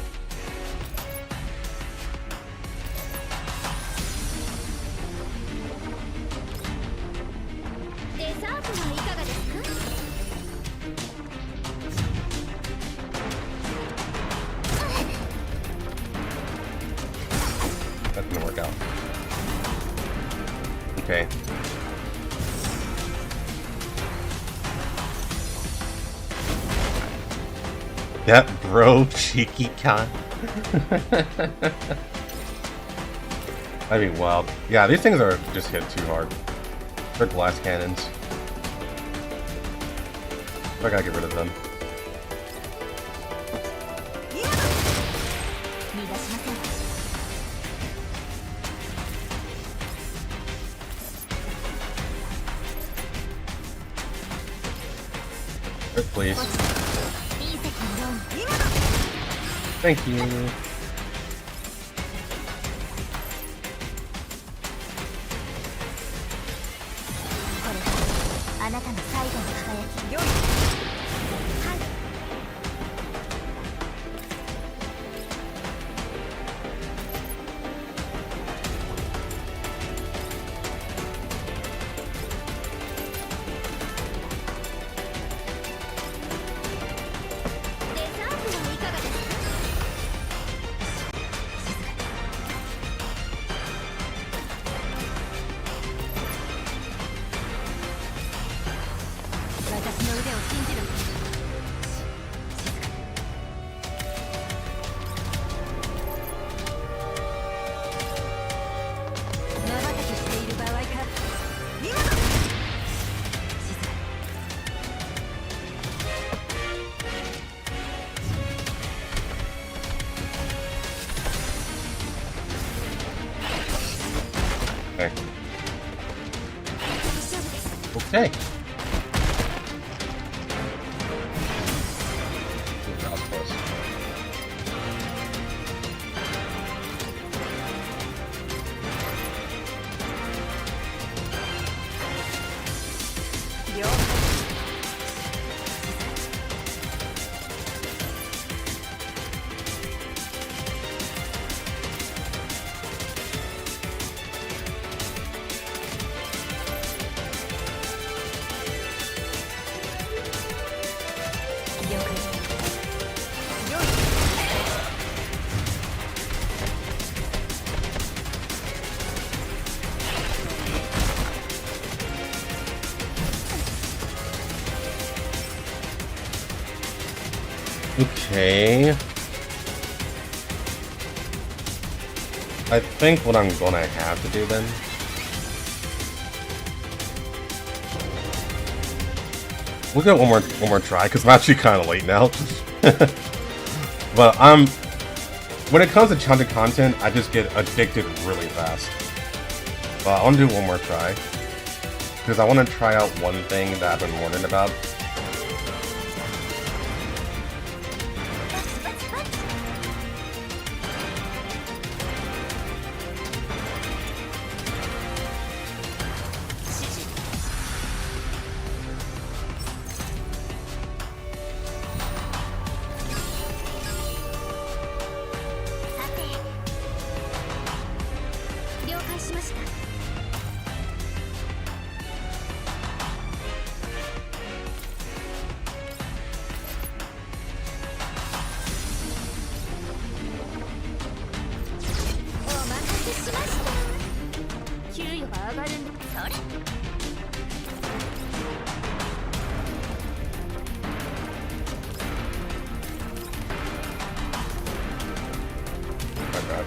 That's gonna work out. Okay. That bro cheeky con. I mean, wild. Yeah, these things are just hit too hard. They're glass cannons. I gotta get rid of them. Please. Thank you. Okay. Okay. Ooh, that was close. Okay. I think what I'm gonna have to do then. We'll get one more try because I'm actually kind of late now. But when it comes to chunky content, I just get addicted really fast. But I want to do one more try because I want to try out one thing that I've been wondering about.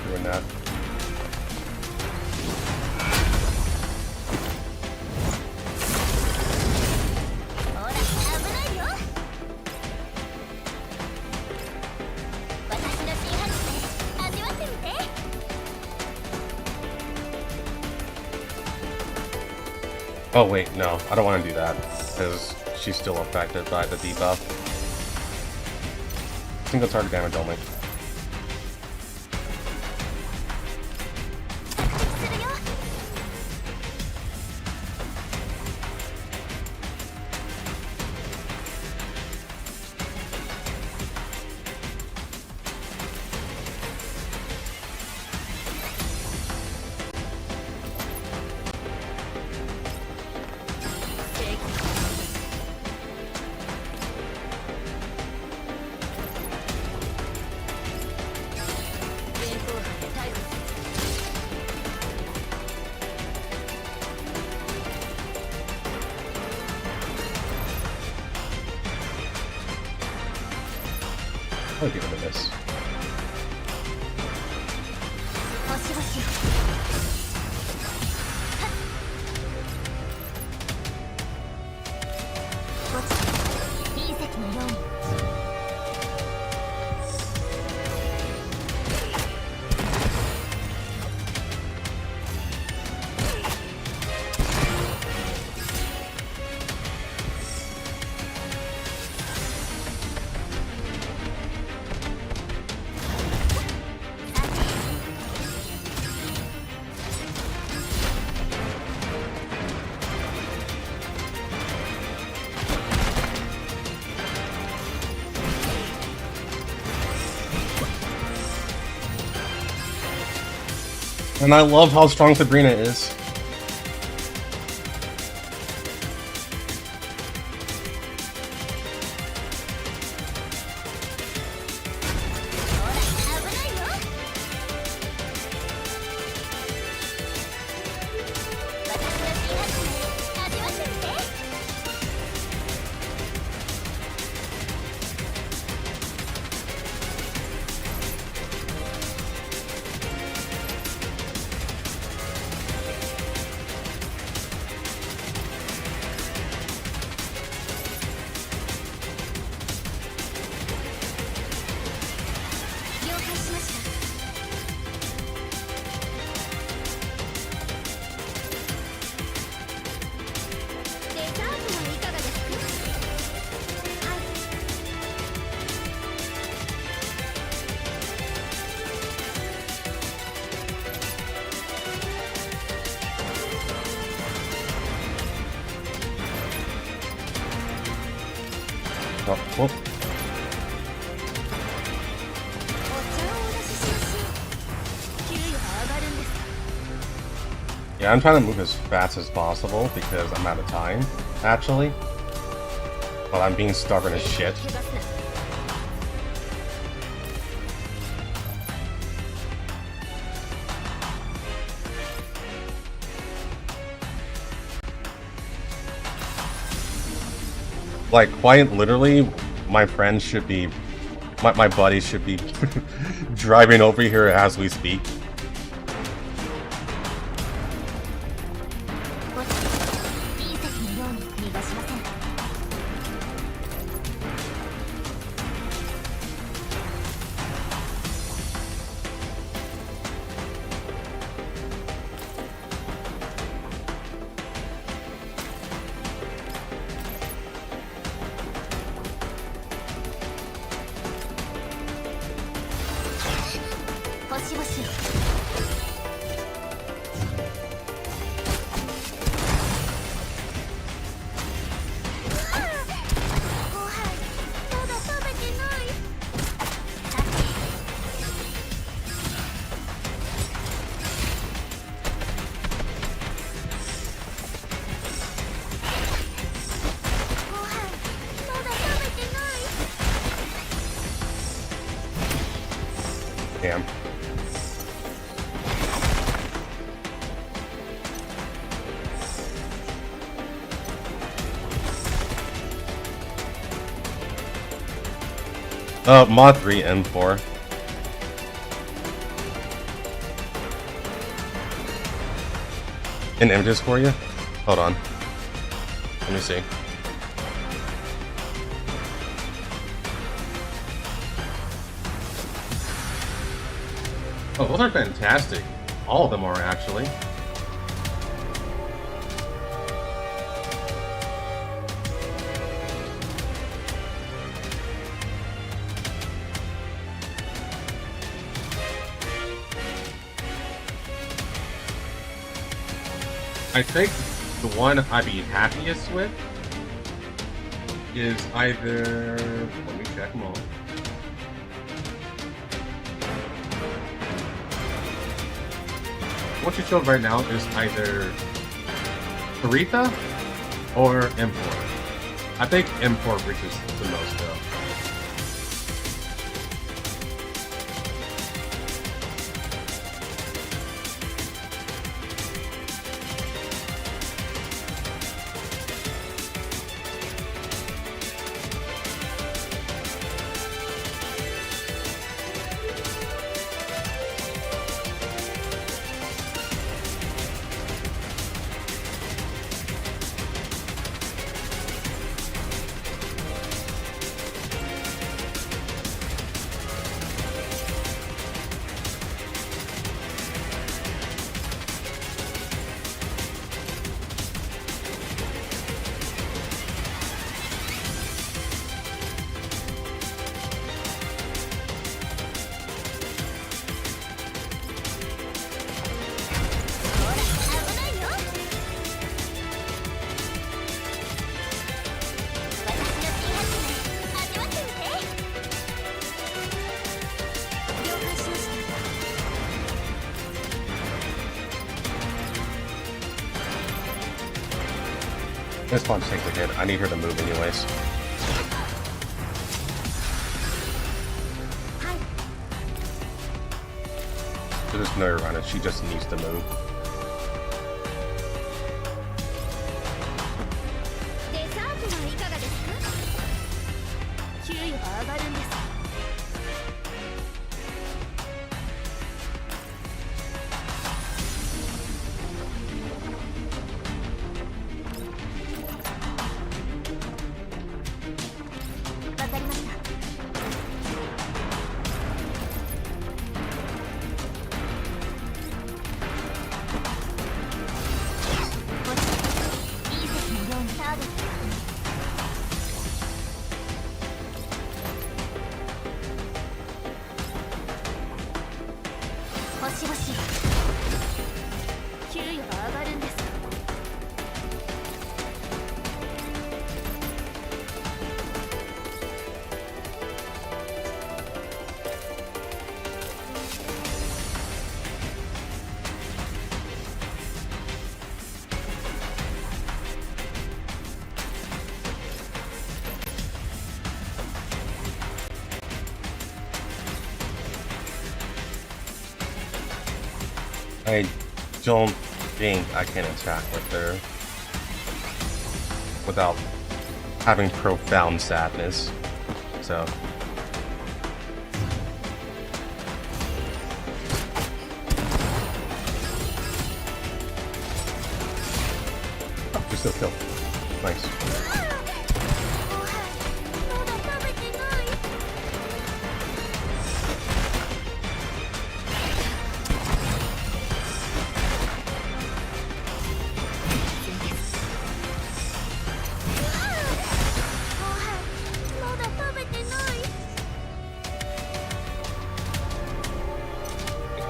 Doing that. Oh wait, no, I don't want to do that because she's still affected by the debuff. Single target damage only. I'll get rid of this. And I love how strong Sabrina is. Oh, whoop. Yeah, I'm trying to move as fast as possible because I'm out of time, actually. But I'm being stubborn as shit. Like, quite literally, my friends should be My buddy should be driving over here as we speak. Damn. Mod 3 M4. And images for you? Hold on. Let me see. Oh, those are fantastic. All of them are, actually. I think the one I'd be happiest with is either... Let me check them all. What you showed right now is either Aretha or M4. I think M4 reaches the most, though. This punch takes a hit. I need her to move anyways. So just know her around it. She just needs to move. I don't think I can attack with her without having profound sadness. So still kill. Nice.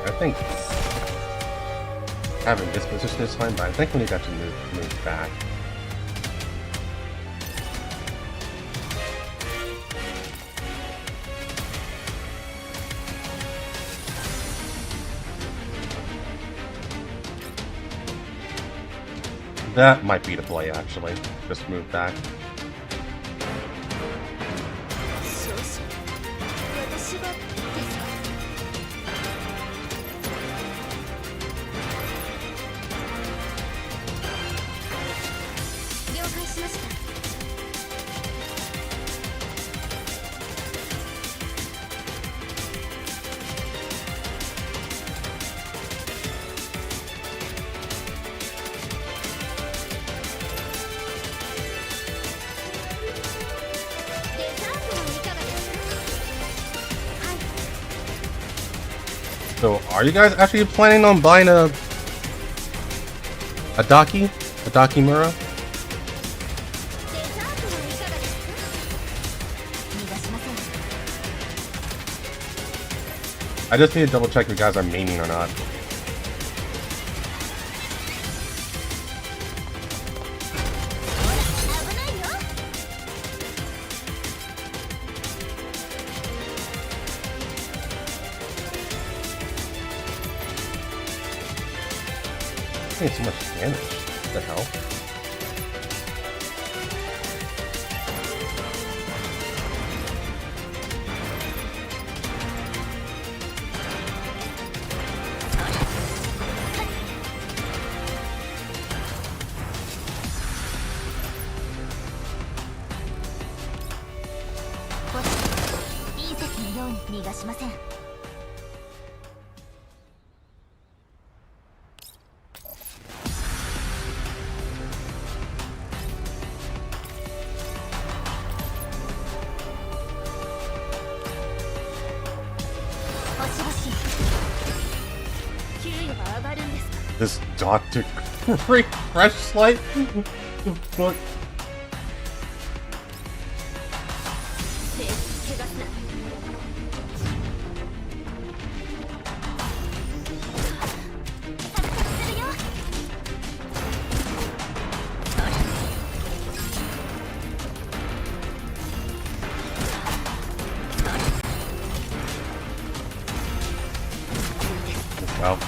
I think having this position is fine, but I think we need to actually move back. That might be the play, actually. Just move back. So, are you guys actually planning on buying a Dakimura? I just need to double check if you guys are maining or not. Doing so much damage. What the hell? This Dr. Fresh Slight? What? Wow.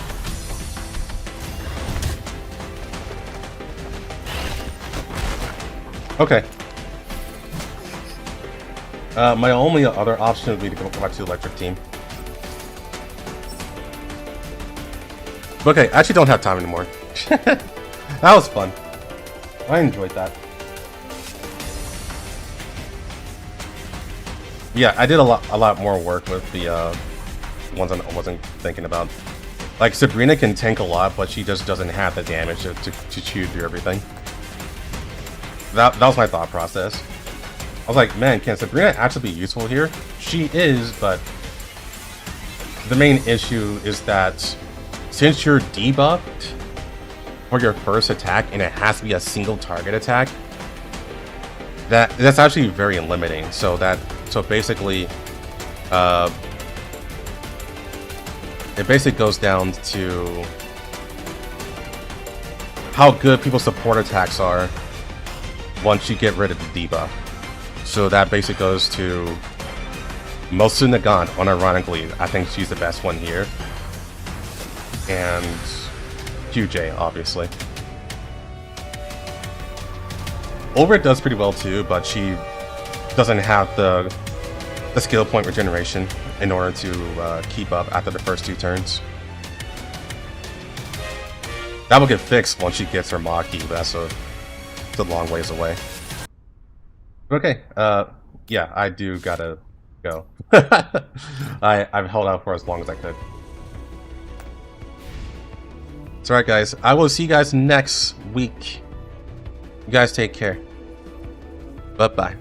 Okay. My only other option would be to go back to the electric team. Okay, I actually don't have time anymore. That was fun. I enjoyed that. Yeah, I did a lot more work with the ones I wasn't thinking about. Like, Sabrina can tank a lot, but she just doesn't have the damage to chew through everything. That was my thought process. I was like, man, can Sabrina actually be useful here? She is, but the main issue is that since you're debuffed for your first attack and it has to be a single target attack, that's actually very limiting. So basically, it basically goes down to how good people's support attacks are once you get rid of the debuff. So that basically goes to Mosu Nagant, unironically. I think she's the best one here. And QJ, obviously. Overit does pretty well too, but she doesn't have the skill point regeneration in order to keep up after the first 2 turns. That will get fixed once she gets her Maki, but it's a long ways away. Okay, yeah, I do gotta go. I've held out for as long as I could. It's alright, guys. I will see you guys next week. You guys take care. Bye-bye.